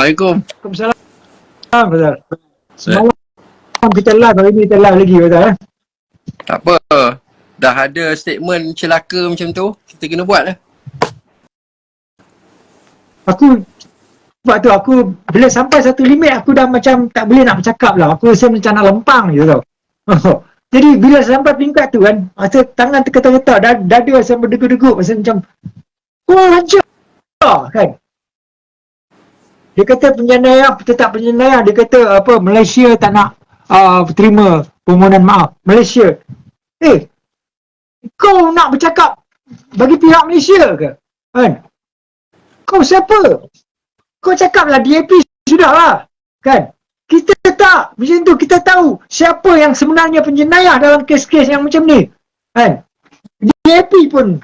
Assalamualaikum. Waalaikumsalam. Betul. Semalam kita live, hari ni kita live lagi betul Tak apa. Dah ada statement celaka macam tu, kita kena buat lah. Sebab tu aku bila sampai satu limit aku dah macam tak boleh nak bercakap lah. Aku rasa macam nak lempang je tau. Jadi bila sampai peringkat tu kan, rasa tangan tergetar-getar, dada rasa berdegup-degup, rasa macam lancar kan. Dia kata penjenayah, tetap penjenayah, dia kata apa, Malaysia tak nak terima permohonan maaf. Malaysia. Kau nak bercakap bagi pihak Malaysia ke? Kan? Kau siapa? Kau cakaplah DAP sudahlah. Kan? Kita tak. Macam tu kita tahu siapa yang sebenarnya penjenayah dalam kes-kes yang macam ni. Kan? DAP pun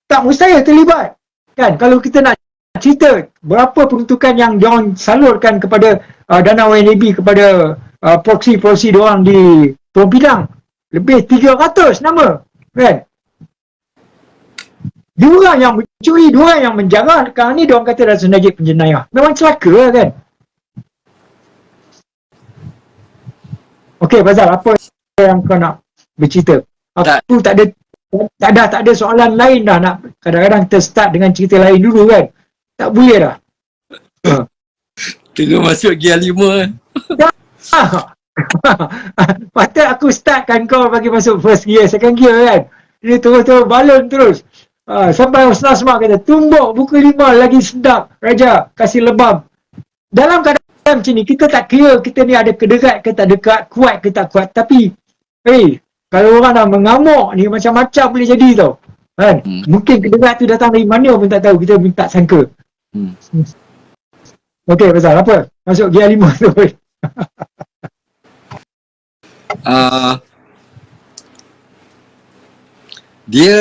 tak mustahil terlibat. Kan? Kalau kita nak cerita berapa peruntukan yang diorang salurkan kepada dana YNAB kepada proksi-proksi diorang di Pulau Pinang. Lebih 300 nama. Kan? Diorang yang mencuri, diorang yang menjarah. Sekarang ni diorang kata Datuk Najib penjenayah. Memang celaka lah kan. Okey Fazal, apa yang kau nak bercerita? Aku tak ada soalan lain dah nak. Kadang-kadang kita start dengan cerita lain dulu kan. Tak boleh dah. Tengah masuk gear 5 kan. Patut aku startkan kau bagi masuk first gear, second gear kan. Dia terus-terus balon terus. Sampai Ustaz Mak kata, tumbuk buku 5 lagi sedap. Raja, kasih lebam. Dalam keadaan macam ni, kita tak kira kita ni ada kedekat ke tak dekat, kuat ke tak kuat. Tapi, kalau orang dah mengamuk ni, macam-macam boleh jadi tau. Kan? Mungkin kedekat tu datang dari mana pun tak tahu. Kita pun tak sangka. Okey, pasal apa? Masuk gear 5 tu. Dia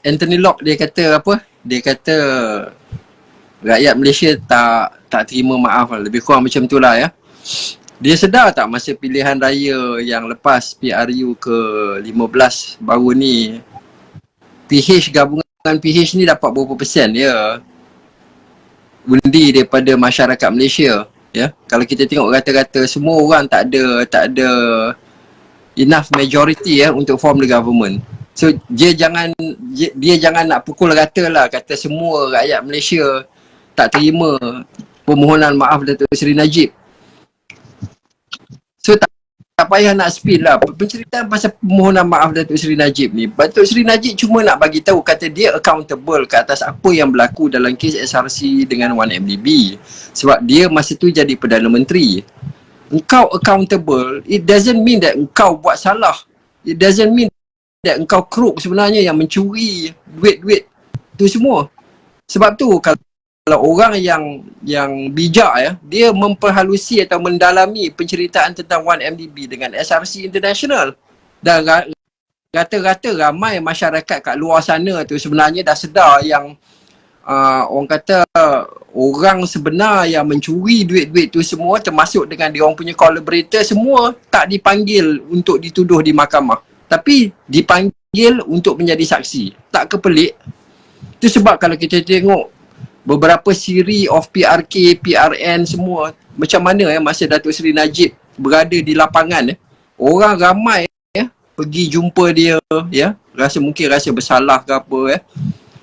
Anthony Locke dia kata apa? Dia kata rakyat Malaysia tak terima maaf lah. Lebih kurang macam tu lah ya. Dia sedar tak masa pilihan raya yang lepas PRU ke-15 baru ni, PH, gabungan PH ni dapat berapa persen ya undi daripada masyarakat Malaysia ya. Kalau kita tengok rata-rata semua orang tak ada enough majority ya untuk form the government. So dia jangan nak pukul rata lah, kata semua rakyat Malaysia tak terima permohonan maaf Datuk Seri Najib. So tak payah nak spin lah penceritaan pasal permohonan maaf Datuk Seri Najib ni. Datuk Seri Najib cuma nak bagi tahu, kata dia accountable ke atas apa yang berlaku dalam kes SRC dengan 1MDB. Sebab dia masa tu jadi Perdana Menteri. Engkau accountable, it doesn't mean that engkau buat salah. It doesn't mean that engkau crook sebenarnya yang mencuri duit-duit tu semua. Sebab tu kalau orang yang bijak ya, dia memperhalusi atau mendalami penceritaan tentang 1MDB dengan SRC International. Dan rata-rata ramai masyarakat kat luar sana tu sebenarnya dah sedar yang orang kata orang sebenar yang mencuri duit-duit tu semua, termasuk dengan dia orang punya collaborator, semua tak dipanggil untuk dituduh di mahkamah, tapi dipanggil untuk menjadi saksi. Tak kepelik? Itu sebab kalau kita tengok beberapa siri of PRK, PRN semua, macam mana masa Datuk Seri Najib berada di lapangan orang ramai pergi jumpa dia mungkin rasa bersalah ke apa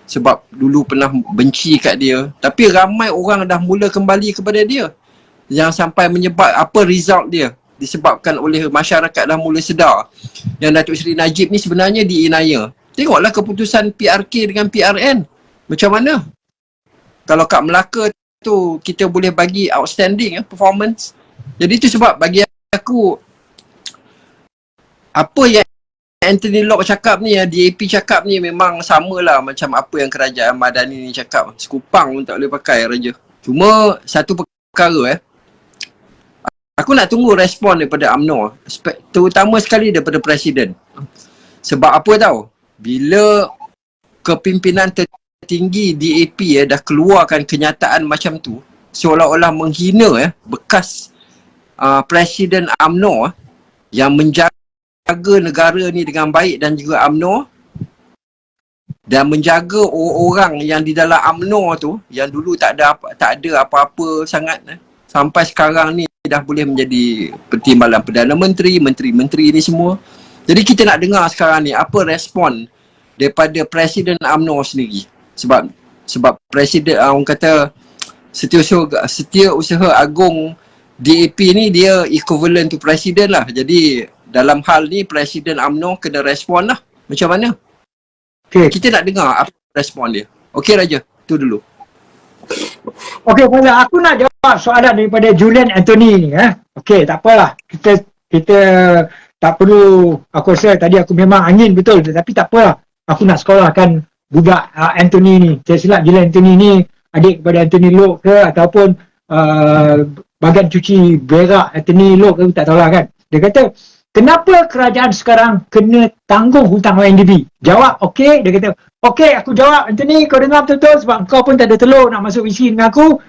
sebab dulu pernah benci kat dia, tapi ramai orang dah mula kembali kepada dia, yang sampai menyebab apa result dia disebabkan oleh masyarakat dah mula sedar yang Datuk Seri Najib ni sebenarnya diinaya. Tengoklah keputusan PRK dengan PRN macam mana. Kalau kat Melaka tu kita boleh bagi outstanding performance. Jadi tu sebab bagi aku apa yang Anthony Locke cakap ni, DAP cakap ni memang samalah macam apa yang kerajaan Madani ni cakap. Sekupang pun tak boleh pakai Raja. Cuma satu perkara aku nak tunggu respon daripada UMNO, terutama sekali daripada Presiden. Sebab apa tahu? Bila kepimpinan tertinggi DAP dah keluarkan kenyataan macam tu, seolah-olah menghina bekas Presiden UMNO yang menjaga negara ni dengan baik, dan juga UMNO, dan menjaga orang-orang yang di dalam UMNO tu yang dulu tak ada apa-apa sangat sampai sekarang ni dah boleh menjadi pertimbangan Perdana Menteri, menteri-menteri ni semua. Jadi kita nak dengar sekarang ni apa respon daripada Presiden UMNO sendiri. Sebab Presiden orang kata Setiausaha Agung DAP ni dia equivalent to Presiden lah. Jadi dalam hal ni Presiden UMNO kena respon lah. Macam mana? Okey. Kita nak dengar apa respon dia. Okey Raja, tu dulu. Okey, Fazal, aku nak jawab soalan daripada Julian Anthony ni. Okey, tak apalah. Kita tak perlu, aku rasa tadi aku memang angin betul, tapi tak apalah. Aku nak sekolahkan budak Anthony ni. Saya silap Julian Anthony ni adik kepada Anthony Loke ke ataupun bagan cuci berak Anthony Loke ke, tak tahulah kan. Dia kata, kenapa kerajaan sekarang kena tanggung hutang YNDB? Jawab okey, dia kata, okey aku jawab Anthony, kau dengar betul-betul sebab kau pun tak ada telur nak masuk isi dengan aku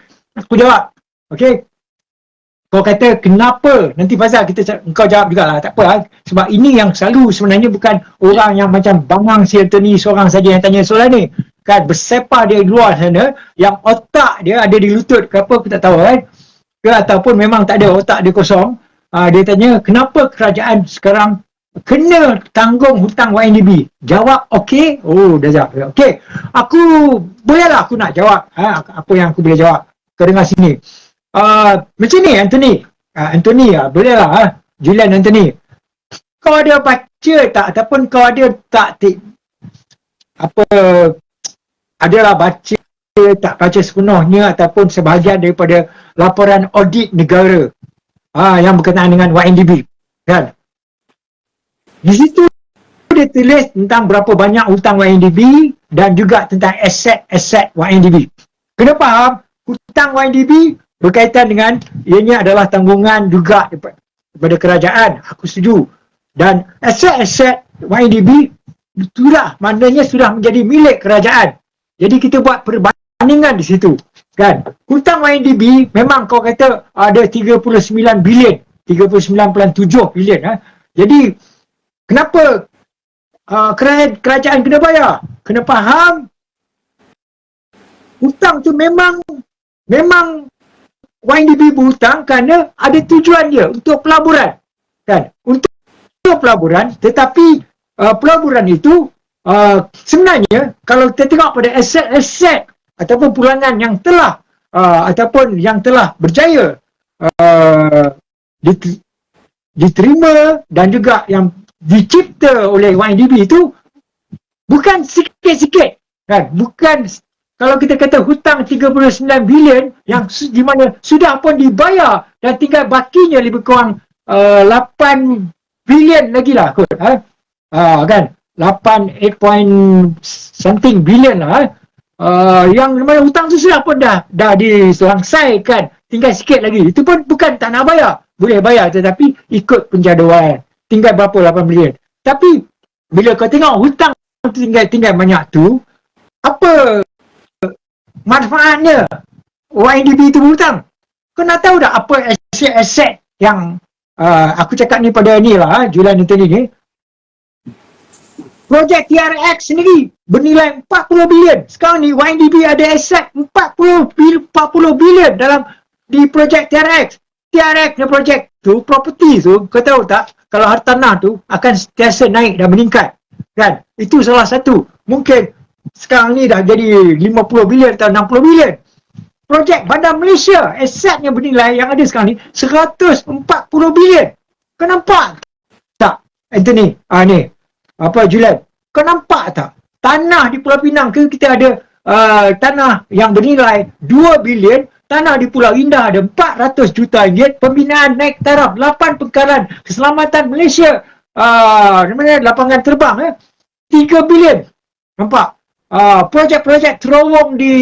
jawab. Okey. Kau kata kenapa? Nanti Fazal kau jawab jugalah, tak apa. Sebab ini yang selalu sebenarnya bukan orang yang macam Bangang si Anthony seorang saja yang tanya soalan ni. Kan bersepah dia di luar sana yang otak dia ada di lutut ke apa aku tak tahu kan. Ke ataupun memang tak ada, otak dia kosong. Dia tanya kenapa kerajaan sekarang kena tanggung hutang YNDB? Jawab okey. Oh, dah jawab. Okey. Bolehlah aku nak jawab. Apa yang aku boleh jawab. Kau dengar sini. Macam ni Anthony bolehlah. Julian Anthony. Kau ada baca tak ataupun kau ada tak adalah baca tak baca sepenuhnya ataupun sebahagian daripada laporan audit negara yang berkenaan dengan YNDB kan? Di situ dia tulis tentang berapa banyak hutang YNDB dan juga tentang aset YNDB. Kena faham, hutang YNDB berkaitan dengan ianya adalah tanggungan juga daripada kerajaan. Aku setuju. Dan aset YNDB maknanya sudah menjadi milik kerajaan. Jadi kita buat perbandingan di situ. Kan? Hutang YNDB memang kau kata ada 39 bilion. 39.7 bilion. Jadi kenapa kerajaan kena bayar? Kena faham hutang tu memang YNDB berhutang kerana ada tujuan dia untuk pelaburan. Kan? Untuk pelaburan, tetapi pelaburan itu sebenarnya kalau kita tengok pada aset-aset ataupun pulangan yang telah ataupun yang telah berjaya diterima dan juga yang dicipta oleh YNDB itu bukan sikit-sikit kan, bukan kalau kita kata hutang 39 bilion yang di mana sudah pun dibayar dan tinggal bakinya lebih kurang 8 bilion lagi lah kot kan, 8 point something bilion lah yang mana hutang tu sudah pun dah diselangsaikan, tinggal sikit lagi. Itu pun bukan tak nak bayar, boleh bayar tetapi ikut penjadualan tinggal berapa 8 bilion. Tapi bila kau tengok hutang tinggal banyak tu, apa manfaatnya YNDB itu berhutang? Kau nak tahu tak apa aset-aset yang aku cakap ni pada ni lah Julian Anthony ni. Projek TRX sendiri bernilai 40 bilion. Sekarang ni YNDB ada aset 40 bilion di projek TRX. TRX ni projek tu, property tu, kau tahu tak, kalau hartanah tu akan sentiasa naik dan meningkat. Kan? Itu salah satu. Mungkin sekarang ni dah jadi 50 bilion atau 60 bilion. Projek Bandar Malaysia, asetnya bernilai yang ada sekarang ni 140 bilion. Kau nampak tak, Anthony? Ni. Apa Julian? Kau nampak tak? Tanah di Pulau Pinang kita ada tanah yang bernilai 2 bilion, tanah di Pulau Indah ada 400 juta ringgit, pembinaan naik taraf 8 pengkalan keselamatan Malaysia, lapangan terbang 3 bilion. Nampak? Projek-projek terowong di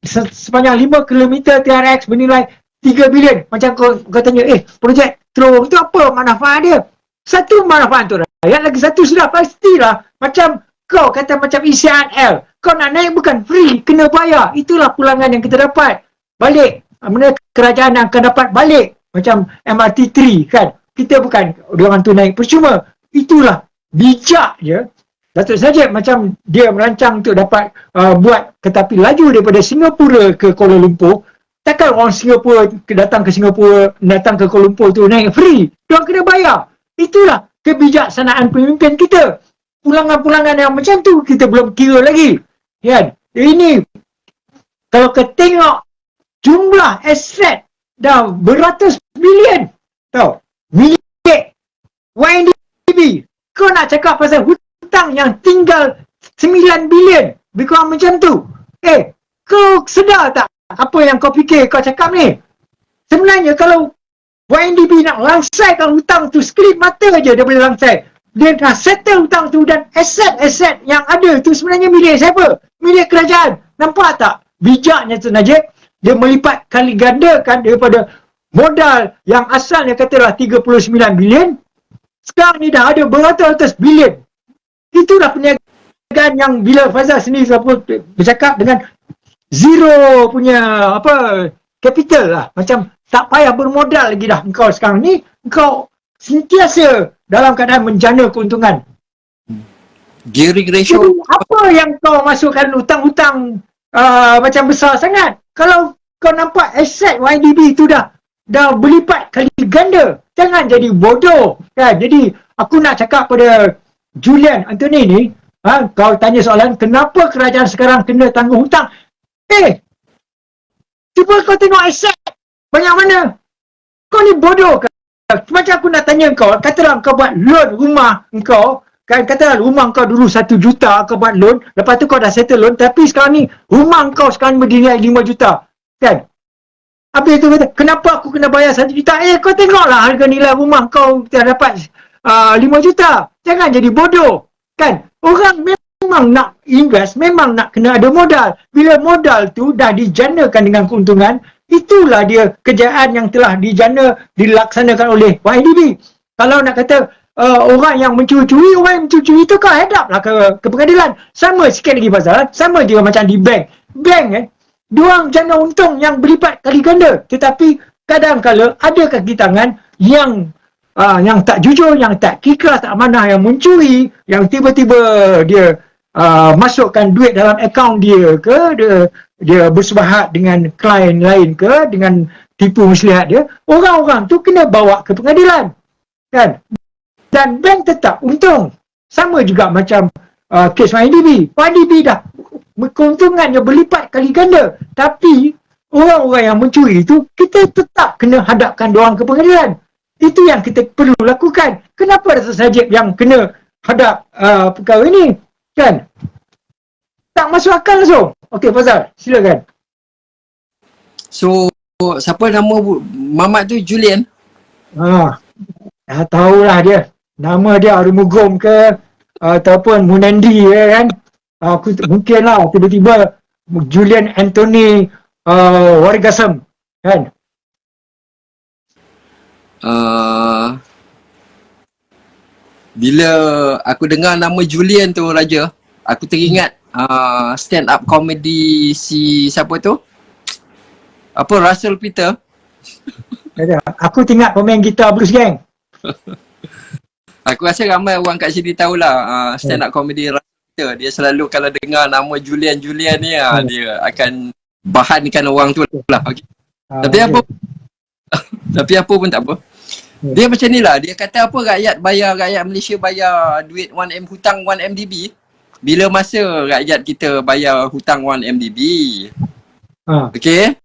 sepanjang 5 km TRX bernilai 3 bilion. Macam kau tanya, projek terowong tu apa manfaat dia? Satu manfaat untuk rakyat, lagi satu sudah pastilah macam kau kata macam ECRL, kau nak naik bukan free, kena bayar. Itulah pulangan yang kita dapat balik, mana kerajaan akan dapat balik. Macam MRT3 kan, kita bukan diorang tu naik percuma. Itulah bijak je. Datuk Sajib macam dia merancang untuk dapat buat kereta api laju daripada Singapura ke Kuala Lumpur. Takkan orang Singapura datang ke Singapura, datang ke Kuala Lumpur tu naik free. Diorang kena bayar. Itulah kebijaksanaan pemimpin kita. Pulangan-pulangan yang macam tu kita belum kira lagi. Kan? Ini kalau kita tengok jumlah aset dah beratus bilion. Tahu? Milik YNDB. Kau nak cakap pasal hutang yang tinggal 9 bilion. Lebih kurang macam tu. Kau sedar tak apa yang kau fikir kau cakap ni? Sebenarnya kalau YNDB nak langsaikan hutang tu sekelip mata aja dia boleh langsai. Dia dah settle hutang tu dan aset-aset yang ada tu sebenarnya milik siapa? Milik kerajaan. Nampak tak? Bijaknya tu Najib. Dia melipat kali gandakan daripada modal yang asalnya katalah 39 bilion. Sekarang ni dah ada beratus-ratus bilion. Itulah perniagaan yang bila Fazal sendiri bercakap dengan zero punya capital lah. Macam tak payah bermodal lagi dah. Engkau sekarang ni, engkau sentiasa dalam keadaan menjana keuntungan. Gearing ratio. Jadi, apa yang kau masukkan hutang-hutang macam besar sangat? Kalau kau nampak aset YDB tu dah berlipat kali ganda. Jangan jadi bodoh. Kan? Jadi, aku nak cakap pada Julian Anthony ni, kau tanya soalan, kenapa kerajaan sekarang kena tanggung hutang? Cuba kau tengok aset banyak mana. Kau ni bodoh ke? Macam aku nak tanya kau, katalah kau buat loan rumah kau, kan, katalah rumah kau dulu 1 juta kau buat loan, lepas tu kau dah settle loan, tapi sekarang ni rumah kau sekarang bernilai 5 juta. Kan? Habis tu kata, kenapa aku kena bayar 1 juta? Kau tengoklah harga nilai rumah kau dah dapat 5 juta. Jangan jadi bodoh. Kan? Orang memang nak invest, memang nak kena ada modal. Bila modal tu dah dijanakan dengan keuntungan, itulah dia kejayaan yang telah dilaksanakan oleh YDB. Kalau nak kata orang yang mencuri-curi, itu kau hadap lah ke pengadilan. Sama sikit lagi pasal, sama juga macam di bank. Bank diorang jana untung yang berlipat kali ganda. Tetapi kadang-kala ada kaki tangan yang tak jujur, yang tak ikhlas, tak amanah, yang mencuri, yang tiba-tiba dia masukkan duit dalam akaun dia ke, dia bersebahat dengan klien lain ke, dengan tipu muslihat dia, orang-orang tu kena bawa ke pengadilan. Kan? Dan bank tetap untung. Sama juga macam kes YDB. YDB dah keuntungannya berlipat kali ganda. Tapi orang-orang yang mencuri itu, kita tetap kena hadapkan diorang ke pengadilan. Itu yang kita perlu lakukan. Kenapa Datuk Sajib yang kena hadap perkara ini? Kan? Tak masuk akal langsung. Okey, Fazal, silakan. So, siapa nama Mamat tu? Julian? Dah tahulah dia. Nama dia Arumugum ke, ataupun Munandi kan. Aku mungkinlah tiba-tiba Julian Anthony Warigasam kan. Bila aku dengar nama Julian tu Raja, aku teringat stand up comedy si siapa tu? Russell Peter. Aku tengok pemain gitar Blues Gang. Aku rasa ramai orang kat sini tahulah stand up comedy Russell Peter. Dia selalu kalau dengar nama Julian ni dia akan bahankan orang tu lah. Okay. Tapi apa pun tak apa. Dia macam ni lah. Dia kata rakyat Malaysia bayar duit 1M hutang 1MDB bila masa rakyat kita bayar hutang 1MDB. Okey.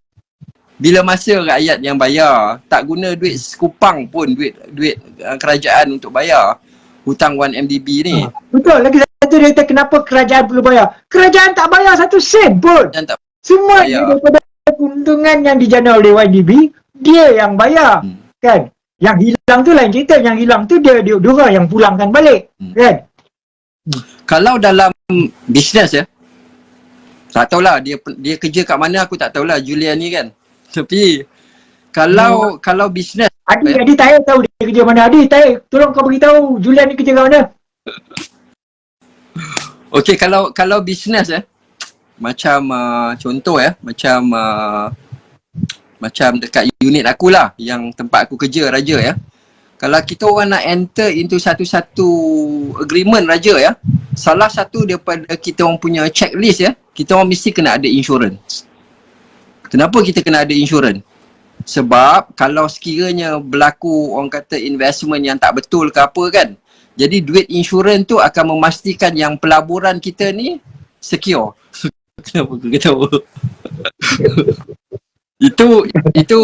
Bila masa rakyat yang bayar, tak guna duit sekupang pun duit kerajaan untuk bayar hutang 1MDB ni. Betul. Lagi satu dia kata kenapa kerajaan perlu bayar. Kerajaan tak bayar 1 sen pun. Semua daripada keuntungan yang dijana oleh YDB, dia yang bayar. Kan? Yang hilang tu lain cerita. Yang hilang tu dia yang pulangkan balik. Kan? Kalau dalam bisnes tak tahulah dia kerja kat mana, aku tak tahulah Julian ni kan. Tapi kalau bisnes Adi Tahir tahu dia kerja mana. Adi Tahir, tolong kau beritahu Julian ni kerja kat mana. Okey, kalau bisnes macam contoh macam dekat unit aku lah, yang tempat aku kerja Raja Kalau kita orang nak enter into satu-satu agreement Raja salah satu daripada kita orang punya checklist kita orang mesti kena ada insurans. Kenapa kita kena ada insurans? Sebab kalau sekiranya berlaku orang kata investment yang tak betul ke apa kan, jadi duit insurans tu akan memastikan yang pelaburan kita ni secure. Kenapa kau ketawa? itu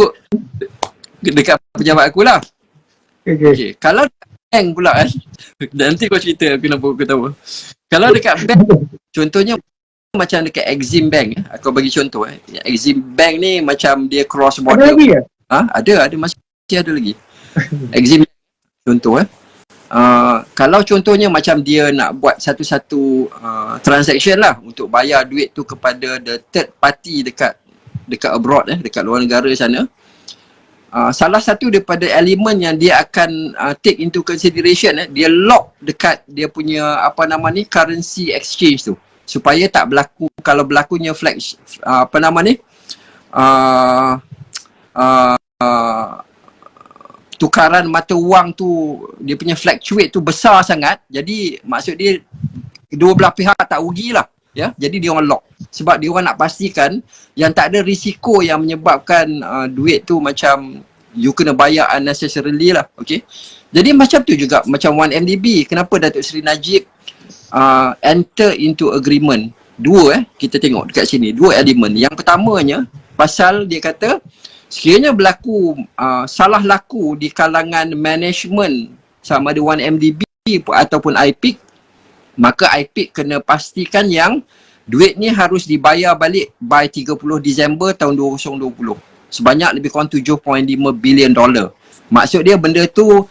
dekat pejabat aku lah. Okay. Kalau bank pula kan, nanti kau cerita kenapa aku ketawa. Kalau dekat bank, contohnya macam dekat Exim Bank, aku bagi contoh Exim Bank ni macam dia cross border. Ada lagi ke? Ada masih ada lagi. Exim contoh kalau contohnya macam dia nak buat satu-satu transaction lah untuk bayar duit tu kepada the third party dekat abroad dekat luar negara sana, salah satu daripada elemen yang dia akan take into consideration dia lock dekat dia punya currency exchange tu, supaya tak berlaku, kalau berlakunya tukaran mata wang tu dia punya fluctuate tu besar sangat, jadi maksud dia dua belah pihak tak rugilah ya. Jadi dia orang lock sebab dia orang nak pastikan yang tak ada risiko yang menyebabkan duit tu macam you kena bayar unnecessarily lah. Okay, jadi macam tu juga macam 1MDB. Kenapa Datuk Seri Najib enter into agreement? Dua kita tengok dekat sini, dua elemen. Yang pertamanya pasal dia kata sekiranya berlaku salah laku di kalangan management sama ada 1MDB ataupun IPIC, maka IPIC kena pastikan yang duit ni harus dibayar balik by 30 Disember tahun 2020 sebanyak lebih kurang 7.5 bilion dolar. Maksud dia benda tu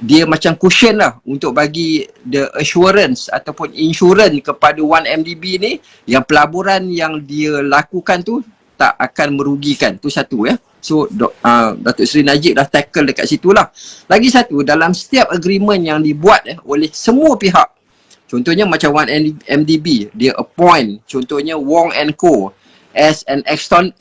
dia macam cushion lah untuk bagi the assurance ataupun insurance kepada 1MDB ni yang pelaburan yang dia lakukan tu tak akan merugikan. Tu satu ya. So Datuk Seri Najib dah tackle dekat situ lah. Lagi satu, dalam setiap agreement yang dibuat oleh semua pihak, contohnya macam 1MDB, dia appoint contohnya Wong and Co as an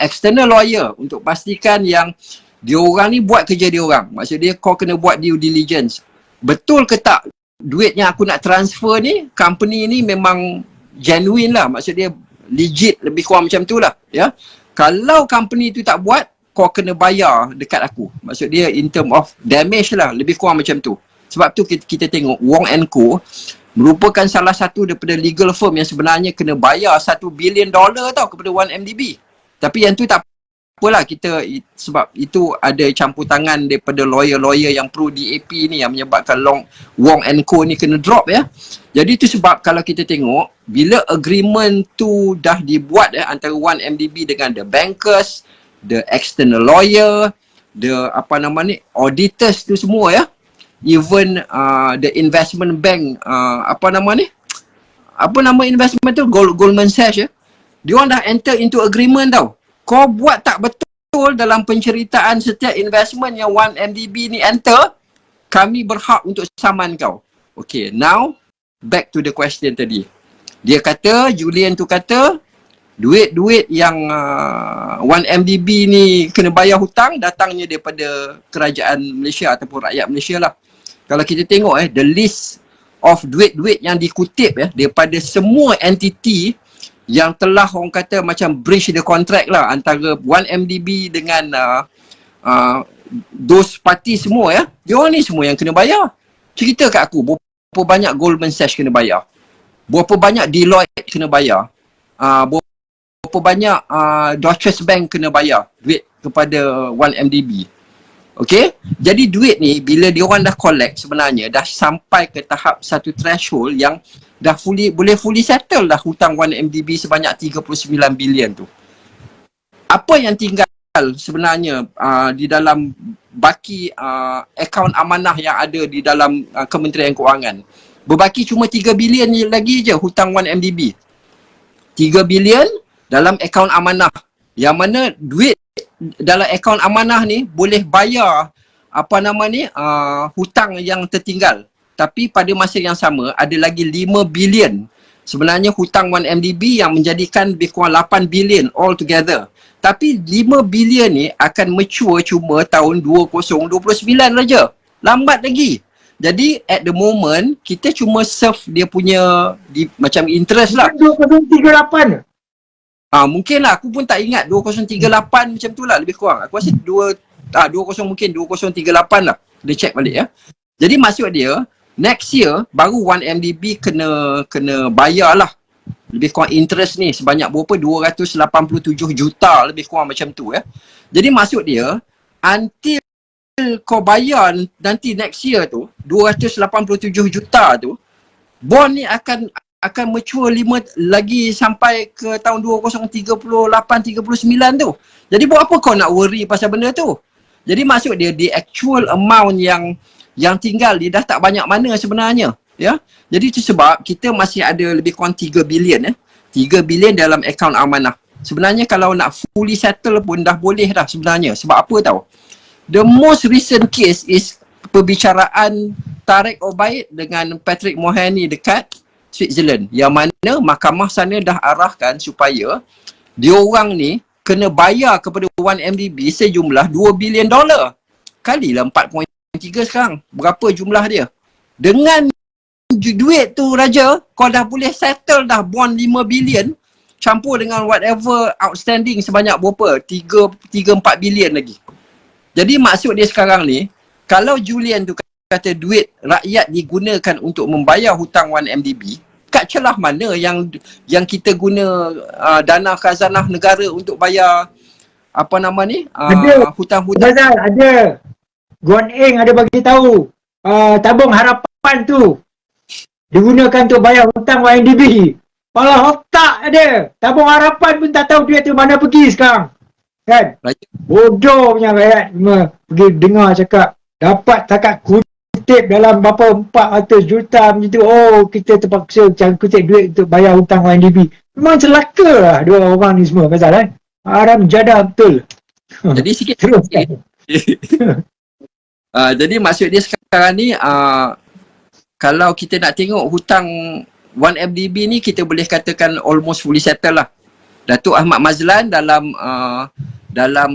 external lawyer untuk pastikan yang dia orang ni buat kerja dia orang. Maksud dia kau kena buat due diligence. Betul ke tak duit yang aku nak transfer ni, company ni memang genuine lah. Maksud dia legit, lebih kurang macam tu lah ya. Kalau company tu tak buat, kau kena bayar dekat aku. Maksud dia in term of damage lah, lebih kurang macam tu. Sebab tu kita tengok Wong and Co merupakan salah satu daripada legal firm yang sebenarnya kena bayar $1 billion tau kepada 1MDB. Tapi yang tu tak apalah, kita sebab itu ada campur tangan daripada lawyer-lawyer yang pro DAP ni yang menyebabkan Wong and Co ni kena drop ya. Jadi tu sebab kalau kita tengok bila agreement tu dah dibuat antara 1MDB dengan the bankers, the external lawyer, the auditors tu semua ya, even the investment bank, investment tu Goldman Sachs ya, dia orang dah enter into agreement tau. Kau buat tak betul dalam penceritaan setiap investment yang 1MDB ni enter, kami berhak untuk saman kau. Okay, now back to the question tadi. Dia kata, Julian tu kata duit-duit yang 1MDB ni kena bayar hutang datangnya daripada kerajaan Malaysia ataupun rakyat Malaysia lah. Kalau kita tengok the list of duit-duit yang dikutip daripada semua entiti yang telah orang kata macam breach the contract lah antara 1MDB dengan those party semua ya. Dia orang ni semua yang kena bayar. Cerita kat aku berapa banyak Goldman Sachs kena bayar, berapa banyak Deloitte kena bayar, berapa banyak Deutsche Bank kena bayar duit kepada 1MDB. Okay, jadi duit ni bila diorang dah collect sebenarnya dah sampai ke tahap satu threshold yang dah boleh fully settle dah hutang 1MDB sebanyak 39 bilion tu. Apa yang tinggal sebenarnya di dalam baki akaun amanah yang ada di dalam Kementerian Kewangan? Berbaki cuma 3 bilion lagi je hutang 1MDB. 3 bilion dalam akaun amanah, yang mana duit dalam akaun amanah ni boleh bayar hutang yang tertinggal. Tapi pada masa yang sama ada lagi 5 bilion sebenarnya hutang 1MDB yang menjadikan lebih kurang 8 bilion all together. Tapi 5 bilion ni akan mature cuma tahun 2029 saja. Lambat lagi. Jadi at the moment kita cuma serve dia punya macam interest lah. 2038. Mungkin lah, aku pun tak ingat 2038 macam tu lah lebih kurang. Aku rasa 20 mungkin 2038 lah. Dia check balik ya. Jadi maksud dia next year baru 1MDB kena bayar lah. Lebih kurang interest ni sebanyak berapa? 287 juta lebih kurang macam tu ya. Jadi maksud dia until kau bayar nanti next year tu 287 juta tu, bond ni akan mature lagi sampai ke tahun 2038-39 tu. Jadi buat apa kau nak worry pasal benda tu? Jadi maksud dia the actual amount yang tinggal dia dah tak banyak mana sebenarnya, ya. Jadi itu sebab kita masih ada lebih kurang 3 bilion 3 bilion dalam akaun amanah. Sebenarnya kalau nak fully settle pun dah boleh dah sebenarnya. Sebab apa tahu? The most recent case is perbicaraan Tariq Obaid dengan Patrick Mohani dekat Switzerland, yang mana mahkamah sana dah arahkan supaya diorang ni kena bayar kepada 1MDB sejumlah 2 bilion dolar. Kalilah 4.3 sekarang. Berapa jumlah dia? Dengan duit tu Raja, kau dah boleh settle dah bond 5 bilion campur dengan whatever outstanding sebanyak berapa? 3-4 bilion lagi. Jadi maksud dia sekarang ni, kalau Julian tu kata duit rakyat digunakan untuk membayar hutang 1MDB, kat celah mana yang kita guna dana khazanah negara untuk bayar apa nama ni? Hutang-hutang. Ada. Guan Eng ada bagi tahu tabung harapan tu digunakan untuk bayar hutang 1MDB. Kepala otak ada. Tabung harapan pun tak tahu duit tu mana pergi sekarang. Kan? Bodoh punya rakyat cuma pergi dengar cakap dapat takat kutip dalam berapa 400 juta macam tu. Oh, kita terpaksa kutip duit untuk bayar hutang 1MDB. Memang celaka lah dua orang ni semua pasal haram jadah betul. Jadi sikit terus jadi maksud dia sekarang ni kalau kita nak tengok hutang 1MDB ni, kita boleh katakan almost fully settle lah. Datuk Ahmad Mazlan dalam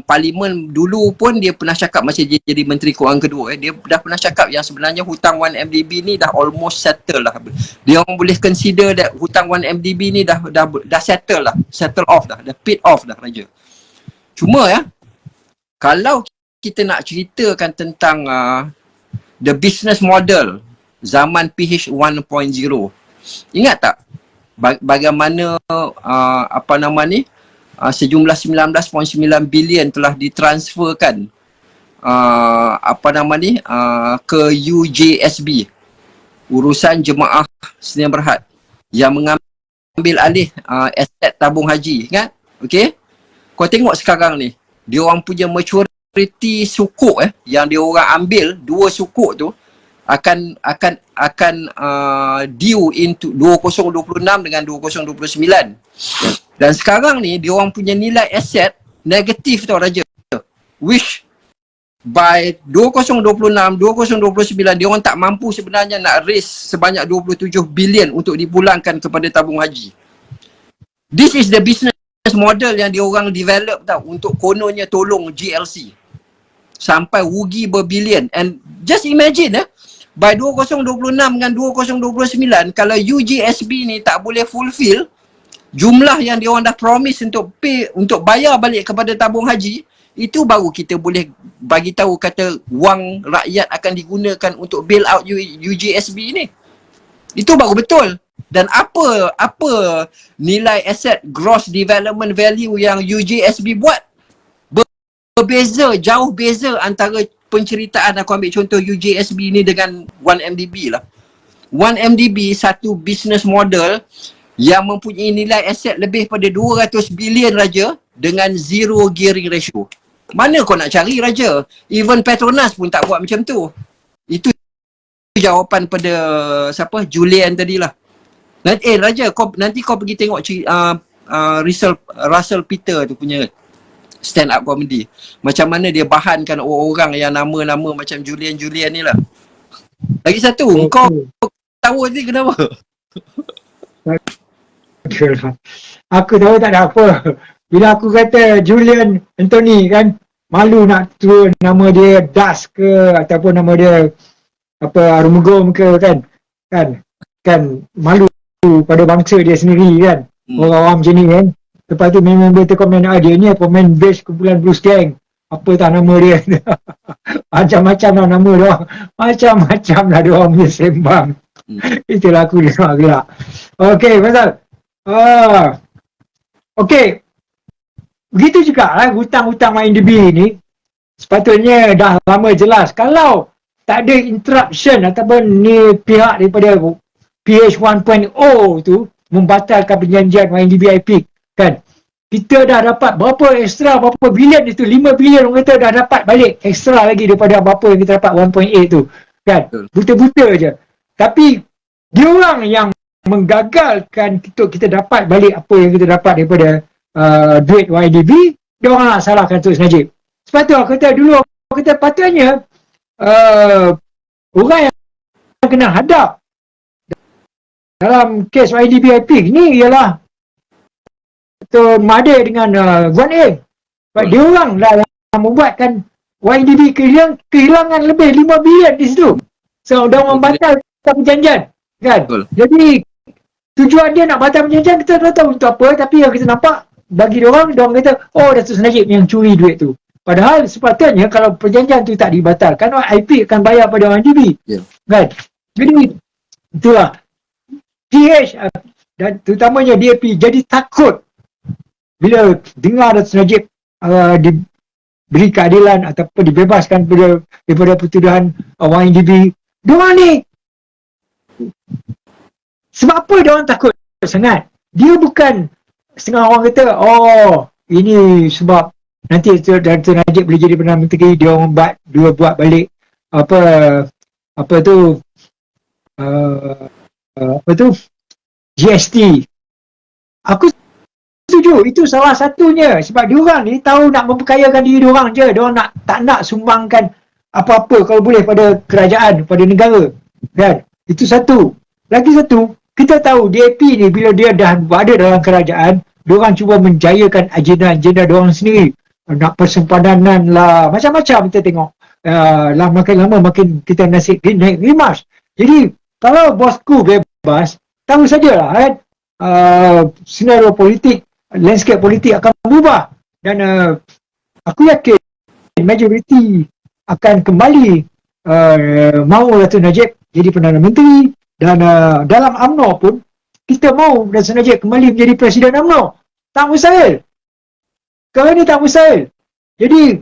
parlimen dulu pun dia pernah cakap masa dia jadi Menteri Kewangan kedua, dia dah pernah cakap yang sebenarnya hutang 1MDB ni dah almost settle lah. Dia orang boleh consider that hutang 1MDB ni dah settle lah, settle off dah paid off dah Raja. Cuma ya, kalau kita nak ceritakan tentang the business model zaman PH 1.0, ingat tak bagaimana sejumlah 19.9 bilion telah ditransferkan ke UJSB, Urusan Jemaah Sdn Bhd, yang mengambil alih aset tabung haji. Ingat? Okey? Kau tengok sekarang ni, dia orang punya maturity sukuk yang dia orang ambil, 2 sukuk tu akan due into 2026 dengan 2029. Dan sekarang ni dia orang punya nilai aset negatif tau Raja. Which by 2026, 2029 dia orang tak mampu sebenarnya nak raise sebanyak 27 bilion untuk dipulangkan kepada tabung haji. This is the business model yang dia orang develop tau, untuk kononnya tolong GLC sampai rugi berbilion. And just imagine by 2026 dengan 2029, kalau UJSB ni tak boleh fulfill jumlah yang dia orang dah promise untuk pay, untuk bayar balik kepada tabung haji, itu baru kita boleh bagi tahu kata wang rakyat akan digunakan untuk bail out UJSB ni. Itu baru betul. Dan apa nilai aset gross development value yang UJSB buat? Berbeza, jauh beza antara penceritaan. Aku ambil contoh UJSB ni dengan 1MDB lah. 1MDB satu business model yang mempunyai nilai aset lebih pada 200 bilion Raja, dengan zero gearing ratio. Mana kau nak cari Raja? Even Petronas pun tak buat macam tu. Itu jawapan pada siapa? Julian tadilah. Raja, nanti kau pergi tengok Russell Peter tu punya stand up comedy. Macam mana dia bahankan orang-orang yang nama-nama macam Julian ni lah. Lagi satu, kau tahu ni kenapa? Aku tahu tak ada apa. Bila aku kata Julian Anthony kan, malu nak turun nama dia Das ke ataupun nama dia apa Arumugum ke kan malu pada bangsa dia sendiri kan. Orang-orang macam ni kan. Lepas tu member tu komen, dia ni pemain base kumpulan Blues Gang. Apa tak nama dia? Macam-macam lah nama dia. Macam-macam lah dia orang punya sembang. Itulah aku dia gelak. Okey, Faisal. Okey. Begitu juga lah hutang-hutang YNDB ni. Sepatutnya dah lama jelas. Kalau tak ada interruption ataupun ni pihak daripada PH 1.0 tu membatalkan perjanjian YNDB IPIC, kan, kita dah dapat berapa ekstra, berapa bilion itu, 5 bilion orang kata dah dapat balik ekstra lagi daripada berapa yang kita dapat 1.8 tu, kan, buta-buta je. Tapi diorang yang menggagalkan kita dapat balik apa yang kita dapat daripada duit YNDB. Diorang nak salahkan Tun Najib. Sebab tu aku kata dulu, aku kata patutnya orang yang kena hadap dalam kes YNDB IPIC ni ialah Tun Mahathir dengan Guan Eng. Sebab dia orang lah yang membuatkan YNDB kehilangan lebih 5 bilion di situ. So, dia orang batalkan perjanjian, kan? Jadi tujuan dia nak batal perjanjian kita tak tahu untuk apa, tapi yang kita nampak bagi dia orang kata, oh, Datuk Seri Najib yang curi duit tu. Padahal sepatutnya kalau perjanjian tu tak dibatalkan, IPIC akan bayar pada YNDB. Kan? Jadi itulah PH dan terutamanya DAP jadi takut bila dengar Datuk Seri Najib diberi keadilan ataupun dibebaskan daripada pertuduhan YNDB. Diorang ni sebab apa diorang takut sangat? Dia bukan setengah orang kata, oh, ini sebab nanti Datuk Najib boleh jadi Perdana Menteri, dia orang buat balik apa tu GST. Aku setuju, itu salah satunya sebab diorang ni tahu nak memperkayakan diri diorang je. Diorang tak nak sumbangkan apa-apa kalau boleh pada kerajaan, pada negara, kan? Itu satu. Lagi satu, kita tahu DAP ni bila dia dah ada dalam kerajaan, diorang cuba menjayakan agenda-agenda diorang sendiri. Nak persempadanan lah, macam-macam kita tengok. Makin lama makin kita naik rimas. Jadi kalau bosku bebas, tahu sajalah, kan, senario politik, landscape politik akan berubah. Dan aku yakin majoriti akan kembali mahu Datuk Najib jadi Perdana Menteri. Dan dalam UMNO pun kita mahu Datuk Najib kembali menjadi Presiden UMNO. Tak mustahil. Kalau ini tak mustahil. Jadi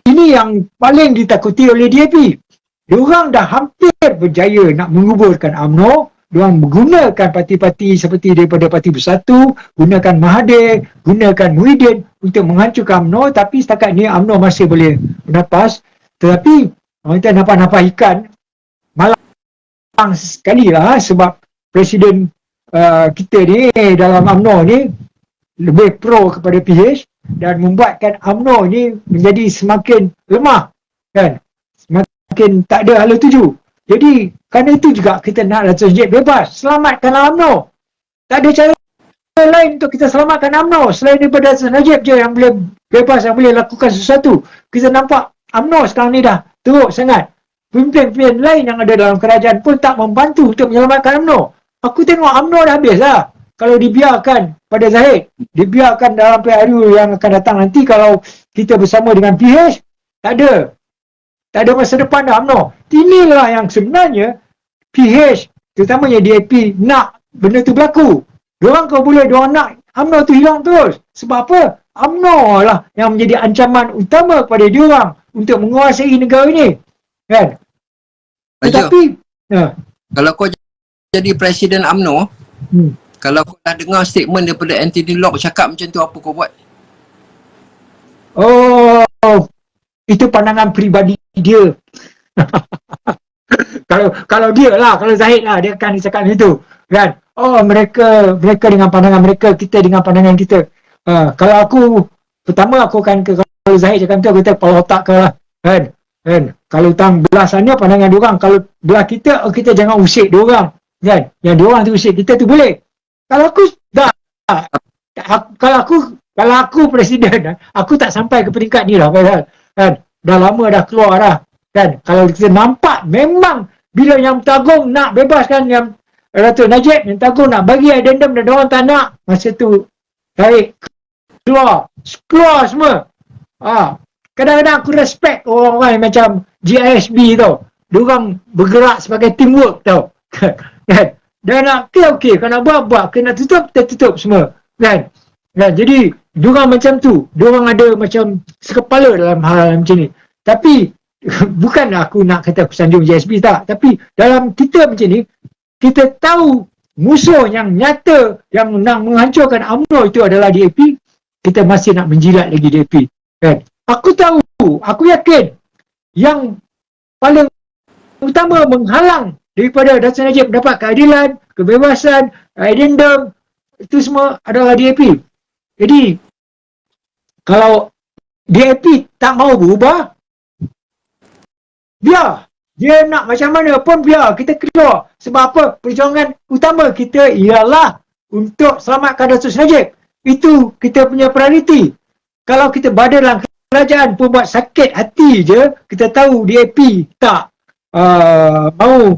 ini yang paling ditakuti oleh DAP. Diorang dah hampir berjaya nak menguburkan UMNO. Diorang menggunakan parti-parti seperti daripada Parti Bersatu, gunakan Mahathir, gunakan Muhyiddin untuk menghancurkan UMNO. Tapi setakat ni UMNO masih boleh bernapas. Tetapi orang kita nampak-nampak ikan malang sekali lah, sebab Presiden kita ni dalam UMNO ni lebih pro kepada PH dan membuatkan UMNO ni menjadi semakin lemah, kan, semakin tak ada hala tuju. Jadi kerana itu juga kita nak Datuk Najib bebas, selamatkanlah UMNO. Tak ada cara lain untuk kita selamatkan UMNO selain daripada Datuk Najib je yang boleh bebas, yang boleh lakukan sesuatu. Kita nampak UMNO sekarang ni dah teruk sangat. Pemimpin-pemimpin lain yang ada dalam kerajaan pun tak membantu untuk menyelamatkan UMNO. Aku tengok UMNO dah habis lah. Kalau dibiarkan pada Zahid, dibiarkan dalam PRU yang akan datang nanti, kalau kita bersama dengan PH, tak ada masa depan dah UMNO. Inilah yang sebenarnya PH, terutamanya DAP, nak benda tu berlaku. Diorang kalau boleh, diorang nak UMNO tu hilang terus. Sebab apa? UMNO lah yang menjadi ancaman utama kepada diorang untuk menguasai negara ini, kan? Tetapi kalau kau jadi Presiden UMNO, kalau kau dah dengar statement daripada Anthony Locke cakap macam tu, apa kau buat? Oh, itu pandangan peribadi dia. kalau dia lah, kalau Zahid lah, dia akan cakap macam tu, kan? Oh, mereka dengan pandangan mereka, kita dengan pandangan kita. Kalau aku, pertama aku akan kalau Zahid cakap macam tu, aku kata kepala otak ke lah, kan? Kalau tang belah sana pandangan diorang, kalau belah kita, kita jangan usik diorang, kan? Yang diorang tu usik kita tu boleh. Kalau aku dah, kalau aku Presiden, aku tak sampai ke peringkat ni lah, kan? Dah lama dah keluar dah, kan? Kalau kita nampak memang bila yang Tagung nak bebaskan yang Datuk Najib, yang Tagung nak bagi addendum dan diorang tak nak, masa tu tarik, keluar semua. Kadang-kadang aku respect orang-orang yang macam GISB tau. Diorang bergerak sebagai teamwork tau. Kan? Dan nak okey, kalau nak buat, kena tutup, kita tutup semua. Kan? Jadi, diorang macam tu. Diorang ada macam sekepala dalam hal macam ni. Tapi, bukan aku nak kata aku sanjung GSB tak. Tapi, dalam kita macam ni, kita tahu musuh yang nyata yang nak menghancurkan UMNO itu adalah DAP. Kita masih nak menjilat lagi DAP. Kan? Aku tahu, aku yakin yang paling utama menghalang daripada Datuk Najib mendapat keadilan, kebebasan, addendum, itu semua adalah DAP. Jadi, kalau DAP tak mau berubah, biar. Dia nak macam mana pun biar kita keluar. Sebab apa? Perjuangan utama kita ialah untuk selamatkan Datuk Najib. Itu kita punya prioriti. Kalau kita berada dalam kerajaan pun buat sakit hati je, kita tahu DAP tak mau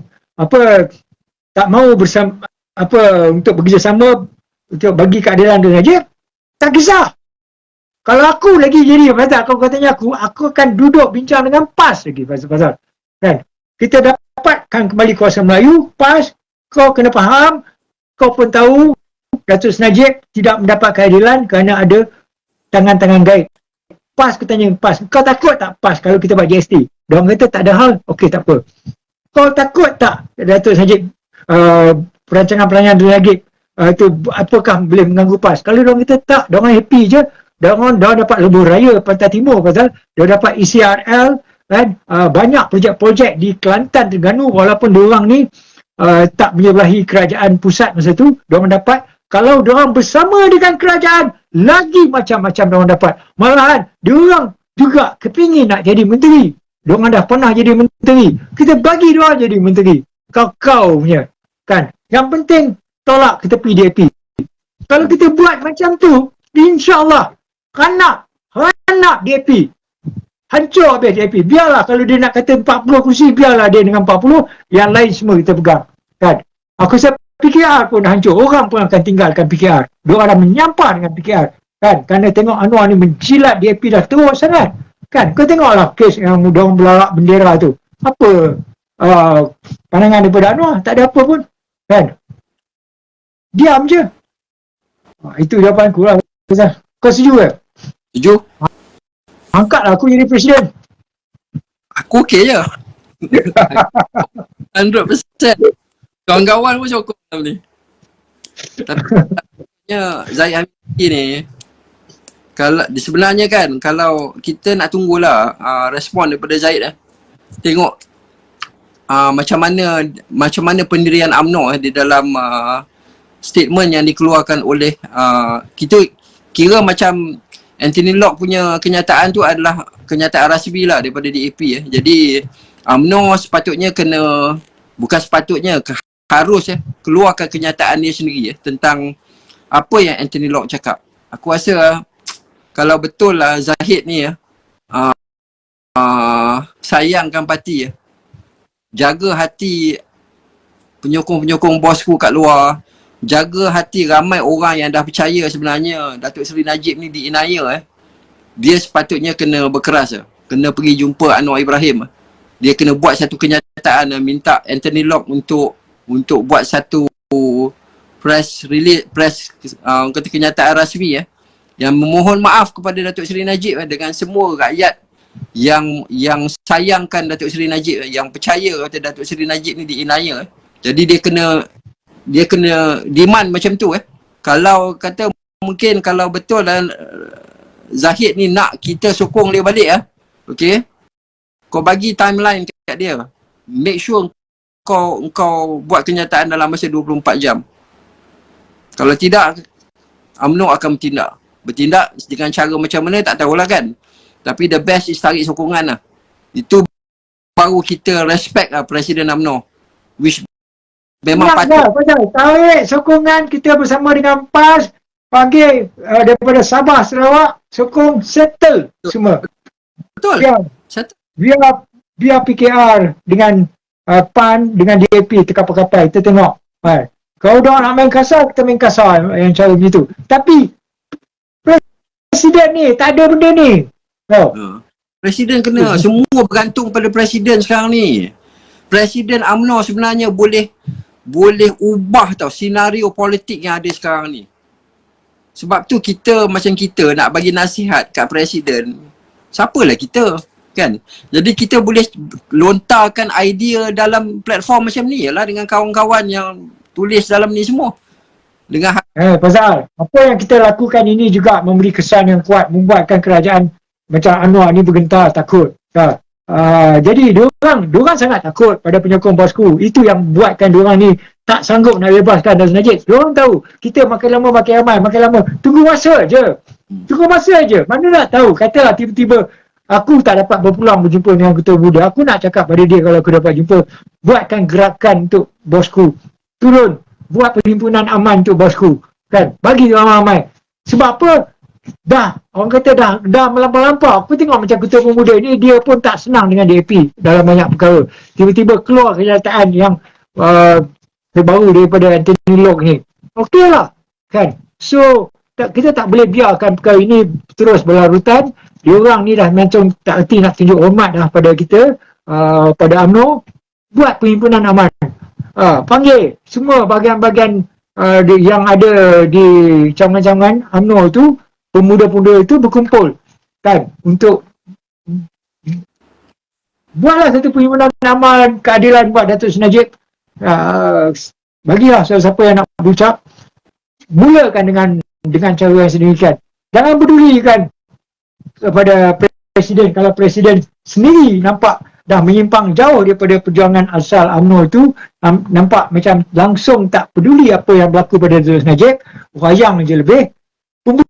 bersama untuk bekerjasama untuk bagi keadilan dengan Najib, tak kisah. Kalau aku lagi jadi kalau katanya aku akan duduk bincang dengan PAS lagi pasal kan. Kita dapatkan kembali kuasa Melayu, PAS, kau kena faham, kau pun tahu Datuk Najib tidak mendapat keadilan kerana ada tangan-tangan gaib. PAS, aku tanya PAS, kau takut tak PAS kalau kita buat GST? Diorang kata tak ada hal, okey tak apa. Kau takut tak Datuk Najib perancangan-perancangan Datuk Najib itu apakah boleh mengganggu PAS? Kalau diorang kata tak, diorang happy je. Diorang dapat lebuh raya Pantai Timur pasal diorang dapat ECRL kan, banyak projek-projek di Kelantan, Terengganu, walaupun diorang ni tak menyebelahi kerajaan pusat masa tu, diorang dapat. Kalau diorang bersama dengan kerajaan, lagi macam-macam diorang dapat. Malahan, diorang juga kepingin nak jadi menteri. Diorang dah pernah jadi menteri. Kita bagi diorang jadi menteri. Kau punya. Kan? Yang penting, tolak ke tepi DAP. Kalau kita buat macam tu, insyaAllah, anak DAP. Hancur habis DAP. Biarlah kalau dia nak kata 40 kursi, biarlah dia dengan 40, yang lain semua kita pegang. Kan? Aku rasa PKR pun hancur. Orang pun akan tinggalkan PKR. Diorang dah menyampah dengan PKR. Kan? Kerana tengok Anwar ni menjilat DAP dah teruk sangat. Kan? Kau tengoklah kes yang diorang belalak bendera tu. Apa pandangan daripada Anwar? Tak ada apa pun. Kan? Diam je. Itu jawapan aku lah. Kau setuju ke? Setuju. Angkatlah aku jadi presiden. Aku okey je. 100%. Kawan-kawan pun cukup dalam ni. Tapi Zahid Hamidi ni, kalau sebenarnya kan, kalau kita nak tunggulah respon daripada Zahid tengok macam mana pendirian UMNO di dalam statement yang dikeluarkan oleh kita kira macam Anthony Locke punya kenyataan tu adalah kenyataan rasmi lah daripada DAP. Jadi UMNO sepatutnya harus keluarkan kenyataan dia sendiri tentang apa yang Anthony Locke cakap. Aku rasa kalau betul lah Zahid ni sayangkan parti jaga hati penyokong-penyokong bosku kat luar, jaga hati ramai orang yang dah percaya sebenarnya Datuk Seri Najib ni diinaya dia sepatutnya kena berkeras kena pergi jumpa Anwar Ibrahim. Dia kena buat satu kenyataan minta Anthony Locke untuk buat satu press release, kata kenyataan rasmi yang memohon maaf kepada Datuk Seri Najib dengan semua rakyat yang sayangkan Datuk Seri Najib, yang percaya kata Datuk Seri Najib ni diinaya. Jadi dia kena demand macam tu Kalau kata mungkin kalau betul Zahid ni nak kita sokong dia balik okey, kau bagi timeline kat dia, make sure kau buat kenyataan dalam masa 24 jam. Kalau tidak, UMNO akan bertindak dengan cara macam mana tak tahulah kan. Tapi the best is tarik sokongan lah. Itu baru kita respect Presiden UMNO, which memang patut. Tarik sokongan kita bersama dengan PAS, panggil daripada Sabah, Sarawak, sokong settle semua. Betul. Biar PKR dengan PAN dengan DAP terkapai-kapai, kita tengok. Kalau diorang nak main kasar, kita main kasar yang cara begitu. Tapi presiden ni, tak ada benda ni. Oh. Presiden kena, semua bergantung pada presiden sekarang ni. Presiden UMNO sebenarnya boleh ubah tau senario politik yang ada sekarang ni. Sebab tu kita macam kita nak bagi nasihat kat presiden, siapalah kita, kan? Jadi kita boleh lontarkan idea dalam platform macam ni lah dengan kawan-kawan yang tulis dalam ni semua. Dengan pasal apa yang kita lakukan ini juga memberi kesan yang kuat, membuatkan kerajaan macam Anwar ni bergentar, takut. Jadi diorang sangat takut pada penyokong bosku. Itu yang buatkan diorang ni tak sanggup nak bebaskan Dato' Najib. Diorang tahu kita makin lama makin ramai, makin lama. Tunggu masa je. Mana nak tahu, katalah tiba-tiba aku tak dapat berpulang berjumpa dengan Ketua Muda. Aku nak cakap pada dia kalau aku dapat jumpa, buatkan gerakan untuk bosku. Turun, buat perhimpunan aman untuk bosku. Kan? Bagi ramai-ramai. Sebab apa? Orang kata dah melampau-lampau. Aku tengok macam Ketua Pemuda ni, dia pun tak senang dengan DAP dalam banyak perkara. Tiba-tiba keluar kenyataan yang terbaru daripada Anthony Locke ni. Okey lah, kan? So kita tak boleh biarkan perkara ini terus berlarutan. Diorang ni dah macam tak erti nak tunjuk hormat dah pada kita, pada UMNO. Buat perhimpunan aman. Panggil semua bahagian-bahagian yang ada di cawangan-cawangan UMNO tu, pemuda-pemuda itu berkumpul, kan, untuk buatlah satu perhimpunan aman keadilan buat Datuk Seri Najib. Bagilah siapa-siapa yang nak berucap, mulakan dengan cara yang sedemikian. Jangan pedulikan kepada presiden kalau presiden sendiri nampak dah menyimpang jauh daripada perjuangan asal UMNO itu, nampak macam langsung tak peduli apa yang berlaku pada Datuk Seri Najib, wayang je lebih. Pemuda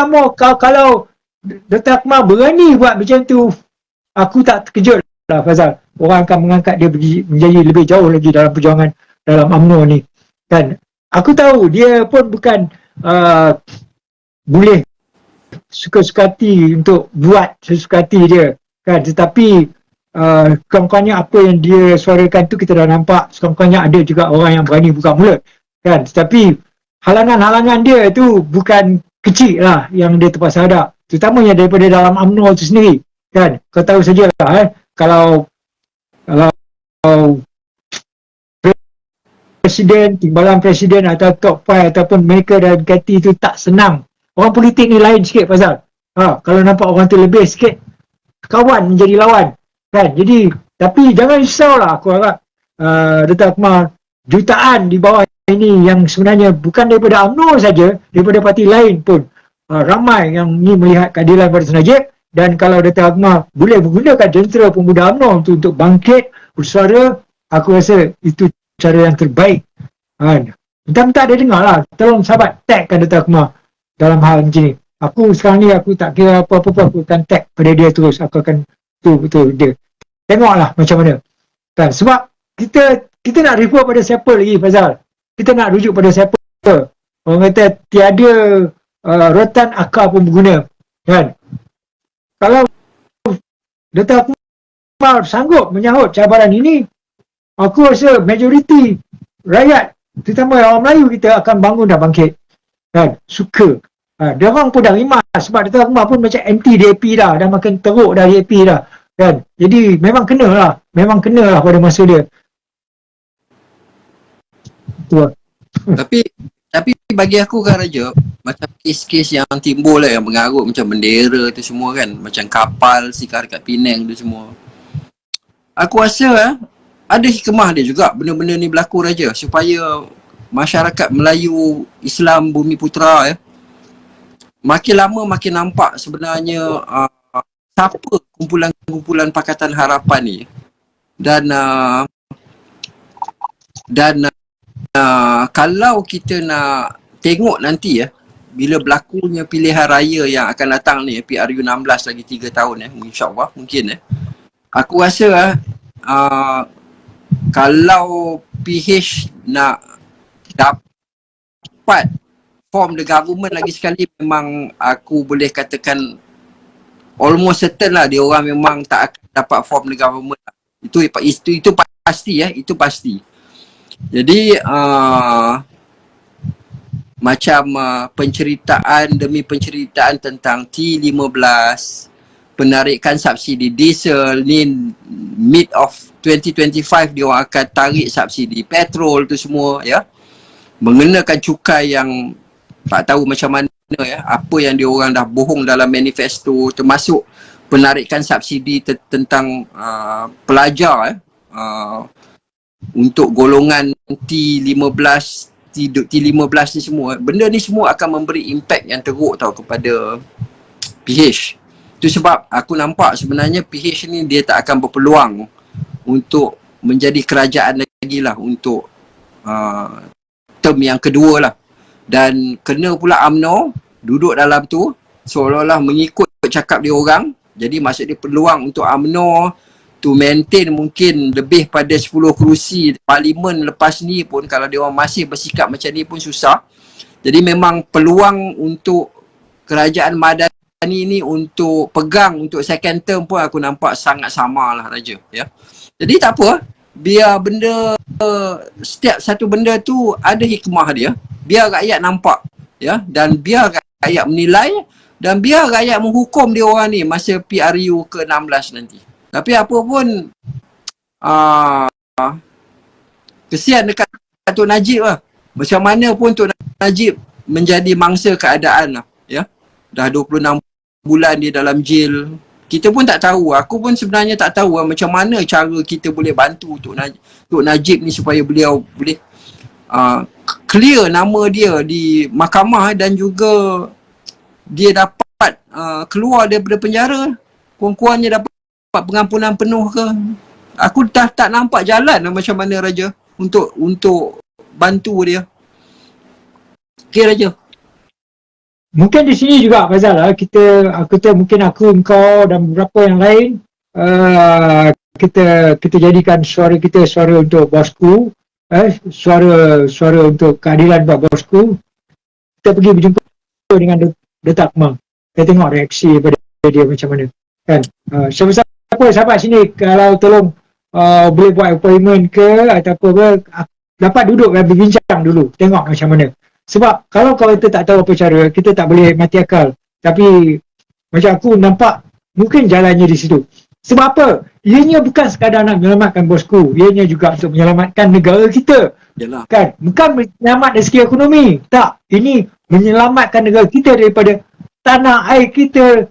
UMNO, kalau Dr. Akmal berani buat macam tu, aku tak terkejut lah, Fazal. Orang akan mengangkat dia menjadi lebih jauh lagi dalam perjuangan dalam UMNO ni, kan. Aku tahu dia pun bukan boleh suka-suka hati untuk buat sesuka hati dia, kan. Tetapi kurang-kurangnya apa yang dia suarakan tu kita dah nampak. Kurang-kurangnya ada juga orang yang berani buka mulut, kan. Tetapi halangan-halangan dia tu bukan kecil lah yang dia terpaksa hadap, terutamanya daripada dalam UMNO tu sendiri, kan. Kau tahu sajalah, kalau presiden, timbalan presiden atau top 5 ataupun mereka dan KT itu tak senang. Orang politik ni lain sikit, Fazal. Kalau nampak orang tu lebih sikit, kawan menjadi lawan, kan. Jadi, tapi jangan risaulah, aku harap Dr. Akmal, jutaan di bawah ini yang sebenarnya bukan daripada UMNO saja, daripada parti lain pun ramai yang ni melihat keadilan pada Dato' Najib. Dan kalau Dr. Akmal boleh menggunakan jentera pemuda UMNO untuk bangkit bersuara, aku rasa itu cara yang terbaik. Minta-minta dia dengar lah, tolong sahabat tagkan Dr. Akmal dalam hal macam ni. Aku sekarang ni aku tak kira apa-apa, aku akan tag pada dia terus. Aku akan betul dia tengoklah macam mana, kan. Sebab kita nak report pada siapa lagi, Fazal? Kita nak rujuk pada siapa? Orang kata tiada rotan akar pun berguna, kan. Kalau Dr. Akmal sanggup menyahut cabaran ini, aku rasa majoriti rakyat, terutama orang Melayu kita, akan bangun dan bangkit, kan. Suka. Dia orang pun dah rimas sebab Dr. Akmal pun macam anti DAP dah makin teruk dah DAP dah, kan. Jadi memang kenalah pada masa dia. Betul. Tapi bagi aku kan Raja, macam kes-kes yang timbul lah yang mengarut macam bendera tu semua, kan, macam kapal sikar kat Penang tu semua, aku rasa ada hikmah dia juga benda-benda ni berlaku, Raja, supaya masyarakat Melayu Islam Bumi Putera makin lama makin nampak sebenarnya siapa kumpulan-kumpulan Pakatan Harapan ni. Dan kalau kita nak tengok nanti bila berlakunya pilihan raya yang akan datang ni, PRU16 lagi 3 tahun insyaAllah mungkin aku rasa kalau PH nak dapat form the government lagi sekali, memang aku boleh katakan almost certain lah dia orang memang tak akan dapat form the government. Itu pasti itu pasti. Jadi macam penceritaan demi penceritaan tentang T15, penarikan subsidi diesel ni mid of 2025 dia orang akan tarik subsidi petrol tu semua ya, mengenakan cukai yang tak tahu macam mana ya, apa yang dia orang dah bohong dalam manifesto, termasuk penarikan subsidi tentang pelajar untuk golongan T15 T15 ni semua. Benda ni semua akan memberi impact yang teruk tau kepada PH. Itu sebab aku nampak sebenarnya PH ni dia tak akan berpeluang untuk menjadi kerajaan lagi lah untuk term yang kedua lah. Dan kena pula UMNO duduk dalam tu seolah-olah mengikut cakap dia orang. Jadi maksud dia peluang untuk UMNO to maintain mungkin lebih pada 10 kerusi parlimen lepas ni pun, kalau dia orang masih bersikap macam ni pun susah. Jadi memang peluang untuk kerajaan Madani ni untuk pegang untuk second term pun aku nampak sangat sama lah Raja ya. Jadi tak apa, biar benda setiap satu benda tu ada hikmah dia, biar rakyat nampak ya, dan biar rakyat menilai dan biar rakyat menghukum dia orang ni masa PRU ke-16 nanti. Tapi apa pun kesian dekat Tok Najib lah. Macam mana pun Tok Najib menjadi mangsa keadaan lah ya. Dah 26 bulan dia dalam jail. Kita pun tak tahu, aku pun sebenarnya tak tahu lah, macam mana cara kita boleh bantu Tok Najib ni supaya beliau boleh clear nama dia di mahkamah dan juga dia dapat keluar daripada penjara, kurang-kurangnya dapat pengampunan penuh ke. Aku dah tak nampak jalan macam mana Raja untuk bantu dia. Okey Raja. Mungkin di sini juga Fazal, mungkin aku, engkau dan beberapa yang lain kita jadikan suara kita suara untuk bosku, suara untuk keadilan buat bosku. Kita pergi berjumpa dengan Datuk Akmal. Kita tengok reaksi daripada dia macam mana. Kan? Siapa sahabat sini kalau tolong boleh buat appointment ke atau apa, dapat duduk dan berbincang dulu, tengok macam mana. Sebab kalau kita tak tahu apa cara, kita tak boleh mati akal. Tapi macam aku nampak mungkin jalannya di situ. Sebab apa? Ianya bukan sekadar nak menyelamatkan bosku, ianya juga untuk menyelamatkan negara kita. Yalah. Kan? Bukan menyelamat dari segi ekonomi. Tak. Ini menyelamatkan negara kita daripada tanah air kita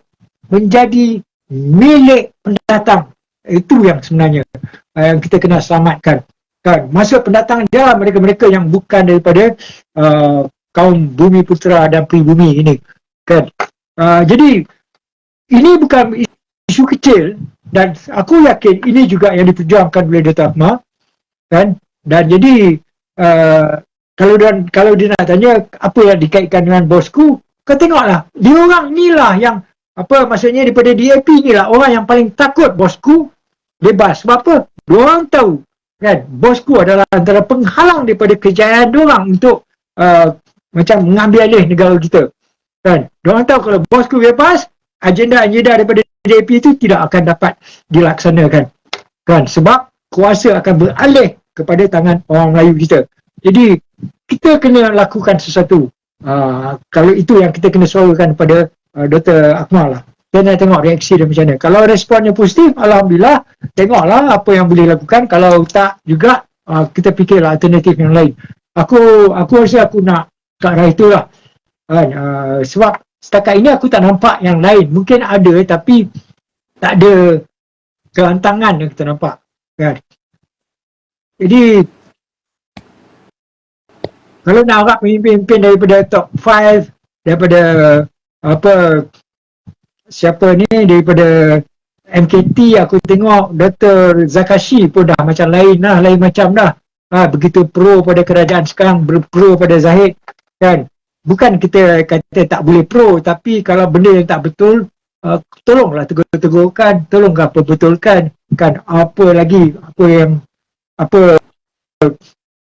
menjadi milik pendatang. Itu yang sebenarnya yang kita kena selamatkan. Kan, masuk pendatang dalam mereka-mereka yang bukan daripada kaum bumi putera dan pribumi ini. Kan, jadi ini bukan isu kecil dan aku yakin ini juga yang diperjuangkan oleh Datuk Akmal. Kan, dan jadi kalau dia nak tanya apa yang dikaitkan dengan bosku, kau tengoklah, dia orang inilah yang maksudnya daripada DAP inilah orang yang paling takut bosku bebas. Sebab apa? Diorang tahu kan, bosku adalah antara penghalang daripada kejayaan diorang untuk macam mengambil alih negara kita. Kan? Diorang tahu kalau bosku bebas, agenda-agenda daripada DAP itu tidak akan dapat dilaksanakan. Kan? Sebab kuasa akan beralih kepada tangan orang Melayu kita. Jadi kita kena lakukan sesuatu. Kalau itu yang kita kena suarakan kepada Dr. Akmal lah. Kita nak tengok reaksi dia macam mana. Kalau responnya positif, Alhamdulillah, tengoklah apa yang boleh lakukan. Kalau tak juga, kita fikirlah alternatif yang lain. Aku rasa aku nak ke arah itulah. Sebab setakat ini aku tak nampak yang lain. Mungkin ada tapi tak ada kelantangan yang kita nampak. Kan? Jadi, kalau nak harap pemimpin daripada top 5, daripada siapa ni, daripada MKT, aku tengok Dr. Zakashi pun dah macam lain macam dah. Begitu pro pada kerajaan sekarang, pro pada Zahid. Kan? Bukan kita kata tak boleh pro, tapi kalau benda yang tak betul, tolonglah tegur-tegurkan, tolonglah perbetulkan. Kan? Apa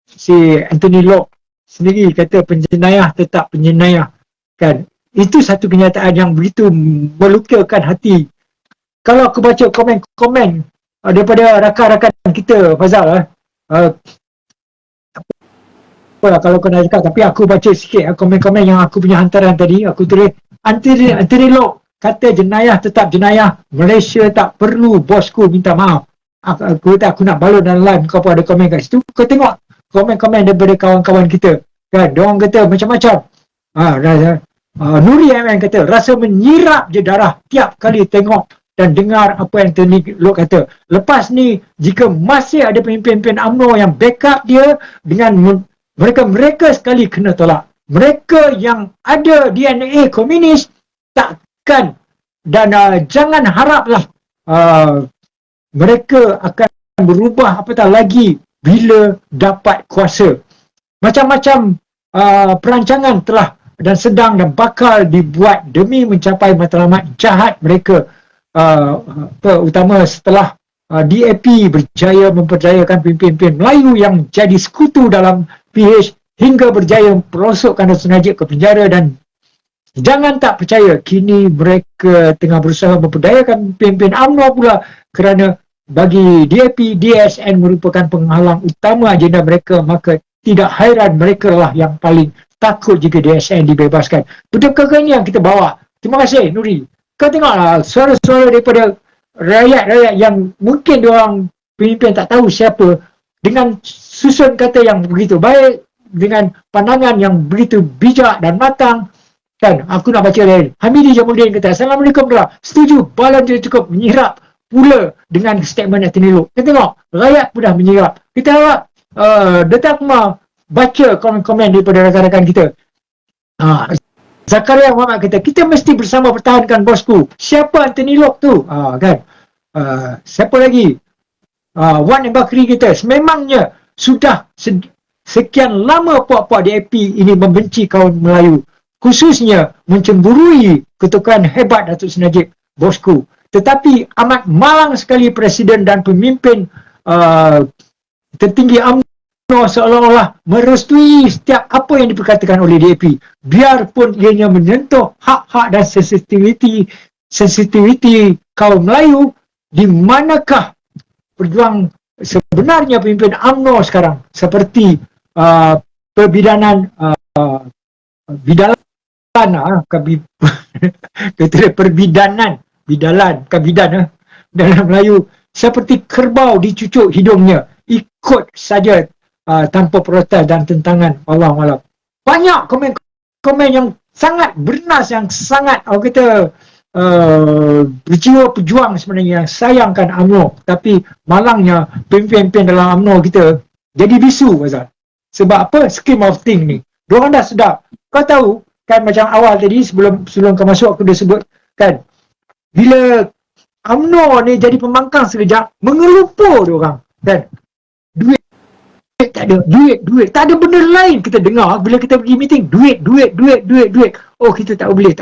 si Anthony Locke sendiri kata penjenayah tetap penjenayah. Kan? Itu satu kenyataan yang begitu melukakan hati. Kalau aku baca komen-komen daripada rakan-rakan kita, Fazal, apalah kalau kau nak cakap, tapi aku baca sikit komen-komen yang aku punya hantaran tadi. Aku tulis anti-relok kata jenayah tetap jenayah, Malaysia tak perlu, bosku minta maaf. Aku kata aku nak balut dalam live, kau pun ada komen kat situ. Kau tengok komen-komen daripada kawan-kawan kita kan, diorang kata macam-macam. Nuri MN kata rasa menyirap je darah tiap kali tengok dan dengar apa yang Tony Lok kata. Lepas ni jika masih ada pemimpin-pemimpin UMNO yang backup dia dengan mereka sekali kena tolak. Mereka yang ada DNA komunis takkan, dan jangan haraplah mereka akan berubah apatah lagi bila dapat kuasa. Macam-macam perancangan telah dan sedang dan bakal dibuat demi mencapai matlamat jahat mereka, terutama setelah DAP berjaya memperdayakan pemimpin-pemimpin Melayu yang jadi sekutu dalam PH hingga berjaya merosokkan Datuk Najib ke penjara. Dan jangan tak percaya, kini mereka tengah berusaha memperdayakan pemimpin UMNO pula, kerana bagi DAP, DSN merupakan penghalang utama agenda mereka, maka tidak hairan mereka lah yang paling takut jika DSN dibebaskan. Betul-betul ini yang kita bawa. Terima kasih Nuri. Kau tengoklah suara-suara daripada rakyat-rakyat yang mungkin diorang pemimpin tak tahu siapa, dengan susun kata yang begitu baik, dengan pandangan yang begitu bijak dan matang. Kan, aku nak baca lain. Hamidi Jamuddin kata, Assalamualaikum dah. Setuju, balan tidak cukup, menyirap pula dengan statement Anthony Lok. Kita tengok, rakyat pun dah menyirap. Kita harap Datuk Kumar baca komen-komen daripada rakan-rakan kita. Zakaria Muhammad kata, kita mesti bersama pertahankan bosku. Siapa Anthony Lok tu? Kan? Siapa lagi? Wan Bakri kita, sememangnya sudah sekian lama puak-puak DAP ini membenci kaum Melayu, khususnya mencemburui ketukan hebat Datuk Seri Najib, bosku. Tetapi amat malang sekali Presiden dan pemimpin tertinggi UMNO seolah-olah merestui setiap apa yang diperkatakan oleh DAP, biarpun ianya menyentuh hak-hak dan sensitiviti kaum Melayu. Di manakah perjuang sebenarnya pemimpin UMNO sekarang, seperti perbidanan bidalan, kabidan dalam Melayu, seperti kerbau dicucuk hidungnya, ikut saja tanpa protes dan tentangan. Wallahualam. Banyak komen yang sangat bernas, yang sangat kita berjiwa pejuang sebenarnya, yang sayangkan UMNO. Tapi malangnya pemimpin-pemimpin dalam UMNO kita jadi bisu, Azhar. Sebab apa? Scheme of thing ni, diorang dah sedap. Kau tahu kan, macam awal tadi sebelum kau masuk aku dah sebut kan, bila UMNO ni jadi pembangkang sekejap, mengelumpur diorang kan. Duit tak ada, duit tak ada. Benda lain kita dengar bila kita pergi meeting, duit. Oh, kita tak boleh.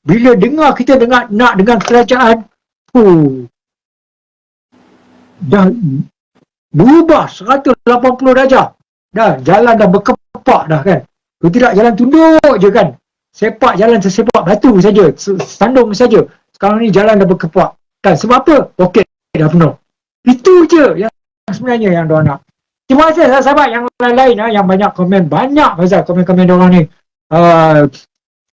Bila kita dengar nak dengan kerajaan, dah berubah 180 darjah. Dah jalan dah berkepak dah kan. Kalau tidak, jalan tunduk je kan. Sepak jalan sesepak batu saja, sandung saja. Sekarang ni jalan dah berkepak kan. Sebab apa? Poket dah penuh. Itu je yang sebenarnya yang diorang nak. Terima kasih sahabat-sahabat yang lain-lain yang banyak komen. Banyak pasal komen-komen diorang ni.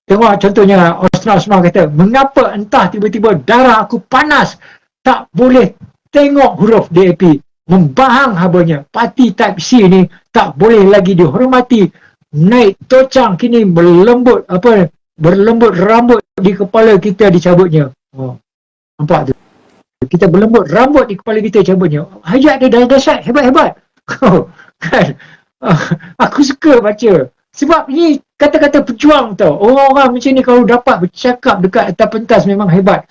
Tengok contohnya Osman kata, mengapa entah tiba-tiba darah aku panas, tak boleh tengok huruf DAP, membahang habanya. Parti Type C ni tak boleh lagi dihormati. Naik tocang kini berlembut rambut di kepala kita dicabutnya. Nampak tu? Kita berlembut rambut di kepala kita cabutnya. Hayat dia dah dahsyat, hebat-hebat. Kan? Aku suka baca. Sebab ni kata-kata pejuang tau. Orang-orang macam ni kalau dapat bercakap dekat atas pentas memang hebat.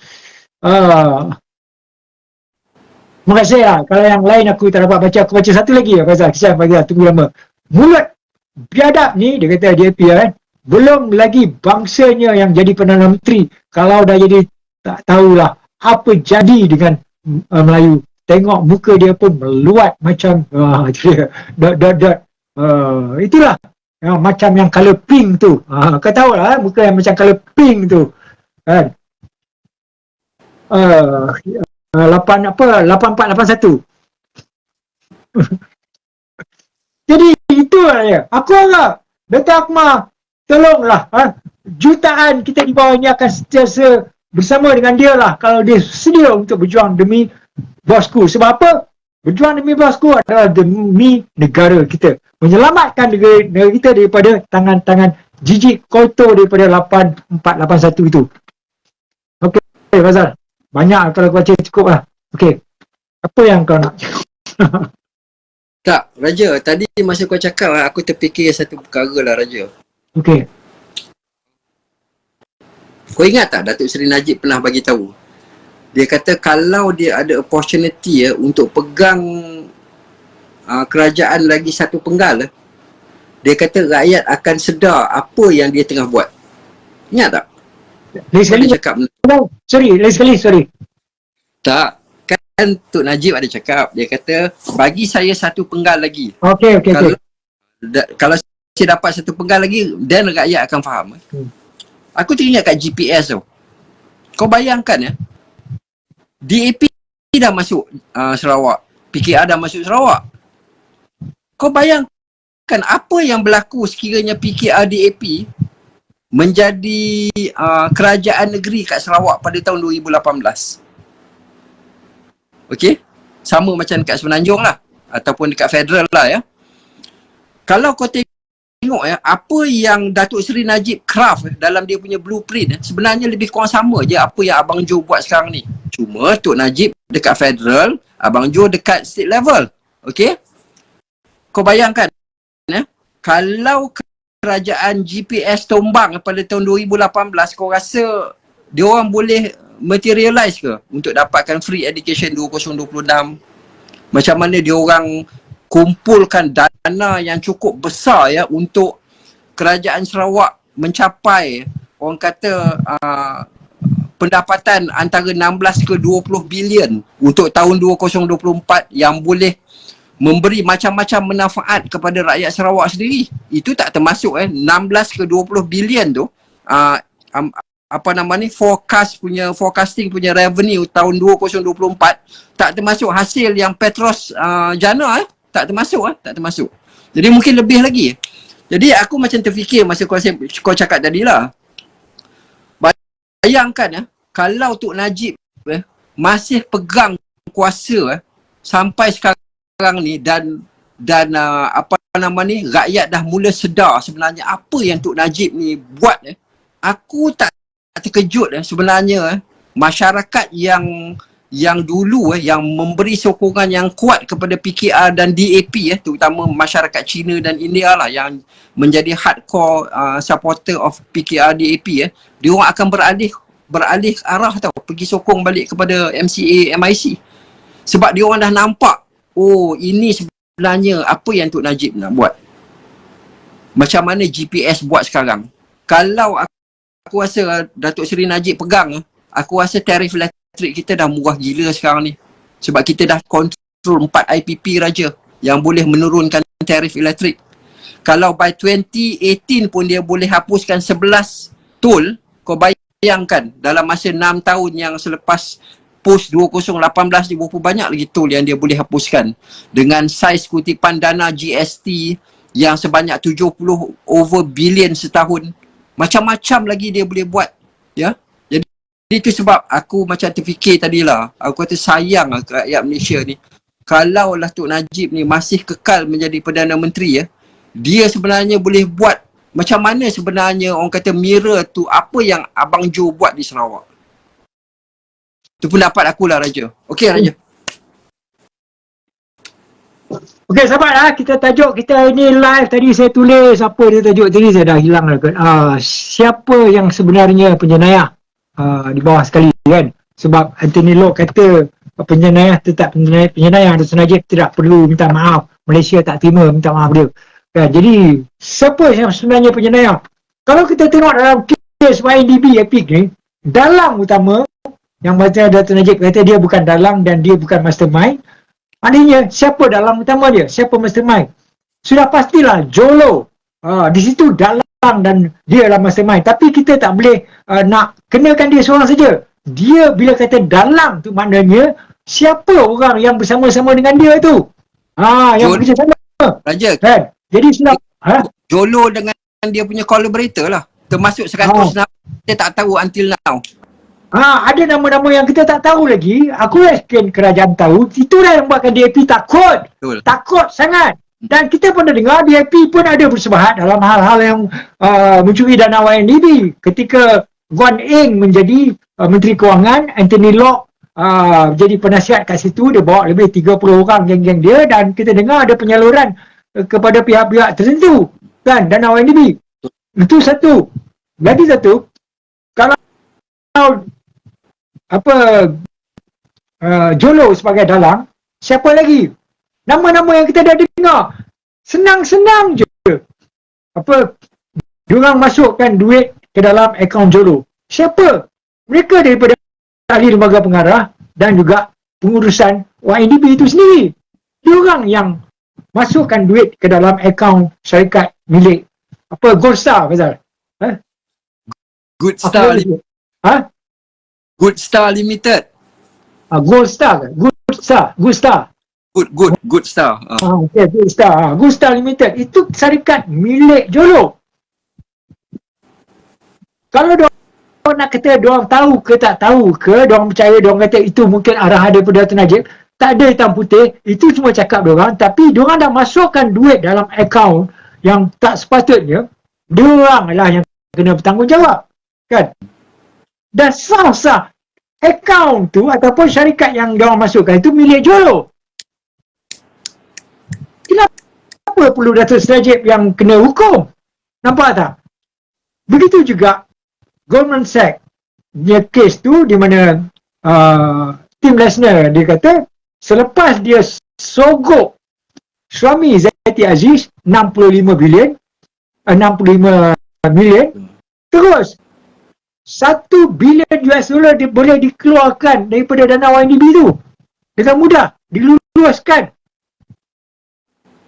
Terima kasih lah. Kalau yang lain aku tak dapat baca, aku baca satu lagi lah Faizal. Kesian Faizal, tunggu lama. Mulut biadab ni, dia kata DAP kan, belum lagi bangsanya yang jadi Perdana Menteri. Kalau dah jadi, tak tahulah apa jadi dengan Melayu. Tengok muka dia pun meluat macam itulah macam yang colour pink tu. Kau tahu lah muka yang macam colour pink tu kan. 8481. Jadi itu ya. Aku harap Dato' Akmal tolonglah jutaan kita di bawah ini akan sentiasa bersama dengan dia lah kalau dia sedia untuk berjuang demi bosku. Sebab apa? Berjuang demi bosku adalah demi negara kita. Menyelamatkan negara kita daripada tangan-tangan jijik kotor daripada 8481 itu. Okey, Fazal. Banyak kalau kau baca cukup lah. Okey. Apa yang kau nak cakap? Tak, Raja, tadi masa kau cakap aku terfikir satu perkara lah Raja. Okey. Kau ingat tak Datuk Seri Najib pernah bagi tahu? Dia kata kalau dia ada opportunity untuk pegang kerajaan lagi satu penggal, dia kata rakyat akan sedar apa yang dia tengah buat. Ingat tak? Lagi sekali. Dia cakap Sorry. tak, kan Tok Najib ada cakap, dia kata bagi saya satu penggal lagi. Okey. Kalau saya dapat satu penggal lagi, dan rakyat akan faham. Aku teringat kat GPS tu. Kau bayangkan DAP dah masuk Sarawak, PKR dah masuk Sarawak. Kau bayangkan apa yang berlaku sekiranya PKR DAP menjadi kerajaan negeri kat Sarawak pada tahun 2018. Okey? Sama macam dekat Semenanjung lah, ataupun dekat federal lah ya. Kalau kau tengok apa yang Datuk Seri Najib craft dalam dia punya blueprint sebenarnya lebih kurang sama je apa yang Abang Jo buat sekarang ni. Cuma Tok Najib dekat federal, Abang Jo dekat state level. Okey? Kau bayangkan kalau kerajaan GPS tumbang pada tahun 2018, kau rasa dia orang boleh materialize ke untuk dapatkan free education 2026? Macam mana dia orang kumpulkan dana yang cukup besar untuk kerajaan Sarawak mencapai orang kata pendapatan antara 16 ke 20 bilion untuk tahun 2024 yang boleh memberi macam-macam manfaat kepada rakyat Sarawak sendiri. Itu tak termasuk 16 ke 20 bilion tu forecasting punya revenue tahun 2024 tak termasuk hasil yang Petros Jana tak termasuk. Jadi mungkin lebih lagi. Jadi aku macam terfikir masa kau cakap tadi lah. Bayangkan kalau Tok Najib masih pegang kuasa sampai sekarang ni dan rakyat dah mula sedar sebenarnya apa yang Tok Najib ni buat aku tak terkejut sebenarnya masyarakat yang dulu yang memberi sokongan yang kuat kepada PKR dan DAP terutama masyarakat Cina dan India lah yang menjadi hardcore supporter of PKR DAP dia orang akan beralih arah pergi sokong balik kepada MCA MIC sebab dia orang dah nampak ini sebenarnya apa yang Tok Najib nak buat, macam mana GPS buat sekarang. Kalau aku rasa Datuk Seri Najib pegang, aku rasa tarif elektrik kita dah murah gila sekarang ni. Sebab kita dah kontrol 4 IPP raja yang boleh menurunkan tarif elektrik. Kalau by 2018 pun dia boleh hapuskan 11 tol, kau bayangkan dalam masa 6 tahun yang selepas post 2018 ni berapa banyak lagi tol yang dia boleh hapuskan dengan saiz kutipan dana GST yang sebanyak 70 over bilion setahun. Macam-macam lagi dia boleh buat Jadi itu sebab aku macam terfikir tadilah, aku kata sayang rakyat Malaysia ni kalau lah Tok Najib ni masih kekal menjadi Perdana Menteri dia sebenarnya boleh buat macam mana sebenarnya orang kata mirror tu apa yang Abang Jo buat di Sarawak. Itu pendapat akulah Raja. Okey Raja. Okey sahabat kita tajuk kita ini live tadi saya tulis apa dia tajuk tadi saya dah hilang dah siapa yang sebenarnya penjenayah di bawah sekali kan, sebab Anthony Law kata penjenayah tetap penjenayah Datuk Najib tidak perlu minta maaf, Malaysia tak terima minta maaf dia kan. Jadi siapa yang sebenarnya penjenayah? Kalau kita tengok dalam kes YNDB Epic ni, dalang utama yang baca Datuk Najib kata dia bukan dalang dan dia bukan mastermind. Maknanya siapa dalang utama dia? Siapa mastermind? Sudah pastilah Jolo. Di situ dalang dan dia adalah mastermind. Tapi kita tak boleh nak kenakan dia seorang saja. Dia bila kata dalang tu maknanya siapa orang yang bersama-sama dengan dia tu. Yang bekerja sama Raja, Kan? Jadi selama Jolo dengan dia punya collaborator lah. Termasuk 100 nama kita tak tahu until now. ada nama-nama yang kita tak tahu lagi. Aku yakin kerajaan tahu. Itulah yang buatkan DAP takut. Betul. Takut sangat. Dan kita pernah dengar DAP pun ada bersebahat dalam hal-hal yang mencuri dana YNDB. Ketika Guan Eng menjadi Menteri Kewangan, Anthony Locke jadi penasihat kat situ. Dia bawa lebih 30 orang geng-geng dia. Dan kita dengar ada penyaluran kepada pihak-pihak tertentu. Kan? Dana YNDB. Itu satu. Lagi satu. Kalau Jolo sebagai dalang, siapa lagi? Nama-nama yang kita dah dengar. Senang-senang je. Diorang masukkan duit ke dalam akaun Jolo. Siapa? Mereka daripada ahli lembaga pengarah dan juga pengurusan YNDB itu sendiri. Diorang yang masukkan duit ke dalam akaun syarikat milik Gold Star, Fazal. Good Star Good Star Limited. Gold Star ke? Good Star. Good Star. Okay, Good Star. Good Star Limited. Itu syarikat milik Jolo. Kalau diorang nak kata diorang tahu ke tak tahu ke, diorang percaya, diorang kata itu mungkin arahan daripada Dato' Najib, tak ada hitam putih, itu semua cakap diorang. Tapi diorang dah masukkan duit dalam akaun yang tak sepatutnya, diorang lah yang kena bertanggungjawab. Kan? Dan sah-sah akaun tu ataupun syarikat yang diorang masukkan itu milik Jolo. Kenapa perlu Dato' Najib yang kena hukum? Nampak tak? Begitu juga Goldman Sachs dia kes tu di mana Tim Lesner dia kata selepas dia sogok suami Zati Aziz 65 bilion terus $1 bilion dia boleh dikeluarkan daripada dana YNDB tu dengan mudah, diluluskan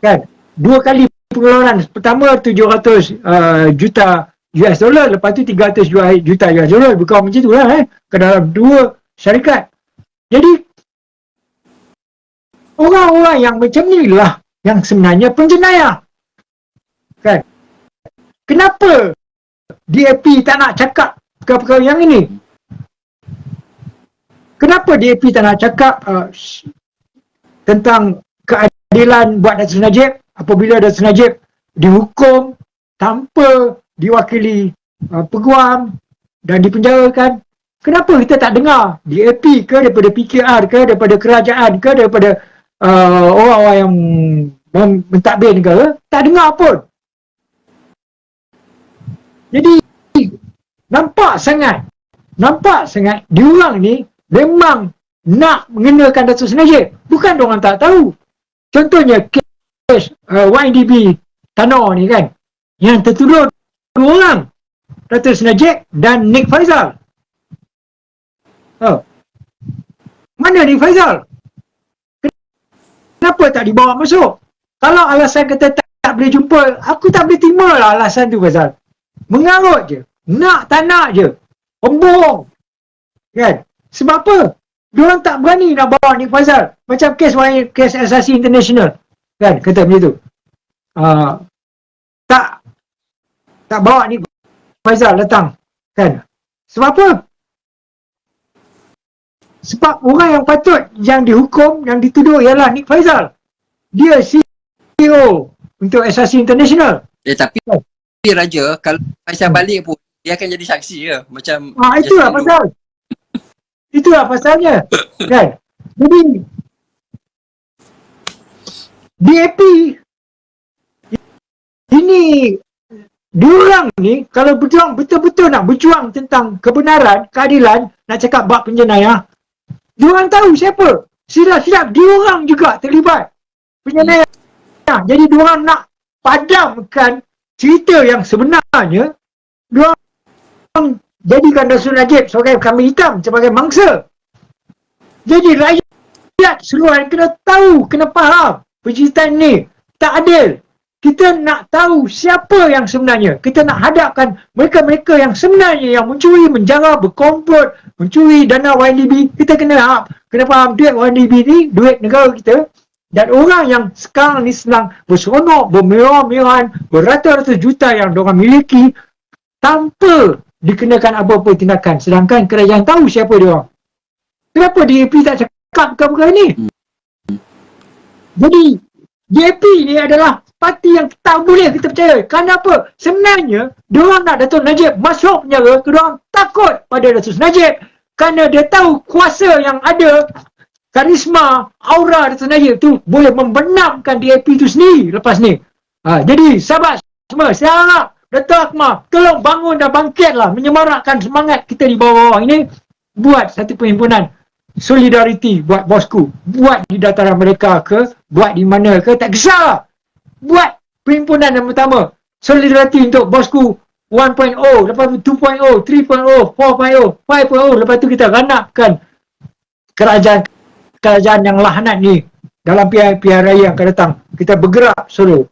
kan, 2 kali pengeluaran. Pertama 700 juta US dollar, lepas tu 300 juta US dollar, bukan macam tu lah ke dalam 2 syarikat. Jadi orang-orang yang macam ni lah yang sebenarnya penjenayah kan. Kenapa DAP tak nak cakap perkara-perkara yang ini? Kenapa DAP tak nak cakap tentang keadilan buat Dato' Najib apabila Dato' Najib dihukum tanpa diwakili peguam dan dipenjarakan? Kenapa kita tak dengar DAP ke daripada PKR ke daripada kerajaan ke daripada orang-orang yang mentadbir negara? Tak dengar pun. Jadi nampak sangat diorang ni memang nak mengenakan Dato' Najib. Bukan diorang tak tahu. Contohnya kes YNDB Tanor ni kan, yang tertuduh 2 orang, Dato' Najib dan Nik Faizal. Mana Nik Faizal? Kenapa tak dibawa masuk? Kalau alasan kata tak boleh jumpa, aku tak boleh terima lah alasan tu, Faizal. Mengarut je. Nak tak nak je. Pembohong. Kan? Sebab apa? Diorang tak berani nak bawa Nik Faizal. Macam kes asasi international. Kan? Kata macam tu. Tak bawa Nik Faizal datang. Kan? Sebab apa? Sebab orang yang patut yang dihukum, yang dituduh ialah Nik Faizal. Dia CEO untuk asasi international. Tapi Raja, kalau Faizal balik pun dia akan jadi saksi ke? Macam itulah pasal. Itulah pasalnya. Kan? Jadi DAP ini diorang ni kalau betul-betul nak berjuang tentang kebenaran, keadilan, nak cakap bab penjenayah, diorang tahu siapa. Silap-silap diorang juga terlibat penjenayah. Jadi diorang nak padamkan cerita yang sebenarnya. Diorang jadikan Dato' Najib sebagai kambing hitam, sebagai mangsa. Jadi rakyat seluruh kena tahu, kena faham penceritaan ni tak adil. Kita nak tahu siapa yang sebenarnya. Kita nak hadapkan mereka-mereka yang sebenarnya yang mencuri, menjara, berkomplot, mencuri dana YNDB. Kita kena faham duit YNDB ni, duit negara kita, Dan orang yang sekarang ni sedang berseronok, bermewah-mewahan, beratus-ratus juta yang diorang miliki tanpa dikenakan apa-apa tindakan. Sedangkan kerajaan tahu siapa dia orang. Kenapa DAP tak cakap perkara ni? Jadi DAP ni adalah parti yang tak boleh kita percaya. Kenapa? Sebenarnya diorang nak Datuk Najib masuk penjara, diorang takut pada Datuk Najib kerana dia tahu kuasa yang ada, karisma, aura Datuk Najib tu boleh membenamkan DAP tu sendiri lepas ni. Jadi sahabat semua, saya harap Datuk Akmal tolong bangun dan bangkitlah, menyemarakkan semangat kita di bawah-bawah ini. Buat satu perhimpunan solidariti buat bosku, buat di dataran mereka ke, buat di mana ke, tak kisah. Buat perhimpunan yang pertama, solidariti untuk bosku 1.0, lepas tu 2.0, 3.0, 4.0, 5.0, lepas tu kita ranapkan kerajaan yang lahanat ni dalam pilihan raya yang akan datang. Kita bergerak solo.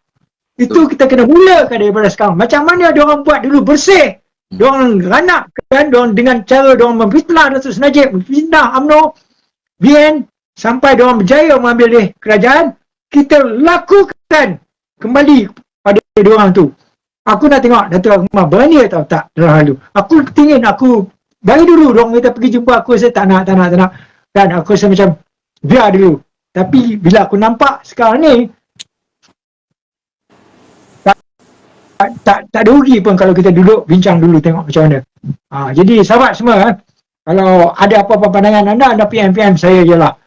Itu kita kena mulakan daripada sekarang. Macam mana diorang buat dulu bersih, diorang ranapkan, diorang dengan cara diorang memfitnah Datuk Najib, memfitnah UMNO, BN, sampai diorang berjaya mengambil kerajaan. Kita lakukan kembali pada diorang tu. Aku nak tengok Datuk Akmal berani atau tak dalam hal tu. Aku ingin aku bagi dulu diorang kita pergi jumpa aku, saya tak nak. Dan aku rasa macam biar dulu. Tapi bila aku nampak sekarang ni, tak ada rugi pun kalau kita duduk bincang dulu tengok macam mana. Jadi sahabat semua, kalau ada apa-apa pandangan anda PM saya je lah.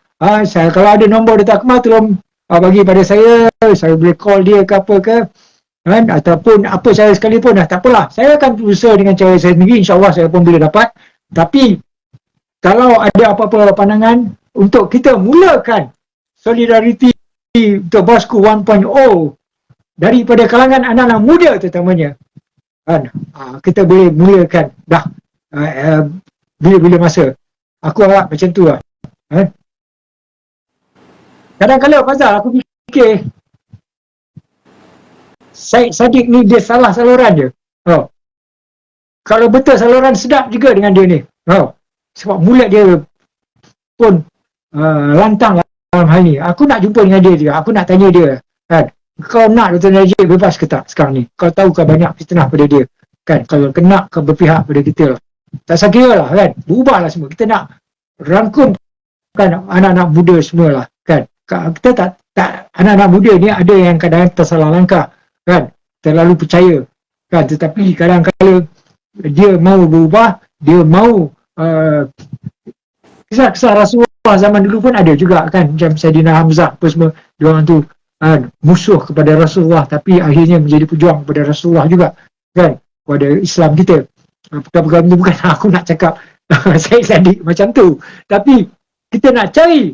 Kalau ada nombor Datuk Akmal, tolong bagi pada saya boleh call dia ke apa ke, kan? Ataupun apa cara sekalipun, tak apalah. Saya akan berusaha dengan cara saya sendiri, insyaAllah saya pun boleh dapat. Tapi kalau ada apa-apa pandangan untuk kita mulakan solidariti untuk bosku 1.0 daripada kalangan anak-anak muda terutamanya, kan? Kita boleh mulakan dah bila-bila masa. Aku harap macam tu lah. Kadang-kadang Fazal, aku fikir Syed Saddiq ni dia salah saluran je. Kalau betul saluran sedap juga dengan dia ni. Sebab mulut dia pun lantang dalam hal ni. Aku nak jumpa dengan dia juga. Aku nak tanya dia, kan? Kau nak Datuk Najib bebas ke tak sekarang ni? Kau tahu kau banyak fitnah pada dia, kan? Kalau kena kau berpihak pada kita lah. Tak sakira lah, kan? Berubahlah semua. Kita nak rangkumkan anak-anak muda semua lah, kan? Kita tak anak-anak muda ni ada yang kadang tersalah langkah, kan? Terlalu percaya, kan? Tetapi kadang-kadang dia mau berubah, dia mau kisah Rasulullah zaman dulu pun ada juga, kan? Macam Saidina Hamzah apa semua, diorang tu musuh kepada Rasulullah tapi akhirnya menjadi pejuang kepada Rasulullah juga, kan? Kepada Islam kita. Perkara-perkara itu bukan aku nak cakap Syed Saddiq macam tu, tapi kita nak cari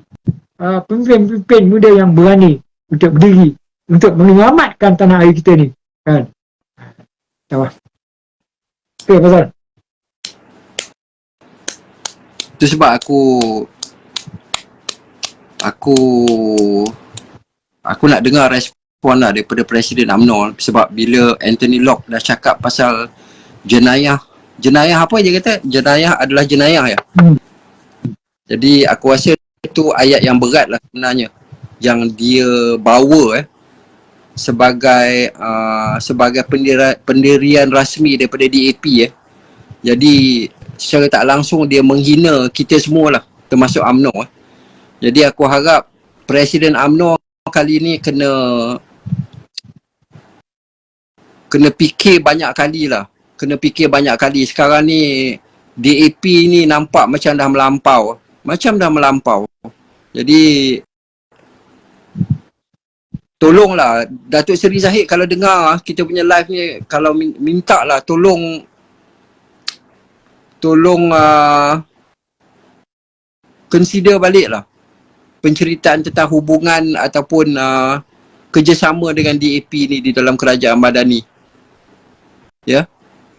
pemimpin-pemimpin muda yang berani untuk berdiri untuk menyelamatkan tanah air kita ni, kan? Tahu. Okay, pasal itu sebab aku nak dengar respon lah daripada Presiden UMNO, sebab bila Anthony Locke dah cakap pasal jenayah apa dia kata? Jenayah adalah jenayah ya. Jadi aku rasa itu ayat yang berat lah sebenarnya yang dia bawa sebagai pendirian rasmi daripada DAP Jadi secara tak langsung dia menghina kita semua lah, termasuk UMNO Jadi aku harap Presiden UMNO kali ni kena fikir banyak kali lah. Kena fikir banyak kali. Sekarang ni DAP ni nampak macam dah melampau. Jadi tolonglah Datuk Seri Zahid, kalau dengar kita punya live ni, kalau minta lah tolong consider balik lah penceritaan tentang hubungan ataupun kerjasama dengan DAP ni di dalam kerajaan Madani. Ya,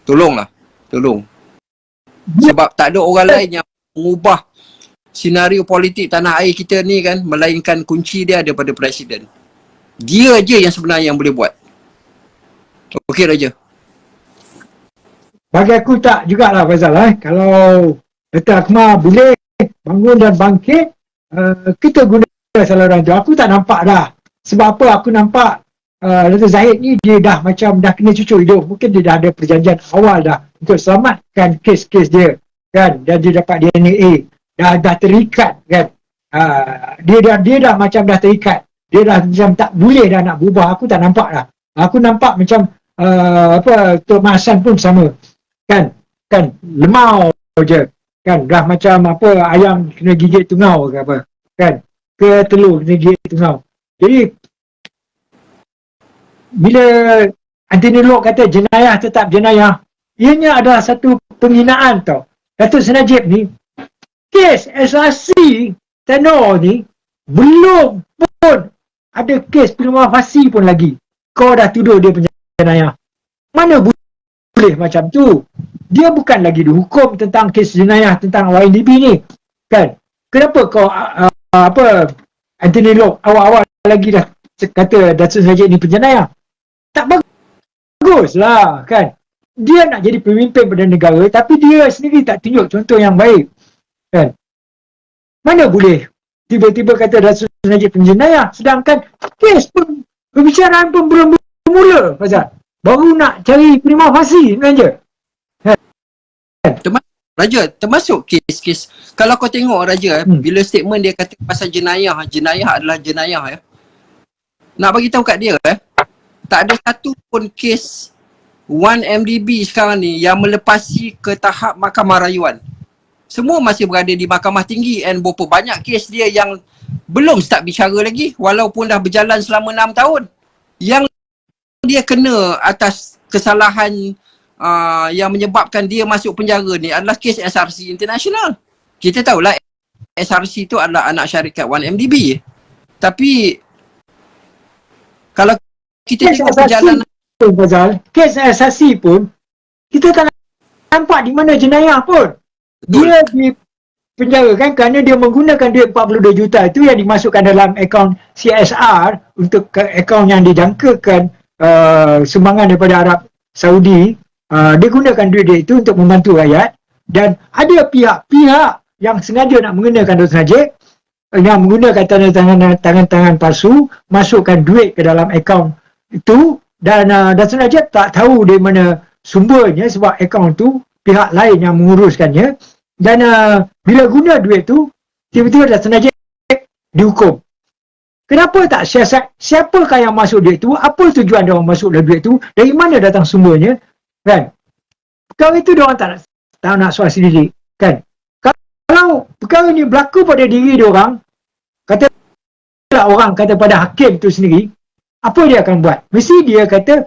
tolong. Sebab tak ada orang lain yang mengubah senario politik tanah air kita ni, kan, melainkan kunci dia daripada Presiden. Dia je yang sebenarnya yang boleh buat. Okey Raja. Bagi aku tak jugalah Faizal. Kalau Datuk Akmal boleh bangun dan bangkit, kita guna salah orang tu. Aku tak nampak dah. Sebab apa aku nampak Dato' Zahid ni dia dah macam dah kena cucuk hidup. Mungkin dia dah ada perjanjian awal dah untuk selamatkan kes-kes dia kan, dan dia dapat DNA, dah terikat kan. Dia dah macam dah terikat. Dia dah macam tak boleh dah nak berubah. Aku tak nampak dah. Aku nampak macam Tok Mak Hassan pun sama kan lemau je kan, dah macam ayam kena gigit tungau ke apa kan, ke telur kena gigit tungau. Jadi bila Anthony Locke kata jenayah tetap jenayah, ianya adalah satu penghinaan tau. Datuk Seri Najib ni, kes SRC tenor ni belum pun ada kes prima facie pun lagi, kau dah tuduh dia jenayah. Mana boleh macam tu? Dia bukan lagi dihukum tentang kes jenayah tentang YNDB ni kan. Kenapa kau Anthony Locke awal-awal lagi dah kata Datuk Seri Najib ni penjenayah? Tak bagus lah kan. Dia nak jadi pemimpin pada negara tapi dia sendiri tak tunjuk contoh yang baik kan. Mana boleh tiba-tiba kata Datuk Seri Najib penjenayah sedangkan kes pun, perbicaraan pun belum bermula pasal baru nak cari prima facie kan je. Raja, termasuk kes-kes, kalau kau tengok Raja bila statement dia kata pasal jenayah adalah jenayah nak bagi tahu kat dia tak ada satu pun kes 1MDB sekarang ni yang melepasi ke tahap mahkamah rayuan. Semua masih berada di mahkamah tinggi, and berapa banyak kes dia yang belum start bicara lagi walaupun dah berjalan selama 6 tahun. Yang dia kena atas kesalahan yang menyebabkan dia masuk penjara ni adalah kes SRC International. Kita tahulah SRC tu adalah anak syarikat 1MDB. Tapi kalau kita tengok perjalanan kes SRC pun kita tak nampak di mana jenayah pun. Dia di penjara kan kerana dia menggunakan duit 42 juta itu yang dimasukkan dalam akaun CSR untuk akaun yang dijangkakan sumbangan daripada Arab Saudi. Dia gunakan duit itu untuk membantu rakyat, dan ada pihak-pihak yang sengaja nak menggunakan Datuk Najib, yang menggunakan tangan-tangan palsu, masukkan duit ke dalam akaun itu, dan Datuk Najib tak tahu di mana sumbernya sebab akaun itu pihak lain yang menguruskannya, dan bila guna duit itu tiba-tiba Datuk Najib dihukum. Kenapa tak siasat siapakah yang masuk duit itu, apa tujuan dia orang masuk duit itu, dari mana datang sumbernya kan? Perkara itu dia orang tak nak soal sendiri kan. Kalau perkara ni berlaku pada diri dia orang, katalah orang kata pada hakim tu sendiri, apa dia akan buat? Mesti dia kata,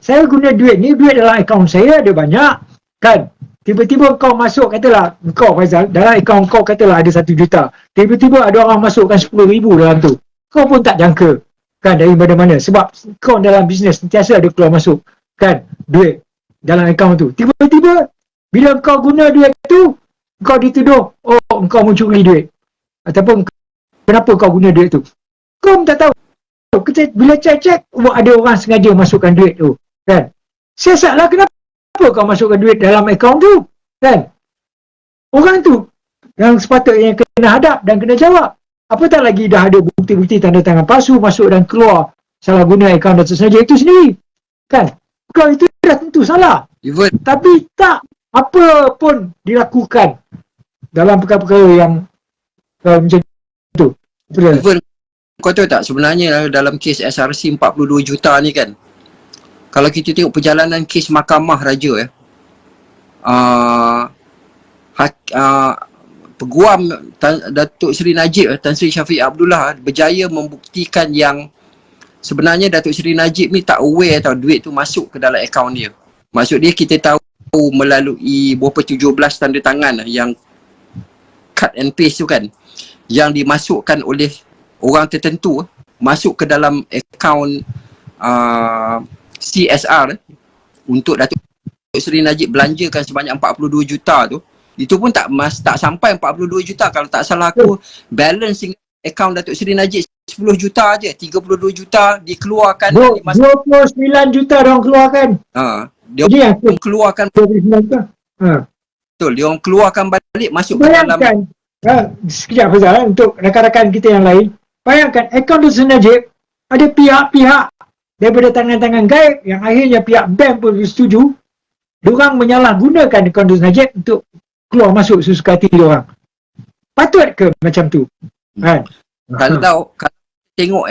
saya guna duit ni, duit dalam akaun saya ada banyak kan. Tiba-tiba kau masuk, katalah kau Faizal, dalam akaun kau katalah ada 1 juta, tiba-tiba ada orang masukkan 10,000 dalam tu, kau pun tak jangka kan dari mana-mana, sebab kau dalam bisnes sentiasa ada keluar masuk kan duit dalam akaun tu. Tiba-tiba bila kau guna duit tu, kau dituduh kau mencuri duit, ataupun kenapa kau guna duit tu, kau tak tahu. Bila cek ada orang sengaja masukkan duit tu kan. Siasatlah kenapa kau masukkan duit dalam akaun tu kan. Orang tu yang sepatutnya kena hadap dan kena jawab. Apatah lagi dah ada bukti-bukti tanda tangan palsu masuk dan keluar salah guna akaun Datuk Seri Najib itu sendiri kan. Kau itu dah tentu salah. Tapi tak apa pun dilakukan dalam perkara-perkara yang macam tu. Even, kau tahu tak sebenarnya dalam kes SRC 42 juta ni kan, kalau kita tengok perjalanan kes mahkamah Raja Peguam Datuk Seri Najib Tan Sri Shafie Abdullah berjaya membuktikan yang sebenarnya Datuk Seri Najib ni tak aware tau duit tu masuk ke dalam akaun dia. Maksud dia kita tahu melalui berapa 17 tanda tangan yang cut and paste tu kan, yang dimasukkan oleh orang tertentu masuk ke dalam akaun CSR untuk Datuk Seri Najib belanjakan sebanyak 42 juta tu. Itu pun tak sampai 42 juta. Kalau tak salah aku, balance akaun Datuk Seri Najib 10 juta je. 32 juta dikeluarkan. 29 juta diorang keluarkan. Dia orang keluarkan. Betul, dia orang keluarkan balik masuk ke dalam. Sekejap Fazal, untuk rakan-rakan kita yang lain, bayangkan akaun Dr. Najib ada pihak-pihak daripada tangan-tangan gaib yang akhirnya pihak bank pun bersetuju, diorang menyalahgunakan akaun Dr. Najib untuk keluar masuk sesuka hati diorang. Patut ke macam tu? Kan? Kalau tengok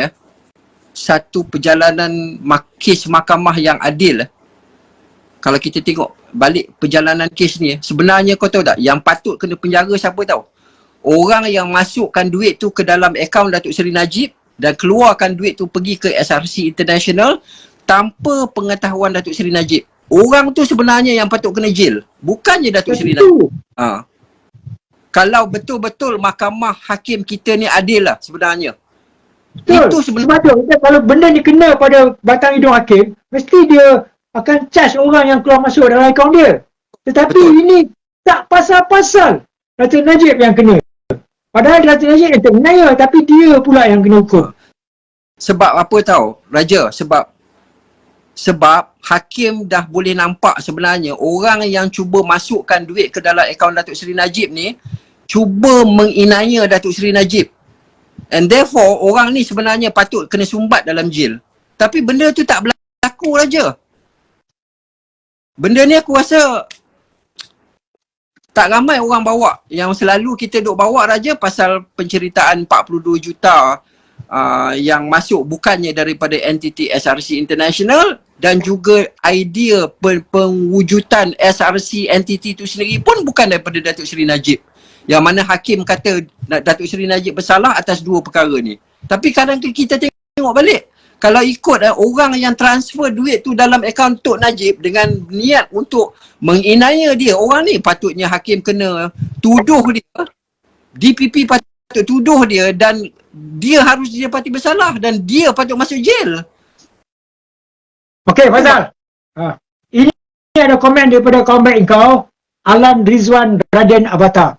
satu perjalanan kes mahkamah yang adil, kalau kita tengok balik perjalanan kes ni, sebenarnya kau tahu tak, yang patut kena penjara siapa tahu? Orang yang masukkan duit tu ke dalam akaun Datuk Seri Najib dan keluarkan duit tu pergi ke SRC International tanpa pengetahuan Datuk Seri Najib. Orang tu sebenarnya yang patut kena jail, bukannya Datuk Seri Najib. Kalau betul-betul mahkamah hakim kita ni adil lah sebenarnya. Betul. Itu sebenarnya. Sebab tu, kalau benda ni kena pada batang hidung hakim, mesti dia akan charge orang yang keluar masuk dalam akaun dia. Tetapi Betul. ini tak pasal-pasal Datuk Najib yang kena. Padahal Datuk Najib yang termenaya, tapi dia pula yang kena hukum. Sebab apa tahu, Raja? Sebab hakim dah boleh nampak sebenarnya orang yang cuba masukkan duit ke dalam akaun Datuk Seri Najib ni cuba menginaya Datuk Seri Najib. And therefore, orang ni sebenarnya patut kena sumbat dalam jail. Tapi benda tu tak berlaku, Raja. Benda ni aku rasa tak ramai orang bawa. Yang selalu kita duk bawa, Raja, pasal penceritaan 42 juta yang masuk bukannya daripada entiti SRC International, dan juga idea pewujudan SRC entiti itu sendiri pun bukan daripada Datuk Seri Najib. Yang mana hakim kata Datuk Seri Najib bersalah atas dua perkara ni. Tapi kadang kita tengok balik, kalau ikut orang yang transfer duit tu dalam akaun Tok Najib dengan niat untuk menginaya dia, orang ni patutnya hakim kena tuduh dia, DPP patut tuduh dia, dan dia harus didapati bersalah dan dia patut masuk jail. Okey, Fazal. Ini ada komen daripada komen kau, Alan Rizwan Raden Avatar.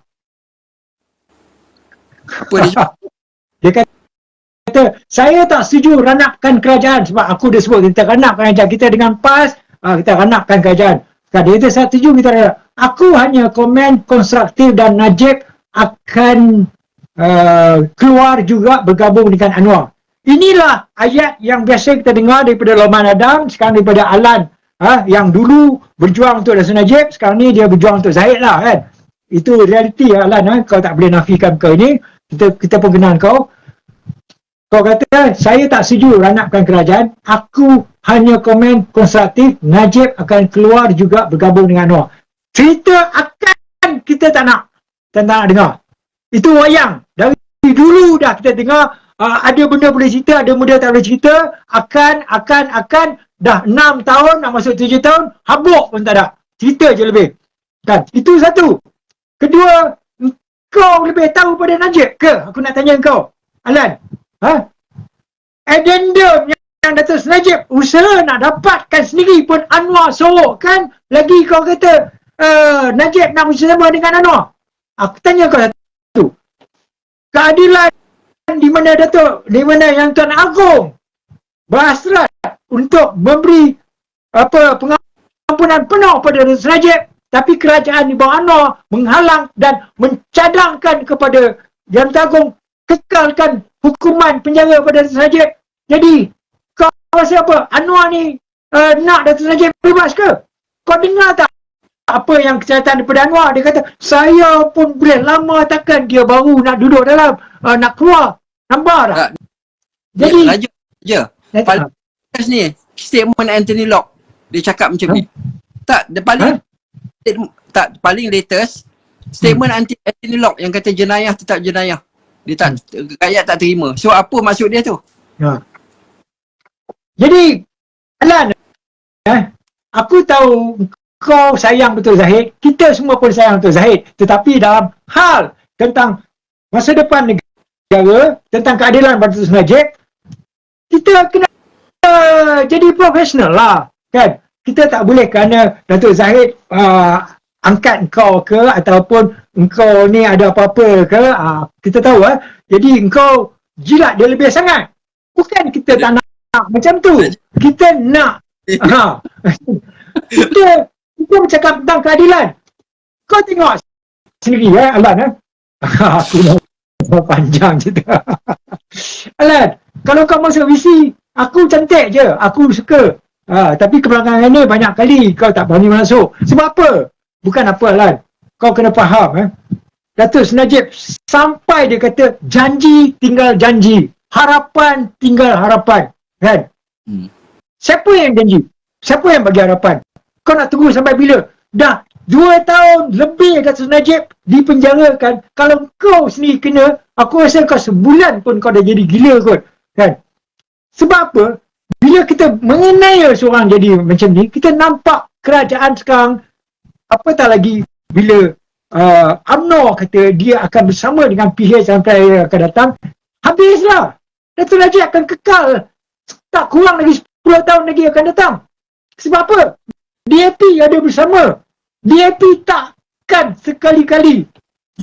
Apa dia? Dia kata, saya tak setuju ranapkan kerajaan, sebab aku dah sebut kita ranapkan kerajaan kita dengan PAS, kita ranapkan kerajaan. Dia kata saya setuju kita ranap. Aku hanya komen konstruktif dan Najib akan keluar juga bergabung dengan Anwar. Inilah ayat yang biasa kita dengar daripada Loman Adam, sekarang daripada Alan, yang dulu berjuang untuk Datuk Najib, sekarang ni dia berjuang untuk Zahid lah kan. Itu realiti Alan, kau tak boleh nafikan kau ini. Kita pun kenal kau. Kau kata saya tak setuju ranapkan kerajaan, aku hanya komen konstruktif, Najib akan keluar juga bergabung dengan Anwar. Cerita akan kita tak nak dengar. Itu wayang. Dari dulu dah kita dengar, ada benda boleh cerita, ada benda tak boleh cerita, akan dah 6 tahun nak masuk 7 tahun, habuk pun tak ada. Cerita je lebih. Kan? Itu satu. Kedua, kau lebih tahu pada Najib ke? Aku nak tanya kau, Alan. Addendum yang Datuk Najib usaha nak dapatkan sendiri pun Anwar sorok kan? Lagi kau kata Najib nak bersama dengan Anwar. Aku tanya kau satu. Keadilan di mana yang Tuan Agong berhasrat untuk memberi pengampunan penuh pada Datuk Najib, tapi kerajaan di bawah Anwar menghalang dan mencadangkan kepada Yang Agung kekalkan hukuman penjara pada Datuk Najib. Jadi kau rasa apa? Anwar ni nak Datuk Najib bebas ke? Kau dengar tak apa yang kenyataan daripada Anwar? Dia kata saya pun boleh lama takkan dia baru nak duduk dalam nak keluar. Nampak tak? Jadi Raja paling ni statement Anthony Locke, dia cakap macam ni. Tak, dia paling latest statement Anthony Locke yang kata jenayah tetap jenayah. Dia tak, rakyat tak terima. So apa maksud dia tu? Jadi Alan, aku tahu kau sayang betul Zahid, kita semua pun sayang betul Zahid, tetapi dalam hal tentang masa depan negara, tentang keadilan pada Datuk Najib, kita kena jadi profesional lah kan. Kita tak boleh kerana Datuk Zahid angkat kau ke ataupun engkau ni ada apa-apa ke, kita tahu jadi engkau jilat dia lebih sangat. Bukan kita tak nak macam tu. Kita nak kita bercakap tentang keadilan. Kau tengok sendiri Alan. Aku nak panjang cerita. Alan, kalau kau masuk VC, aku cantik je, aku suka. Tapi kebelakangan ni banyak kali kau tak berani masuk. Sebab apa? Bukan apa Alan. Kau kena faham Datuk Seri Najib sampai dia kata janji tinggal janji, harapan tinggal harapan, kan? Siapa yang janji? Siapa yang bagi harapan? Kau nak tunggu sampai bila? Dah 2 tahun lebih Datuk Seri Najib dipenjarakan. Kalau kau sendiri kena, aku rasa kau sebulan pun kau dah jadi gila kot, kan? Sebab apa? Bila kita mengenai seorang jadi macam ni, kita nampak kerajaan sekarang, apatah lagi bila UMNO kata dia akan bersama dengan PH sampai akan datang, habislah. Datuk Najib akan kekal tak kurang lagi 10 tahun lagi akan datang. Sebab apa? DAP ada bersama. DAP takkan sekali-kali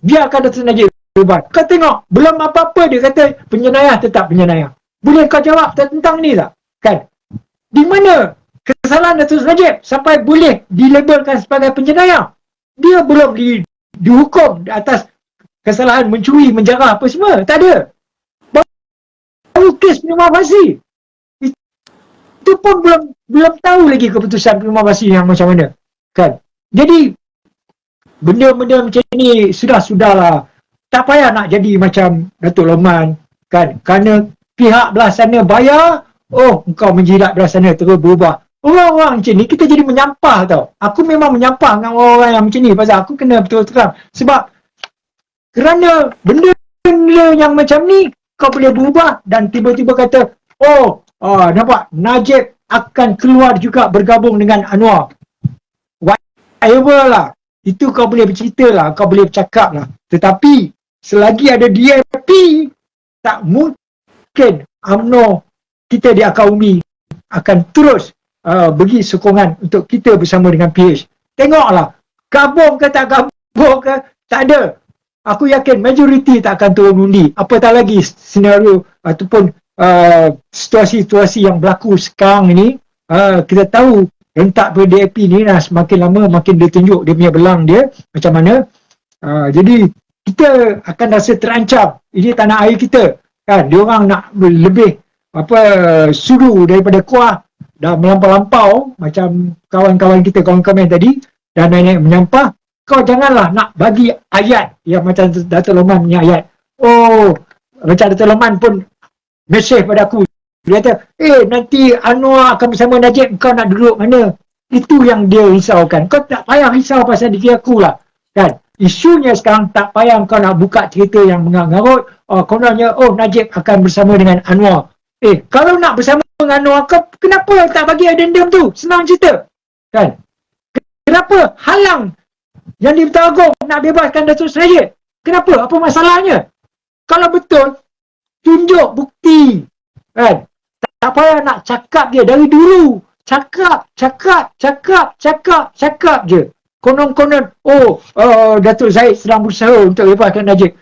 biarkan Datuk Najib berubah. Kau tengok, belum apa-apa dia kata penjenayah tetap penjenayah. Boleh kau jawab tentang ni tak? Kan? Di mana kesalahan Datuk Najib sampai boleh dilabelkan sebagai penjenayah? Dia belum dihukum atas kesalahan mencuri, menjarah apa semua. Tak ada. Baru kes penyumbang pasti. Itu pun belum tahu lagi keputusan penyumbang pasti yang macam mana. Kan? Jadi benda-benda macam ni sudahlah. Tak payah nak jadi macam Datuk Loman, kan? Kerana pihak belah sana bayar, engkau menjilat belah sana terus berubah. Orang-orang macam ni kita jadi menyampah tau. Aku memang menyampah dengan orang-orang yang macam ni pasal aku kena betul terang. Sebab kerana benda yang macam ni kau boleh berubah dan tiba-tiba kata, nampak Najib akan keluar juga bergabung dengan Anwar. Whatever lah. Itu kau boleh bercerita lah, kau boleh bercakap lah. Tetapi selagi ada DAP, tak mungkin UMNO kita di akar umi akan terus bagi sokongan untuk kita bersama dengan PH. Tengoklah, gabung ke tak gabung ke, tak ada. Aku yakin majoriti tak akan turun undi. Apatah lagi senario ataupun situasi-situasi yang berlaku sekarang ini, kita tahu rentak DAP ni semakin lama makin dia tunjuk dia punya belang dia macam mana. Jadi kita akan rasa terancam. Ini tanah air kita, kan? Diorang nak lebih sudu daripada kuah, dah melampau-lampau macam kawan-kawan kita, kawan komen tadi, dan naik menyampah. Kau janganlah nak bagi ayat yang macam Datuk Loman punya ayat. Macam Datuk Loman pun mesej pada aku. Dia kata, nanti Anwar akan bersama Najib, kau nak duduk mana? Itu yang dia risaukan. Kau tak payah risau pasal diri aku lah, kan? Isunya sekarang tak payah kau nak buka cerita yang mengarut. Kononnya, Najib akan bersama dengan Anwar. Kalau nak bersama dengan Anwar, kau kenapa tak bagi addendum tu? Senang cerita, kan? Kenapa halang yang di Bentang Agung nak bebaskan Datuk Seri Najib? Kenapa? Apa masalahnya? Kalau betul, tunjuk bukti, kan? Tak payah nak cakap dia dari dulu. Cakap je. Konon-konon, Datuk Zahid sedang berusaha untuk bebaskan Najib.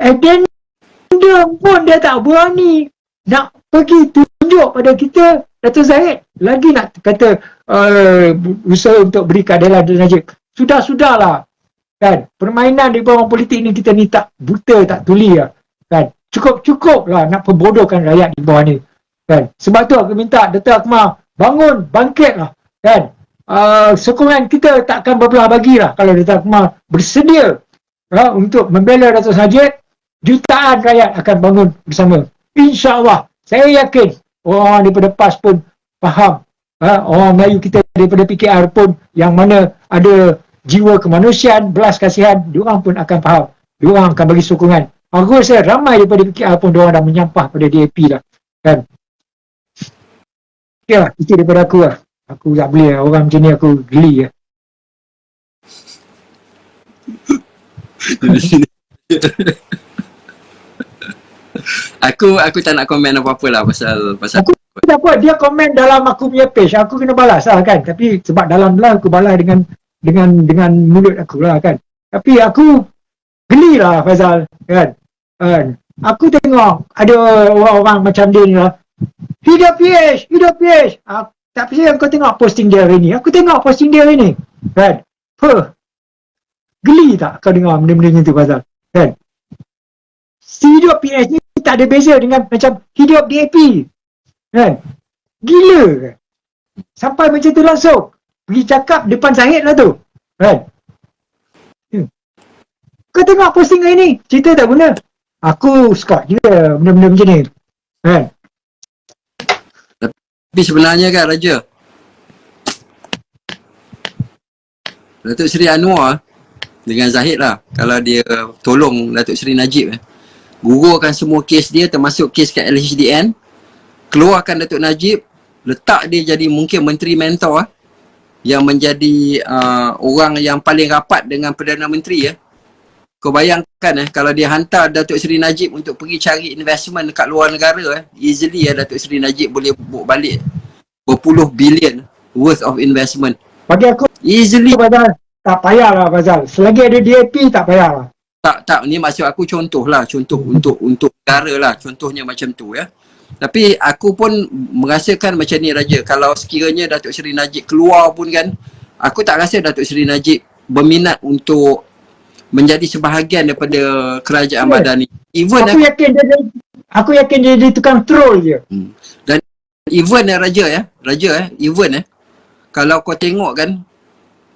Addendum pun dia tak berani nak pergi tunjuk pada kita. Datuk Zahid lagi nak kata usaha untuk beri keadilan Datuk Najib. Sudahlah, kan? Permainan di bawah politik ni kita ni tak buta, tak tuli lah, kan? Cukup lah nak pembodohkan rakyat di bawah ni, kan? Sebab tu aku minta Datuk Akmal bangun, bangkit lah, kan? Sokongan kita takkan berbelah bagi lah kalau Datuk Akmal bersedia untuk membela Datuk Najib. Jutaan rakyat akan bangun bersama. InsyaAllah, saya yakin orang daripada PAS pun faham. Orang Melayu kita daripada PKR pun yang mana ada jiwa kemanusiaan, belas kasihan, diorang pun akan faham. Diorang akan bagi sokongan. Aku rasa ramai daripada PKR pun diorang dah menyampah pada DAP lah, kan? Okey lah, itu daripada aku lah. Aku tak boleh lah, orang macam ni aku geli lah. Aku tak nak komen apa-apa lah pasal aku tak apa, dia komen dalam aku punya page, aku kena balas lah, kan? Tapi sebab dalam lah aku balas dengan mulut aku lah, kan? Tapi aku geli lah, Faizal, kan? Aku tengok ada orang-orang macam dia ni lah, hidup PH. Tak percaya kau tengok posting dia hari ni. Aku tengok posting dia hari ni, kan? Geli tak kau dengar benda-benda macam tu, Faizal, kan? Si hidup PH ni tak ada beza dengan macam hidup DAP. Kan? Gila kan? Sampai macam tu langsung. Pergi cakap depan Zahid lah tu. Kan? Kau tengok posting hari ni, cerita tak guna. Aku suka juga benda-benda macam ni. Kan? Tapi sebenarnya kan Raja, Datuk Seri Anwar dengan Zahid lah, kalau dia tolong Datuk Seri Najib gugurkan semua kes dia termasuk kes kat LHDN, keluarkan Datuk Najib, letak dia jadi mungkin menteri mentor yang menjadi orang yang paling rapat dengan Perdana Menteri Kau bayangkan kalau dia hantar Datuk Seri Najib untuk pergi cari investment dekat luar negara easily Datuk Seri Najib boleh bawa balik berpuluh bilion worth of investment. Bagi aku Easily. Fazal, tak payahlah Fazal. Selagi ada DAP tak payahlah. Tak, ni maksud aku contoh untuk negara lah, contohnya macam tu Tapi aku pun merasakan macam ni Raja, kalau sekiranya Datuk Seri Najib keluar pun kan, aku tak rasa Datuk Seri Najib berminat untuk menjadi sebahagian daripada kerajaan Madani. Even aku yakin dia jadi tukang troll je. Dan even Raja even kalau kau tengok kan,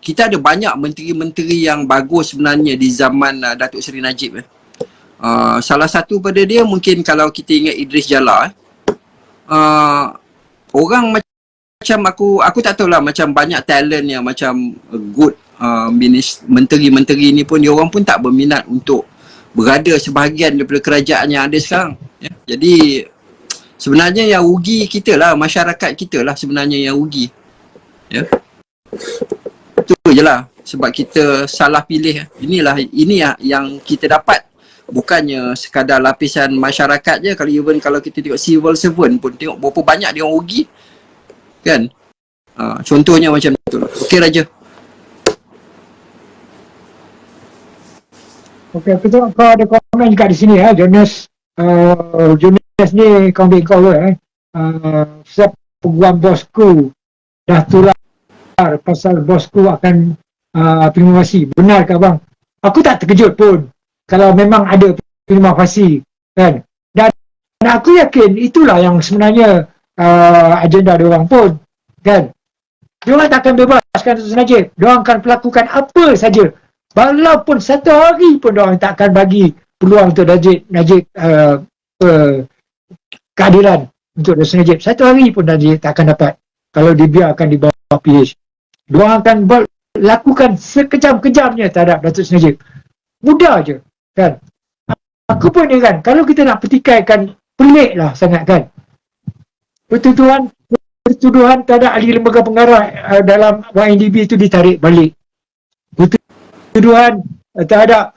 kita ada banyak menteri-menteri yang bagus sebenarnya di zaman Datuk Seri Najib salah satu pada dia mungkin kalau kita ingat Idris Jala orang macam aku tak tahulah, macam banyak talent yang macam good menteri-menteri ni pun dia orang pun tak berminat untuk berada sebahagian daripada kerajaan yang ada sekarang Jadi sebenarnya yang rugi kita lah, masyarakat kita lah sebenarnya yang rugi Itu je lah, sebab kita salah pilih. Ini yang kita dapat, bukannya sekadar lapisan masyarakat je. Kalau kita tengok civil servant pun, tengok berapa banyak dia orang rugi kan. Contohnya macam tu lah. Okey Raja. Okey, aku tengok kau ada komen juga di sini Jonas. Jonas ni kawan kau siap peguam bosku dah tular pasal bosku akan terima kasih. Benar ke abang? Aku tak terkejut pun kalau memang ada terima kasih kan. Dan aku yakin itulah yang sebenarnya agenda diorang pun kan. Diorang tak akan bebaskan Datuk Seri Najib. Diorang akan melakukan apa saja. Walaupun satu hari pun diorang tak akan bagi peluang untuk Najib keadilan untuk Datuk Seri Najib. Satu hari pun Najib tak akan dapat kalau dibiarkan di bawah PH. Diorang akan lakukan sekejam-kejamnya terhadap Datuk Seri Najib. Mudah je kan. Aku pun ni kan, kalau kita nak petikaikan, pelik lah sangat kan. Pertuduhan terhadap ahli lembaga pengarah dalam YNDB itu ditarik balik. Pertuduhan terhadap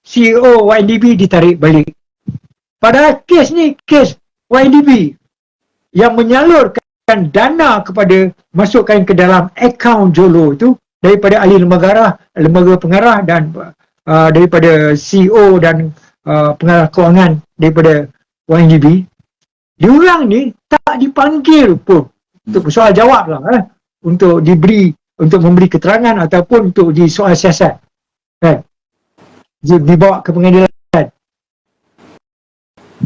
CEO YNDB ditarik balik. Padahal kes ni kes YNDB yang menyalurkan dana kepada, masukkan ke dalam akaun Jolo itu daripada ahli lembaga pengarah dan daripada CEO dan pengarah kewangan daripada YNDB. Diorang ni tak dipanggil pun untuk bersoal jawab lah untuk memberi keterangan ataupun untuk disoal siasat kan, dibawa ke pengadilan.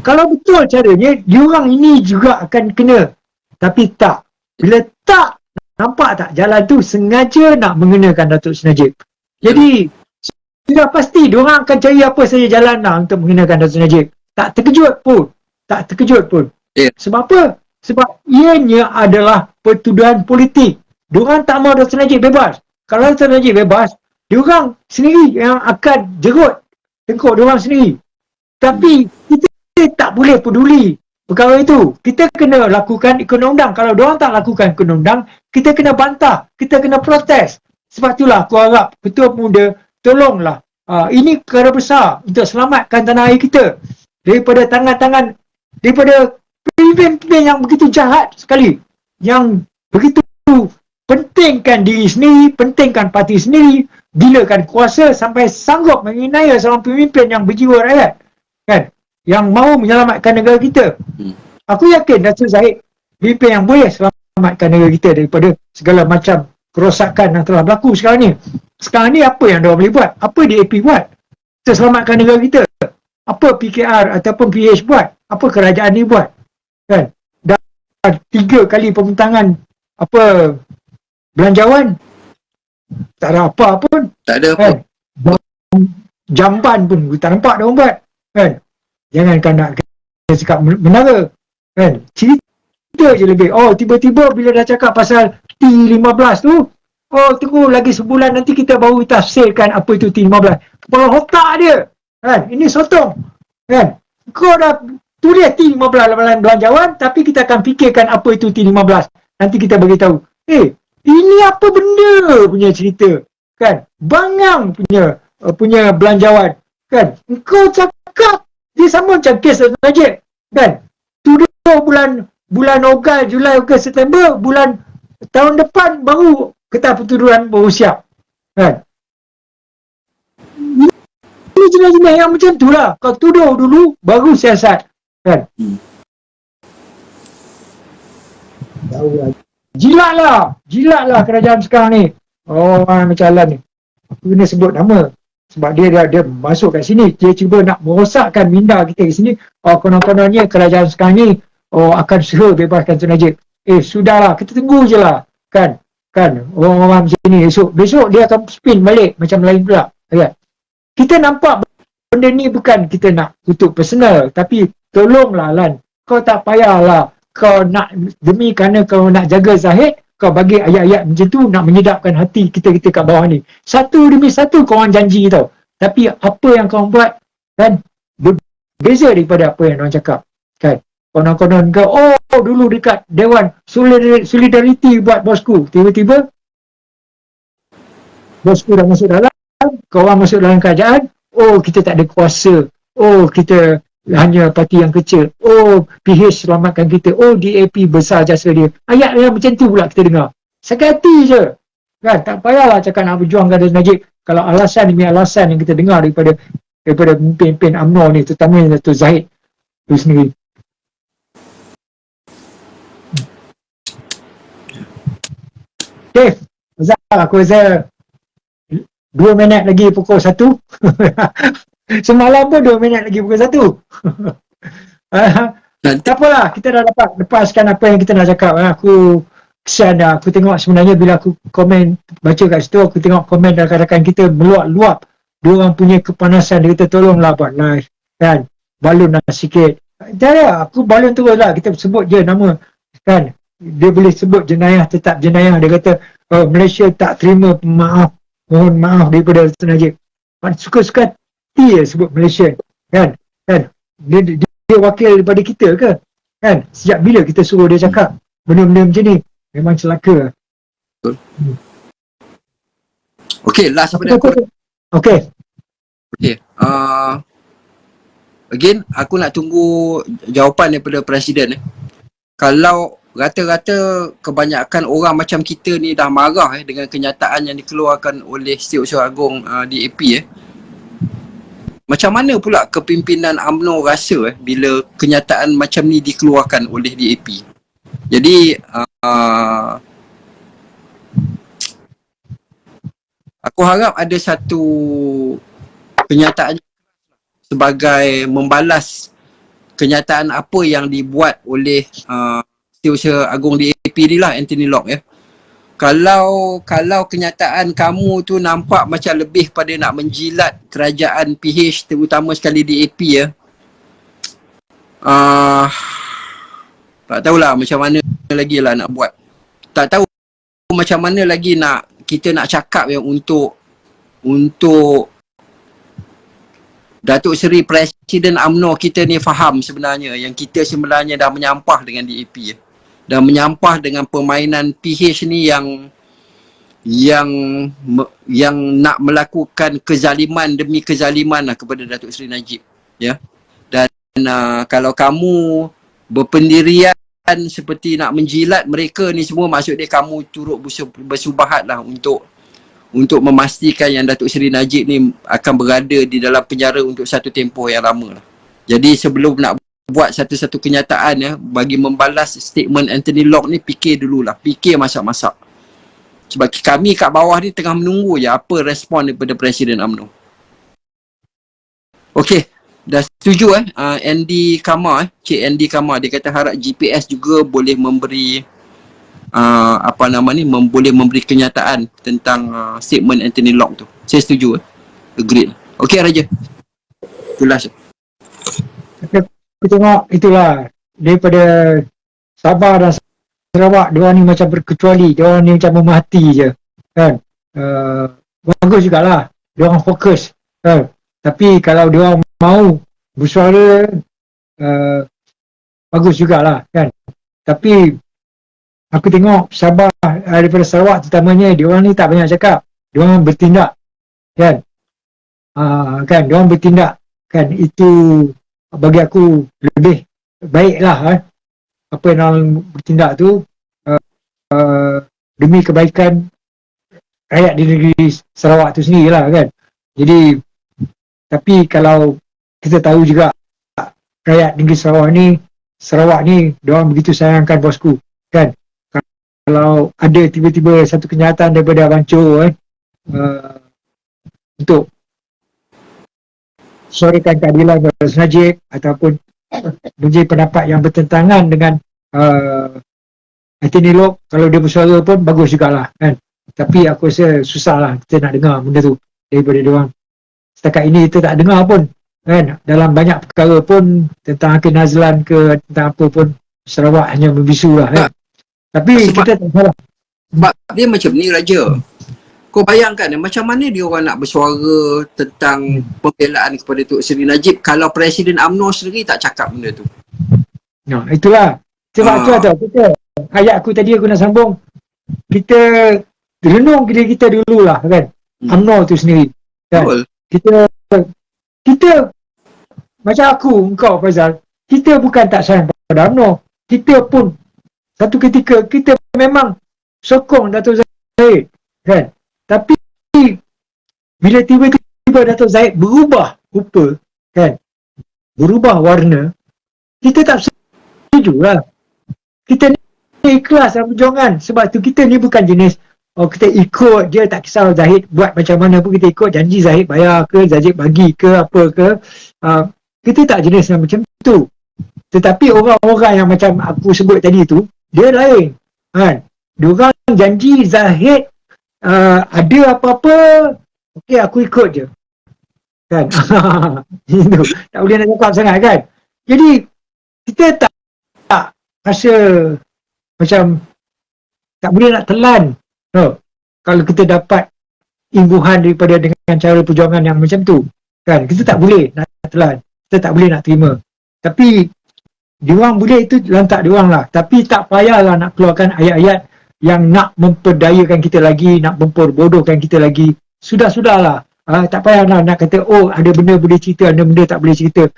Kalau betul caranya, diorang ini juga akan kena. Tapi tak. Bila tak, nampak tak jalan tu sengaja nak mengenakan Datuk Seri Najib. Jadi sudah pasti diorang akan cari apa saja jalan lah untuk mengenakan Datuk Seri Najib. Tak terkejut pun. Sebab apa? Sebab ianya adalah pertuduhan politik. Diorang tak mau Datuk Seri Najib bebas. Kalau Datuk Seri Najib bebas, diorang sendiri yang akan jerut tengkuk diorang sendiri. Tapi kita tak boleh peduli perkara itu. Kita kena lakukan ikut undang-undang. Kalau diorang tak lakukan ikut undang-undang, kita kena bantah, kita kena protes. Sebab itulah aku harap Ketua Pemuda tolonglah. Ini perkara besar untuk selamatkan tanah air kita daripada tangan-tangan, daripada pemimpin-pemimpin yang begitu jahat sekali, yang begitu pentingkan diri sendiri, pentingkan parti sendiri, gilakan kuasa sampai sanggup menginaya seorang pemimpin yang berjiwa rakyat kan, yang mahu menyelamatkan negara kita. Aku yakin Datuk Zahid pemimpin yang boleh selamatkan negara kita daripada segala macam kerosakan yang telah berlaku sekarang ni. Sekarang ni apa yang diorang boleh buat? Apa DAP buat untuk selamatkan negara kita? Apa PKR ataupun PH buat? Apa kerajaan ni buat? Kan? Dah 3 kali pembentangan apa belanjawan, tak ada apa pun. Tak ada apa. Kan? Jamban pun tak nampak dia orang buat. Kan? Jangankan nak cakap menara. Kan? Cerita je lebih. Oh, tiba-tiba bila dah cakap pasal T15 tu, oh, tunggu lagi sebulan nanti kita baru tafsirkan apa itu T15. Kepala otak dia. Kan? Ini sotong. Kan? Kau dah tulis T15 dalam belanjawan, tapi kita akan fikirkan apa itu T15. Nanti kita bagi tahu. Ini apa benda punya cerita. Kan? Bangang punya belanjawan. Kan? Kau cakap dia sama macam kes Najib. Kan? Tuduh bulan Ogos, Julai, Ogos, September, bulan tahun depan baru ketah pertuduhan baru siap. Kan? Ini jenis-jenis yang macam tu lah. Kau tuduh dulu, baru siasat. Kan? Jilatlah kerajaan sekarang ni. Oh, macam Alan ni. Aku kena sebut nama. Sebab dia masuk kat sini. Dia cuba nak merosakkan minda kita kat sini. Oh, konon-kononnya kerajaan sekarang ni akan usaha bebaskan Tun Najib. Sudahlah. Kita tunggu je lah. Kan? Orang-orang macam ni. Besok dia akan spin balik. Macam lain pula. Kan? Kita nampak benda ni bukan kita nak tutup personal. Tapi tolonglah Lan. Kau tak payahlah. Kau nak, demi kerana kau nak jaga Zahid, kau bagi ayat-ayat macam tu nak menyedapkan hati kita-kita kat bawah ni. Satu demi satu kau orang janji tau. Tapi apa yang kau buat kan berbeza daripada apa yang orang cakap. Kan? Konon-konon kau, dulu dekat Dewan Solidarity buat bosku. Tiba-tiba bosku dah masuk dalam, kau orang masuk dalam kerajaan, kita tak ada kuasa. Kita hanya parti yang kecil. PH selamatkan kita. DAP besar jasa dia. Ayat yang macam tu pula kita dengar. Sakit hati je. Kan? Tak payahlah cakap nak berjuangkan Datuk Najib. Kalau alasan demi alasan yang kita dengar daripada pemimpin UMNO ni, terutama Datuk Zahid tu sendiri. Okay. Azhar, aku rasa 2 minit lagi pukul 1. Semalam pun 2 minit lagi pukul 1. Tak apalah, kita dah dapat lepaskan apa yang kita nak cakap. Aku kesian dah. Aku tengok sebenarnya bila aku komen, baca kat situ, aku tengok komen rakan-rakan kita meluap-luap. Dia orang punya kepanasan. Dia kata tolonglah buat live. Kan? Balun lah sikit. Dah aku balun terus lah. Kita sebut je nama. Kan? Dia boleh sebut jenayah, tetap jenayah. Dia kata Malaysia tak terima maaf. Mohon maaf daripada Tun Najib. Suka-suka dia sebut Malaysia. Kan? Dia wakil daripada kita ke? Kan? Sejak bila kita suruh dia cakap benda-benda macam ni? Memang celaka. Betul. Okay, last apa dia? Okay. Again, aku nak tunggu jawapan daripada Presiden. Kalau rata-rata kebanyakan orang macam kita ni dah marah dengan kenyataan yang dikeluarkan oleh Setiausaha Agong DAP macam mana pula kepimpinan UMNO rasa bila kenyataan macam ni dikeluarkan oleh DAP? Jadi aku harap ada satu kenyataan sebagai membalas kenyataan apa yang dibuat oleh Setiausaha Agong DAP ni lah, Anthony Loke ya. Kalau kenyataan kamu tu nampak macam lebih pada nak menjilat kerajaan PH, terutama sekali DAP ya. Tak tahulah macam mana lagi lah nak buat. Tak tahu macam mana lagi kita nak cakap yang untuk Datuk Seri Presiden UMNO kita ni faham sebenarnya yang kita sebenarnya dah menyampah dengan DAP ya. Dan menyampah dengan permainan PH ni yang nak melakukan kezaliman demi kezaliman lah kepada Datuk Seri Najib ya. Dan kalau kamu berpendirian seperti nak menjilat mereka ni semua, maksud dia kamu turut bersubahat lah untuk memastikan yang Datuk Seri Najib ni akan berada di dalam penjara untuk satu tempoh yang lama lah. Jadi sebelum nak buat satu-satu kenyataan ya, bagi membalas statement Anthony Loke ni, fikir dululah, fikir masak-masak. Sebab kami kat bawah ni tengah menunggu je apa respon daripada Presiden UMNO. Okey, dah setuju Andy Kamar, Cik Andy Kamar, dia kata harap GPS juga boleh memberi boleh memberi kenyataan tentang statement Anthony Locke tu. Saya setuju. Agreed. Okey Raja. Itulah. Aku tengok itulah daripada Sabah dan Sarawak, diorang ni macam berkecuali, diorang ni macam memahati je kan. Bagus jugalah diorang fokus kan. Tapi kalau diorang mau bersuara bagus jugalah kan. Tapi aku tengok Sabah daripada Sarawak terutamanya, diorang ni tak banyak cakap, diorang bertindak kan. Kan diorang bertindak kan, itu bagi aku lebih baiklah apa yang diorang bertindak tu demi kebaikan rakyat di negeri Sarawak tu sendirilah kan. Jadi tapi kalau kita tahu juga rakyat negeri Sarawak ni diorang begitu sayangkan bosku kan. Kalau ada tiba-tiba satu kenyataan daripada Abang Cho untuk suarakan keadilan kepada Najib ataupun menjadi pendapat yang bertentangan dengan Anthony Locke, kalau dia bersuara pun bagus jugalah kan. Tapi aku rasa susahlah kita nak dengar benda tu daripada diorang. Setakat ini kita tak dengar pun kan, dalam banyak perkara pun tentang Hakim Nazlan ke tentang apa pun, Sarawak hanya membisu lah kan. Tapi kita tak salah. Sebab dia macam ni Raja. Kau bayangkan macam mana dia orang nak bersuara tentang pembelaan kepada Tok Seri Najib kalau Presiden UMNO sendiri tak cakap benda tu. Nah, itulah. Sebab tu kita ayat aku tadi aku nak sambung. Kita renung diri kita dululah kan. UMNO tu sendiri. Kan? Betul. Kita macam aku, engkau Faizal, kita bukan tak sayang pada UMNO. Kita pun satu ketika kita memang sokong Dato' Zahid kan. Tapi bila tiba-tiba Dato' Zahid berubah rupa kan, berubah warna, kita tak setuju lah. Kita ni ikhlas dalam perjuangan. Sebab tu kita ni bukan jenis kita ikut je, tak kisah Zahid buat macam mana pun kita ikut, janji Zahid bayar ke, Zahid bagi ke, apa ke. Kita tak jenis macam tu. Tetapi orang-orang yang macam aku sebut tadi tu, dia lain kan. Diorang janji Zahid ada apa-apa, okey aku ikut je kan. Itu tak boleh nak cakap sangat kan. Jadi kita tak rasa macam tak boleh nak telan kalau kita dapat imbuhan daripada dengan cara perjuangan yang macam tu kan. Kita tak boleh nak telan, kita tak boleh nak terima. Tapi diorang boleh, itu lantak diorang lah. Tapi tak payahlah nak keluarkan ayat-ayat yang nak memperdayakan kita lagi, nak memperbodohkan kita lagi. Sudah-sudahlah. Tak payahlah nak kata ada benda boleh cerita, ada benda tak boleh cerita.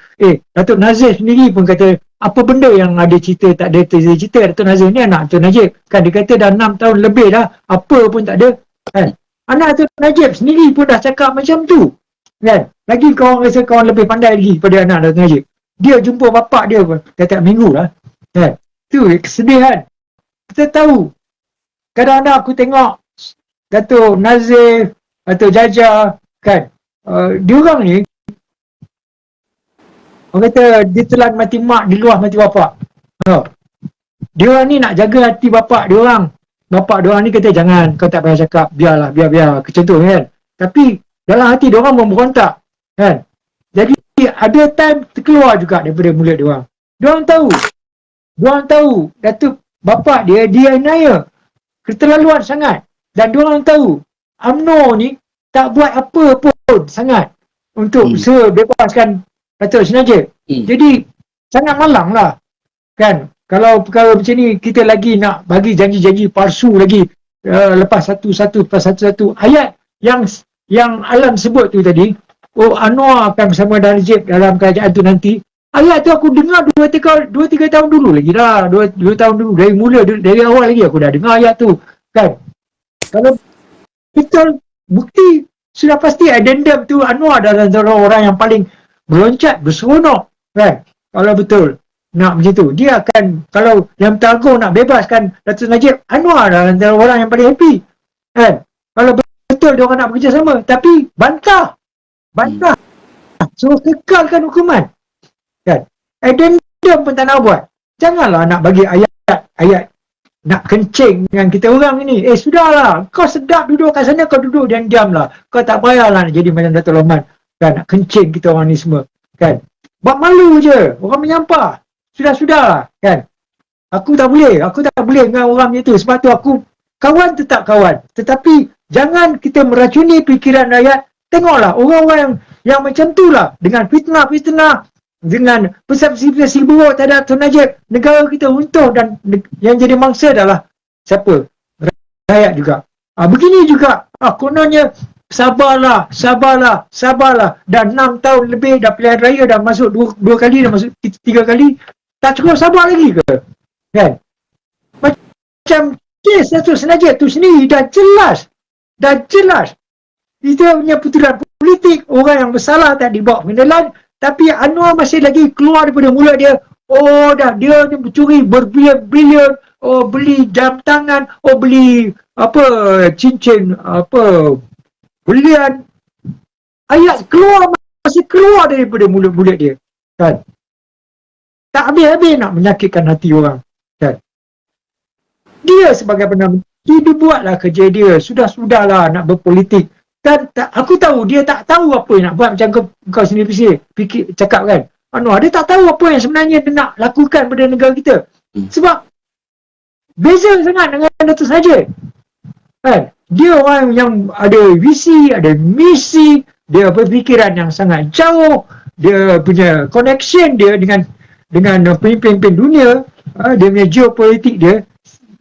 Datuk Nazir sendiri pun kata apa benda yang ada cerita, tak ada cerita. Datuk Nazir ni anak Datuk Najib kan, dia kata dah 6 tahun lebih dah apa pun tak ada kan. Anak Datuk Najib sendiri pun dah cakap macam tu kan. Lagi kawan rasa kawan lebih pandai lagi pada anak Datuk Najib. Dia jumpa bapak dia pun tiap-tiap minggu lah kan. Tu kesedihan. Kita tahu kadang-kadang aku tengok Datuk Nazir, Datuk Jaja kan, diorang ni orang kata dia telan mati mak di luar mati bapak. Diorang ni nak jaga hati bapak diorang. Bapak diorang ni kata jangan, kau tak payah cakap, biarlah, biar macam tu kan. Tapi dalam hati diorang memberontak kan. Jadi ada time terkeluar juga daripada mulut diorang. Diorang tahu Datuk bapak dia aniaya keterlaluan sangat. Dan diorang tahu UMNO ni tak buat apa pun sangat untuk bebaskan Datuk Seri Najib. Jadi sangat malang lah kan. Kalau perkara macam ni kita lagi nak bagi janji-janji palsu lagi, lepas satu ayat yang Alan sebut tu tadi, Anwar akan bersama Najib dalam kerajaan tu nanti. Ayat tu aku dengar 2-3 tahun dulu lagi dah. 2 tahun dulu, dari awal lagi aku dah dengar ayat tu kan. Kalau betul bukti, sudah pasti addendum tu Anwar adalah antara orang yang paling meloncat, berseronok kan. Kalau betul nak macam tu, dia akan, kalau yang Tangguh nak bebaskan Datuk Najib, Anwar adalah antara orang yang paling happy kan. Kalau betul dia orang nak bekerjasama, tapi bantah Suruh kekalkan hukuman. Kan? Addendum pun tak nak buat. Janganlah nak bagi ayat nak kencing dengan kita orang ini. Sudahlah, kau sedap duduk kat sana, kau duduk dan diamlah. Kau tak payahlah nak jadi macam Datuk Loman. Kan, nak kencing kita orang ni semua. Kan, buat malu je, orang menyampah. Sudah-sudahlah, kan. Aku tak boleh dengan orang macam tu. Sebab tu aku kawan tetap kawan. Tetapi jangan kita meracuni fikiran rakyat. Tengoklah orang-orang yang macam tu lah, dengan fitnah-fitnah, dengan persepsi-persepsi buruk terhadap Tun Najib, negara kita runtuh dan yang jadi mangsa adalah siapa? Rakyat juga. Begini juga, kononnya sabarlah. Dah 6 tahun lebih dah pilihan raya, dah masuk dua kali, dah masuk 3 kali. Tak cukup sabar lagi ke? Kan? Macam kes Datuk Najib tu sendiri dah jelas. Dia punya putaran politik, orang yang bersalah tak dibawa pengenalan, tapi Anwar masih lagi keluar daripada mulut dia. Dia ni mencuri berbilion-bilion, beli jam tangan, beli cincin, belian. Ayat masih keluar daripada mulut-mulut dia. Kan? Tak habis-habis nak menyakitkan hati orang. Kan? Dia sebagai Perdana Menteri, dia buatlah kerja dia. Sudahlah nak berpolitik. Dan aku tahu dia tak tahu apa yang nak buat, macam kau sendiri cakap kan. Anwar, dia tak tahu apa yang sebenarnya dia nak lakukan pada negara kita. Sebab beza sangat dengan Datuk Najib. Kan? Dia orang yang ada visi, ada misi, dia berfikiran yang sangat jauh, dia punya connection dia dengan pemimpin-pemimpin dunia, dia punya geopolitik dia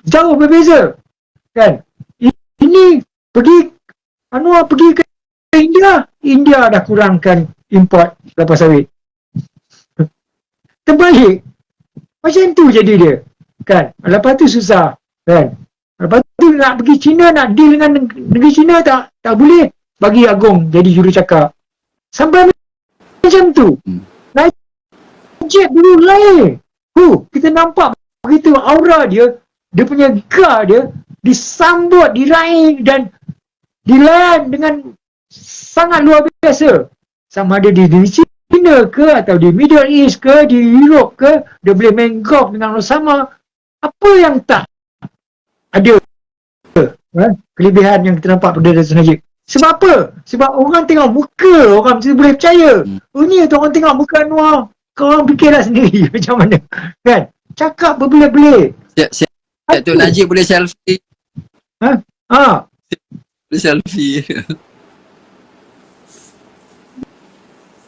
jauh berbeza. Kan? Ini Anwar pergi ke India dah kurangkan import kelapa sawit. Terbalik. Macam tu jadi dia. Kan? Lepas tu susah. Kan? Lepas tu nak pergi China, nak deal dengan negeri China tak boleh. Bagi Agong jadi jurucakap. Sampai macam tu. Najib dulu lain. Kita nampak begitu aura dia punya gegar dia disambut, diraih dan dilayan dengan sangat luar biasa. Sama ada di China ke, atau di Middle East ke, di Europe ke, dia boleh main golf dengan Osama. Apa yang tak ada kelebihan yang kita nampak pada Datuk Najib. Sebab apa? Sebab orang tengok muka, orang mesti boleh percaya. Ni tu orang tengok muka Anwar, korang fikirlah sendiri macam mana. Kan? Cakap berbelit-belit. Datuk Najib boleh selfie. Boleh selfie.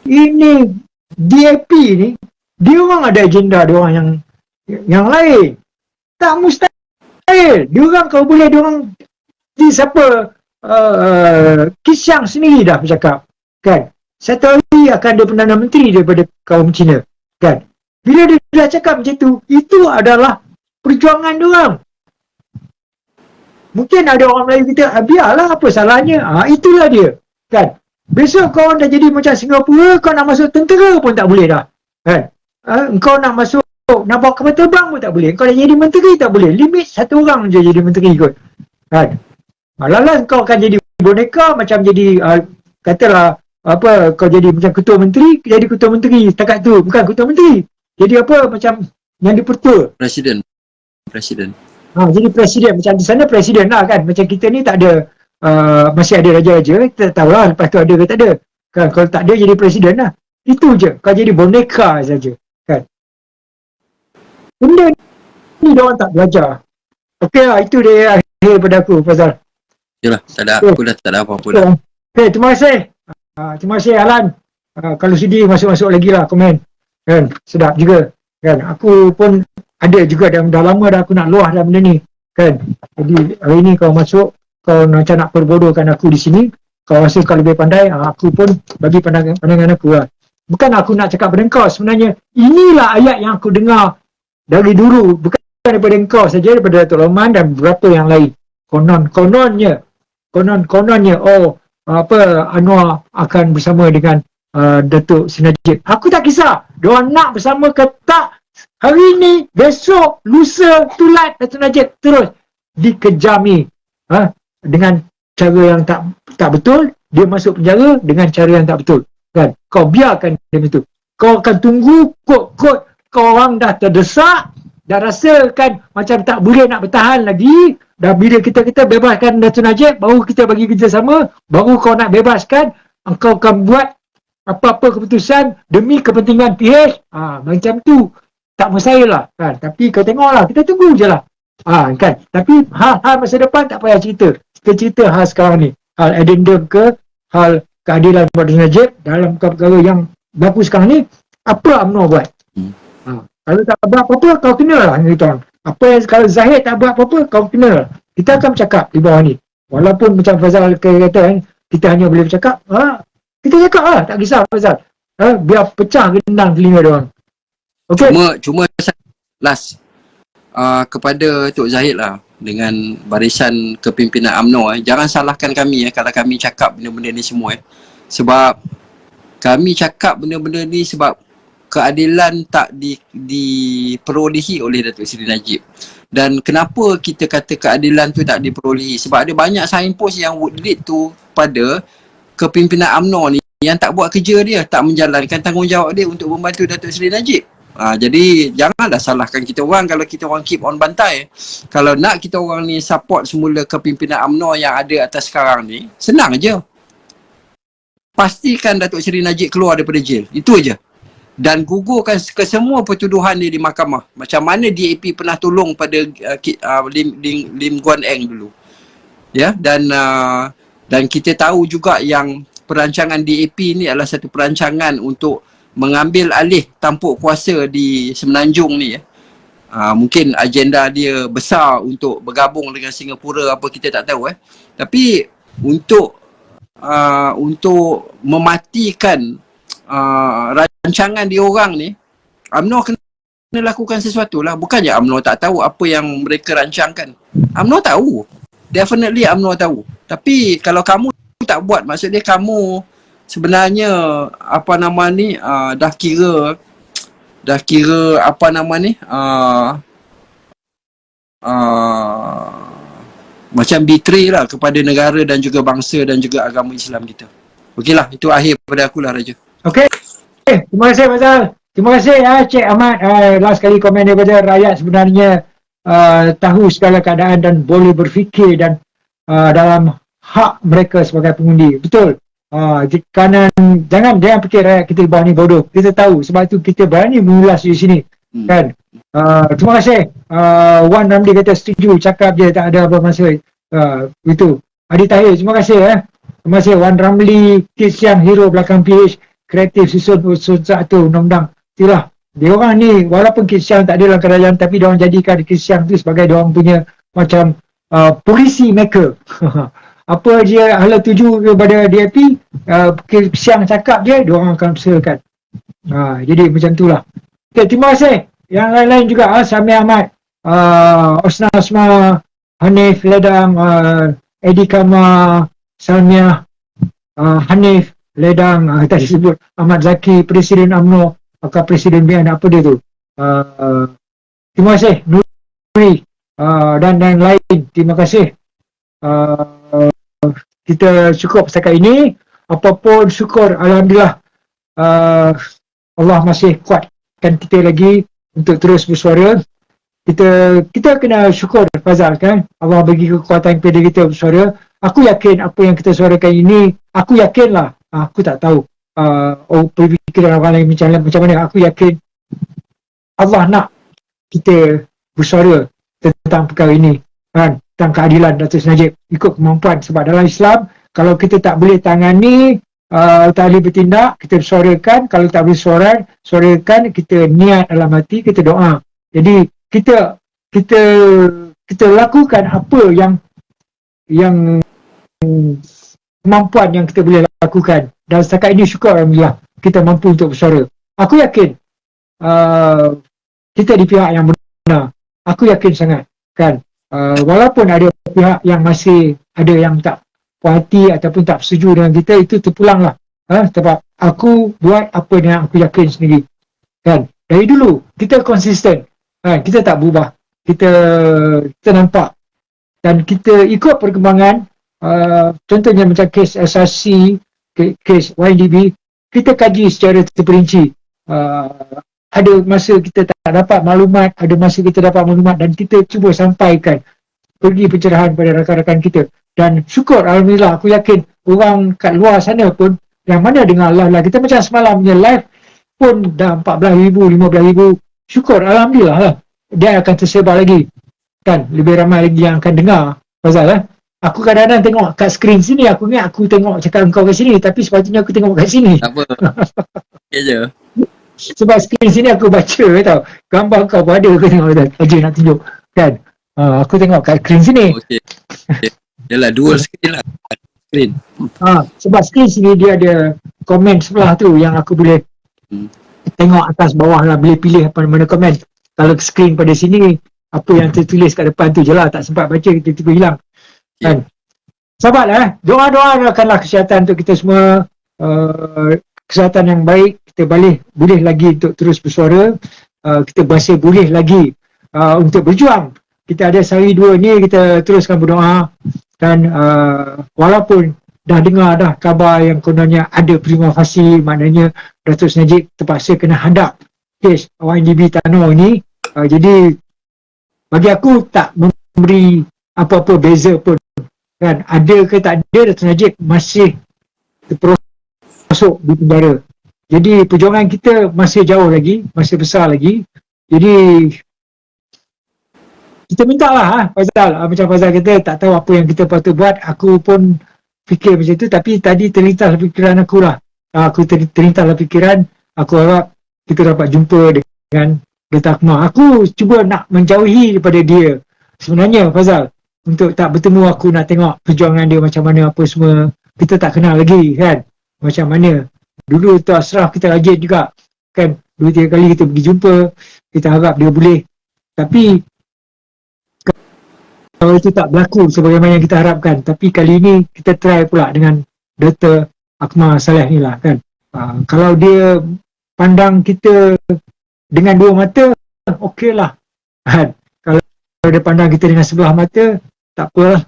Ini DAP ni, dia orang ada agenda dia orang yang lain. Tak mustahil. Dia orang kalau boleh, dia orang siapa Kisang sendiri dah bercakap. Kan? Satu hari akan ada Perdana Menteri daripada kaum Cina. Kan? Bila dia dah cakap macam tu, itu adalah perjuangan dia orang. Mungkin ada orang Melayu kita, biarlah apa salahnya. Itulah dia. Kan? Besok kau dah jadi macam Singapura, kau nak masuk tentera pun tak boleh dah. Kan? Kau nak masuk, nak bawa kapal terbang pun tak boleh. Kau dah jadi menteri tak boleh. Limit satu orang je jadi menteri kot. Kan? Malah kau akan jadi boneka, macam jadi, katalah, kau jadi macam ketua menteri, jadi ketua menteri. Setakat tu, bukan ketua menteri. Jadi apa, macam yang dipertua. Presiden. Jadi presiden, macam di sana presiden lah kan. Macam kita ni tak ada, masih ada raja-raja, kita tahu lah lepas tu ada ke tak ada. Kan, kalau tak ada jadi presiden lah. Itu je, kau jadi boneka saja. Kan. Benda ni diorang tak belajar. Okey lah, itu dia akhir pada aku, Fazal. Yalah, tak ada, aku dah tak ada apa-apa dah. Okey, terima kasih. Terima kasih Alan. Kalau sudi masuk-masuk lagi lah komen. Kan, sedap juga. Kan, aku pun ada juga dah lama dah aku nak luah dalam benda ni. Kan, jadi hari ni kau masuk, kau macam nak perbodohkan aku di sini, kau rasa kau lebih pandai, aku pun bagi pandangan aku lah. Bukan aku nak cakap pada kau, sebenarnya inilah ayat yang aku dengar dari dulu, bukan daripada kau saja, daripada Datuk Loman dan beberapa yang lain. Kononnya Anwar akan bersama dengan Datuk Seri Najib. Aku tak kisah diorang nak bersama ke tak, hari ni, besok, lusa, tulat Datuk Najib terus dikejami dengan cara yang tak betul. Dia masuk penjara dengan cara yang tak betul. kan? Kau biarkan dia itu. Kau akan tunggu kod kau orang dah terdesak, dah rasa kan macam tak boleh nak bertahan lagi, dah bila kita bebaskan Dato' Najib, baru kita bagi kerjasama, baru kau nak bebaskan, engkau akan buat apa-apa keputusan demi kepentingan PH. Macam tu. Tak mustahil lah kan. Tapi kau tengoklah, kita tunggu je lah. Kan. Tapi hal-hal masa depan tak payah cerita. Kita cerita hal sekarang ni. Hal addendum ke, hal keadilan buat Dato' Najib dalam perkara yang berlaku sekarang ni, apa UMNO buat? Kalau tak buat apa-apa, kau kena lah. Apa yang kalau Zahid tak buat apa-apa, kau kena lah. Kita akan bercakap di bawah ni. Walaupun macam Fazal kata kan, kita hanya boleh bercakap, kita cakap lah, tak kisah Fazal. Biar pecah gendang telinga dia orang. Okay. Cuma last kepada Tok Zahid lah dengan barisan kepimpinan UMNO, jangan salahkan kami kalau kami cakap benda-benda ni semua sebab kami cakap benda-benda ni sebab keadilan tak diperolehi oleh Datuk Seri Najib. Dan kenapa kita kata keadilan tu tak diperolehi? Sebab ada banyak signpost yang would lead tu pada kepimpinan UMNO ni yang tak buat kerja dia, tak menjalankan tanggungjawab dia untuk membantu Datuk Seri Najib. Jadi janganlah salahkan kita orang kalau kita orang keep on bantai. Kalau nak kita orang ni support semula kepimpinan UMNO yang ada atas sekarang ni, senang je. Pastikan Datuk Seri Najib keluar daripada jail. Itu aja. Dan gugurkan ke semua pertuduhan dia di mahkamah. Macam mana DAP pernah tolong pada Lim Guan Eng dulu. Ya, dan kita tahu juga yang perancangan DAP ni adalah satu perancangan untuk mengambil alih tampuk kuasa di Semenanjung ni. Mungkin agenda dia besar untuk bergabung dengan Singapura, apa kita tak tahu. Tapi untuk mematikan rancangan diorang ni, UMNO kena lakukan sesuatu lah. Bukannya UMNO tak tahu apa yang mereka rancangkan. UMNO tahu. Definitely UMNO tahu. Tapi kalau kamu tak buat, maksudnya kamu sebenarnya apa nama ni dah kira apa nama ni macam betray lah kepada negara dan juga bangsa dan juga agama Islam kita. Okeylah, itu akhir pada akulah Raja. Okey. Terima kasih Fazal. Terima kasih Cik Ahmad. Last kali komen daripada rakyat sebenarnya tahu segala keadaan dan boleh berfikir dan dalam hak mereka sebagai pengundi. Betul. Jangan fikir rakyat kita di bawah ni bodoh. Kita tahu, sebab itu kita berani mengulas di sini. Kan? Terima kasih. Wan Ramli kata setuju, cakap je, tak ada apa masa. Itu. Adi Tahir, terima kasih. Terima kasih Wan Ramli, Kids yang hero belakang PH, kreatif susun satu undang-undang. Itulah. Dia orang ni, walaupun Kids yang tak ada dalam kerajaan, tapi dia orang jadikan Kids yang tu sebagai dia orang punya macam polisi maker. Apa dia hala tuju kepada DAP, siang cakap dia orang akan usahakan. Jadi macam itulah. Okay, terima kasih. Yang lain-lain juga, Sami Ahmad, Osna Osma, Hanif Ledang, Edi Kama, Salmiah, Hanif Ledang, tadi sebut Ahmad Zaki, Presiden UMNO, atau Presiden BN, apa dia tu. Terima kasih Nuri, dan lain. Terima kasih. Kita cukup setakat ini. Apapun syukur, Alhamdulillah, Allah masih kuatkan kita lagi untuk terus bersuara. Kita kena syukur Fazal, kan, Allah bagi kekuatan kepada kita bersuara. Aku yakin apa yang kita suarakan ini, aku yakinlah, aku tak tahu perfikiran orang lain macam mana. Aku yakin Allah nak kita bersuara tentang perkara ini, kan, tentang keadilan Datuk Seri Najib ikut kemampuan. Sebab dalam Islam, kalau kita tak boleh tangani, tak boleh bertindak, kita bersuarakan. Kalau tak boleh suarakan, kita niat dalam hati, kita doa. Jadi kita lakukan apa yang kemampuan yang kita boleh lakukan. Dan setakat ini syukur Alhamdulillah kita mampu untuk bersuara. Aku yakin kita di pihak yang benar. Aku yakin sangat, kan. Walaupun ada pihak yang masih ada yang tak puas hati ataupun tak setuju dengan kita, itu terpulanglah. Sebab aku buat apa yang aku yakin sendiri, kan. Dari dulu kita konsisten, kan? Kita tak berubah. Kita nampak dan kita ikut perkembangan. Contohnya macam kes SRC, kes YDB, kita kaji secara terperinci. Ada masa kita tak dapat maklumat, ada masa kita dapat maklumat dan kita cuba sampaikan, beri pencerahan pada rakan-rakan kita. Dan syukur, alhamdulillah, aku yakin orang kat luar sana pun yang mana dengar live kita macam semalam punya live pun dah 14,000, 15,000. Syukur, alhamdulillah lah. Dia akan tersebar lagi. Kan, lebih ramai lagi yang akan dengar. Pasal lah. Aku kadang-kadang tengok kat skrin sini, aku ingat aku tengok cakap engkau kat sini, tapi sepatutnya aku tengok kat sini. Tak apa. Okay je. Sebab skrin sini aku baca tau. Gambar kau pun ada, aku tengok aja nak tunjuk. Kan? Aku tengok kat skrin sini. Okay. Yalah, dual screen lah. Screen. Sebab skrin sini dia ada komen sebelah tu yang aku boleh tengok atas bawah lah, boleh pilih apa mana komen. Kalau skrin pada sini, apa yang tertulis kat depan tu je lah, tak sempat baca, tiba-tiba hilang. Kan? Sahabat doa-doakanlah kesihatan untuk kita semua, kesihatan yang baik, kita boleh lagi untuk terus bersuara, kita masih boleh lagi untuk berjuang. Kita ada sehari dua ni, kita teruskan berdoa. Dan walaupun dah dengar dah kabar yang kononnya ada prima facie, maknanya Datuk Seri Najib terpaksa kena hadap kes YNDB Tanor ni, jadi bagi aku tak memberi apa-apa beza pun. Kan, ada ke tak ada, Datuk Seri Najib masih terperosok di penjara. Jadi perjuangan kita masih jauh lagi, masih besar lagi. Jadi kita minta lah Fazal, macam Fazal kata tak tahu apa yang kita patut buat. Aku pun fikir macam tu, tapi tadi terlintas fikiran aku lah. Aku terlintas fikiran, aku harap kita dapat jumpa dengan Datuk Akmal. Aku cuba nak menjauhi daripada dia sebenarnya Fazal, untuk tak bertemu. Aku nak tengok perjuangan dia macam mana, apa semua. Kita tak kenal lagi kan, macam mana. Dulu tu Ashraf kita rajin juga kan, 2-3 kali kita pergi jumpa. Kita harap dia boleh, tapi kalau itu tak berlaku sebagaimana yang kita harapkan. Tapi kali ini kita try pula dengan Dr. Akmal Saleh ni lah kan. Kalau dia pandang kita dengan dua mata, okey lah. Kalau dia pandang kita dengan sebelah mata, tak apalah.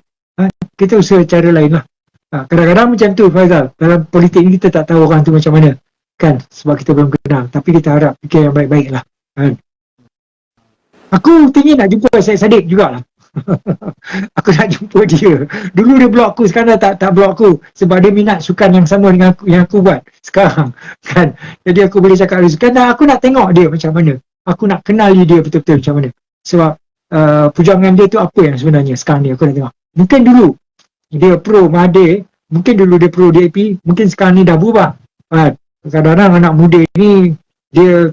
Kita usaha cara lain lah. Kadang-kadang macam tu Faizal. Dalam politik ni kita tak tahu orang tu macam mana. Kan? Sebab kita belum kenal. Tapi kita harap fikir yang baik-baik lah. Kan? Aku tinggi nak jumpa Syed Saddiq jugalah. Aku nak jumpa dia. Dulu dia block aku, sekarang tak block aku. Sebab dia minat sukan yang sama dengan aku, yang aku buat sekarang. Kan? Jadi aku boleh cakap dia sukan, dan aku nak tengok dia macam mana. Aku nak kenali dia betul-betul macam mana. Sebab perjuangan dia tu apa yang sebenarnya sekarang ni aku nak tengok. Mungkin dulu dia pro Mahathir, mungkin dulu dia pro DAP, mungkin sekarang ni dah berubah. Kadang-kadang anak muda ni dia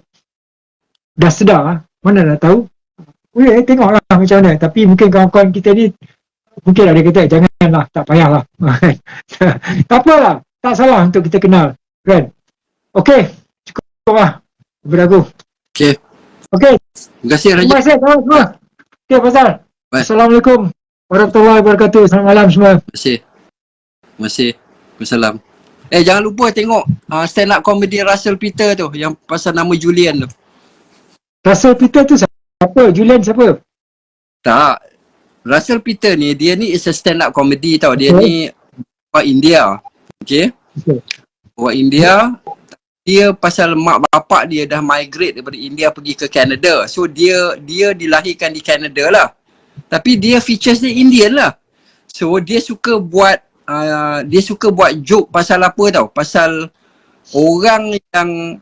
dah sedar, mana nak tahu. Tengoklah macam mana. Tapi mungkin kawan-kawan kita ni mungkin ada kata janganlah, tak payahlah. Tak apalah, tak salah untuk kita kenal kan. Okey, cukup lah daripada aku. Okey. Terima kasih Raja. Terima kasih semua. Okey Fazal. Assalamualaikum warahmatullahi wabarakatuh. Selamat malam semua. Terima kasih. Wassalam. Jangan lupa tengok stand up comedy Russell Peter tu yang pasal nama Julian tu. Russell Peter tu siapa? Julian siapa? Tak. Russell Peter ni, dia ni is a stand up comedy tau. Dia ni orang India. Okay? Orang India. Dia pasal mak bapak dia dah migrate daripada India pergi ke Canada. So dia dilahirkan di Canada lah. Tapi dia features dia Indian lah. So dia suka buat joke pasal apa tau? Pasal orang yang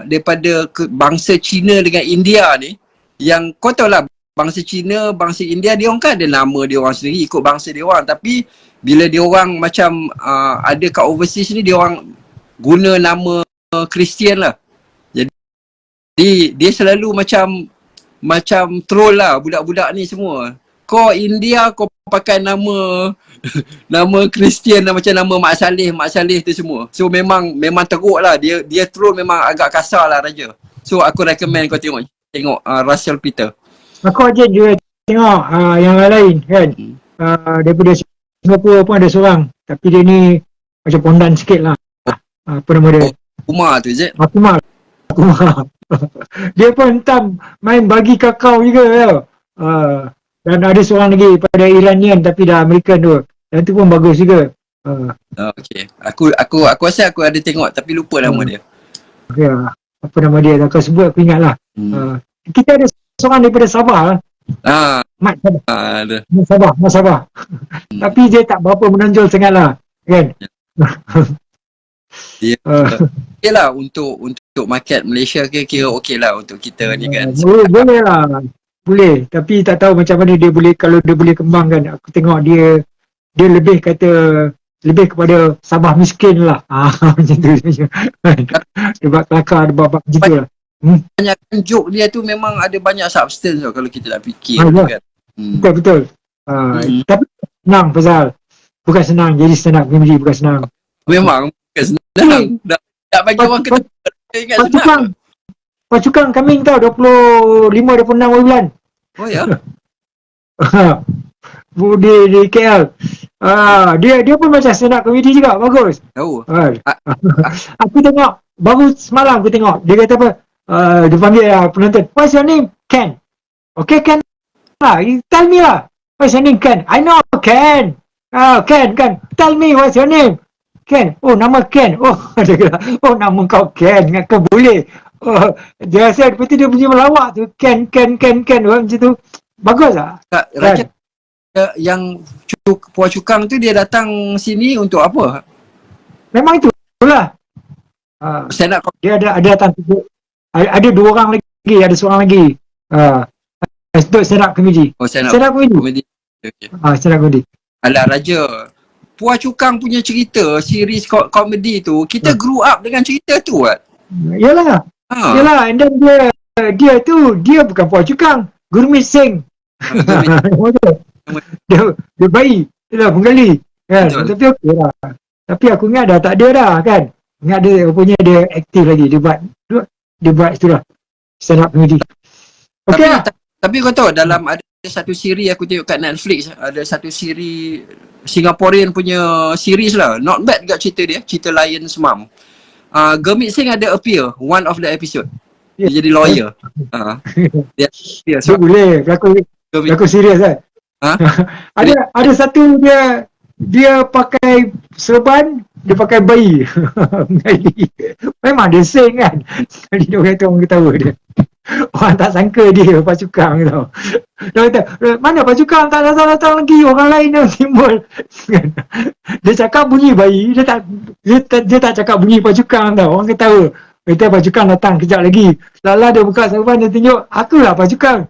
daripada bangsa Cina dengan India ni, yang kau tahu lah bangsa Cina, bangsa India, dia orang kan ada nama dia orang sendiri, ikut bangsa dia orang. Tapi bila dia orang macam ada kat overseas ni, dia orang guna nama Kristian lah. Jadi dia selalu macam troll lah budak-budak ni semua. Kau India kau pakai nama Kristian lah, macam nama Mak Saleh tu semua. So memang teruk lah. Dia troll memang agak kasar lah Raja. So aku recommend kau tengok Russell Peter. Aku aja juga tengok yang lain kan. Daripada Singapura pun ada seorang, tapi dia ni macam pondan sikit lah. Apa nama dia? Kumar tu je. Kumar. Dia pun entam main bagi kakao juga tau. Dan ada seorang lagi pada Iranian tapi dah American tu. Dan tu pun bagus juga. Okay. Aku rasa aku ada tengok tapi lupa nama dia. Okay. Apa nama dia? Kau sebut aku ingat lah. Kita ada seorang daripada Sabah lah. Mat Sabah. Ada. Mat Sabah. Tapi dia tak berapa menonjol sangat lah. Kan? Dia okey lah untuk market Malaysia kira okey lah untuk kita ni kan. Boleh lah. Boleh. Tapi tak tahu macam mana dia boleh, kalau dia boleh kembangkan. Aku tengok dia lebih kepada Sabah miskin lah. Macam tu. Dia buat kelakar, dia buat macam tu lah. Banyakkan joke dia tu memang ada banyak substance tau kalau kita nak fikir kan. Betul. Tapi senang Fazal. Bukan senang. Jadi stand up comedy bukan senang. Memang bukan senang. Tak bagi orang ketawa. Ingat senang. Pacukang coming tau 25-26 bulan. Oh ya? Di KL. Dia pun macam stand up comedy juga. Bagus. Tahu. Aku tengok. Baru semalam aku tengok. Dia kata apa? Dia panggil penonton. What's your name? Ken. Okay, Ken. You tell me lah. What's your name? Ken. I know Ken. Ken. Tell me what's your name? Ken. Oh, nama Ken. Oh, dia kata, oh, nama kau Ken. Kau boleh. Oh, dia rasa lepas tu dia punya melawak tu. Ken. Macam tu. Bagus lah. Raja yang Puan Cukang tu dia datang sini untuk apa? Memang itulah. Stand up. Dia ada datang. Ada 2 orang lagi. Ada seorang lagi. Untuk stand up comedy. Oh, stand up comedy. Okay. Stand up comedy. Alah Raja, Puan Cukang punya cerita, series komedi tu, kita grew up dengan cerita tu kan? Yalah, and then dia bukan Puan Cukang, Gurmit Singh. Dia bayi, dia penggali kan. Tapi okey lah. Tapi aku ingat dah tak ada dah kan. Ingat dia punya dia aktif lagi, dia buat itulah stand up comedy. Okey lah. Tapi kau tahu dalam ada satu siri aku tengok kat Netflix, ada satu siri Singaporean punya series lah. Not bad juga cerita dia, cerita Lion's Mom. Gurmit Singh ada appear one of the episode. Dia jadi lawyer. Dia so, boleh aku serius kan. Ada satu dia pakai serban, dia pakai bayi. Memang dia sing kan. Jadi dia kata orang ketawa dia. Orang tak sangka dia Pacukang tau. Dia kata, mana Pacukang tak datang lagi, orang lain yang timbul. Dia cakap bunyi bayi, dia tak cakap bunyi Pacukang tau. Orang ketawa. Kata Pacukang datang kejap lagi. Lala dia buka serban, dia tunjuk, akulah Pacukang.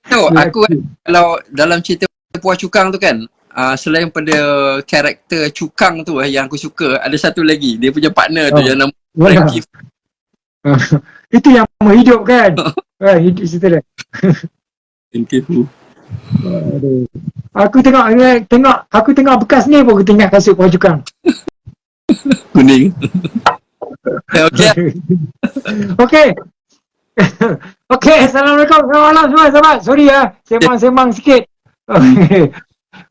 Aku kalau dalam cerita Puan Cukang tu kan, selain pada karakter Cukang tu yang aku suka, ada satu lagi, dia punya partner tu yang nama Frankie. Itu yang hidup kan. Hidup cerita dia. Aku tengok bekas ni pun aku tengok kasut Puan Cukang. Kuning. Okey. Okey, Assalamualaikum. Selamat malam semua sahabat. Sorry ya, sembang sikit.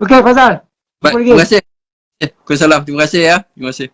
Okey, Fazal. Baik, terima kasih. Waalaikumsalam. Terima kasih ya. Terima kasih.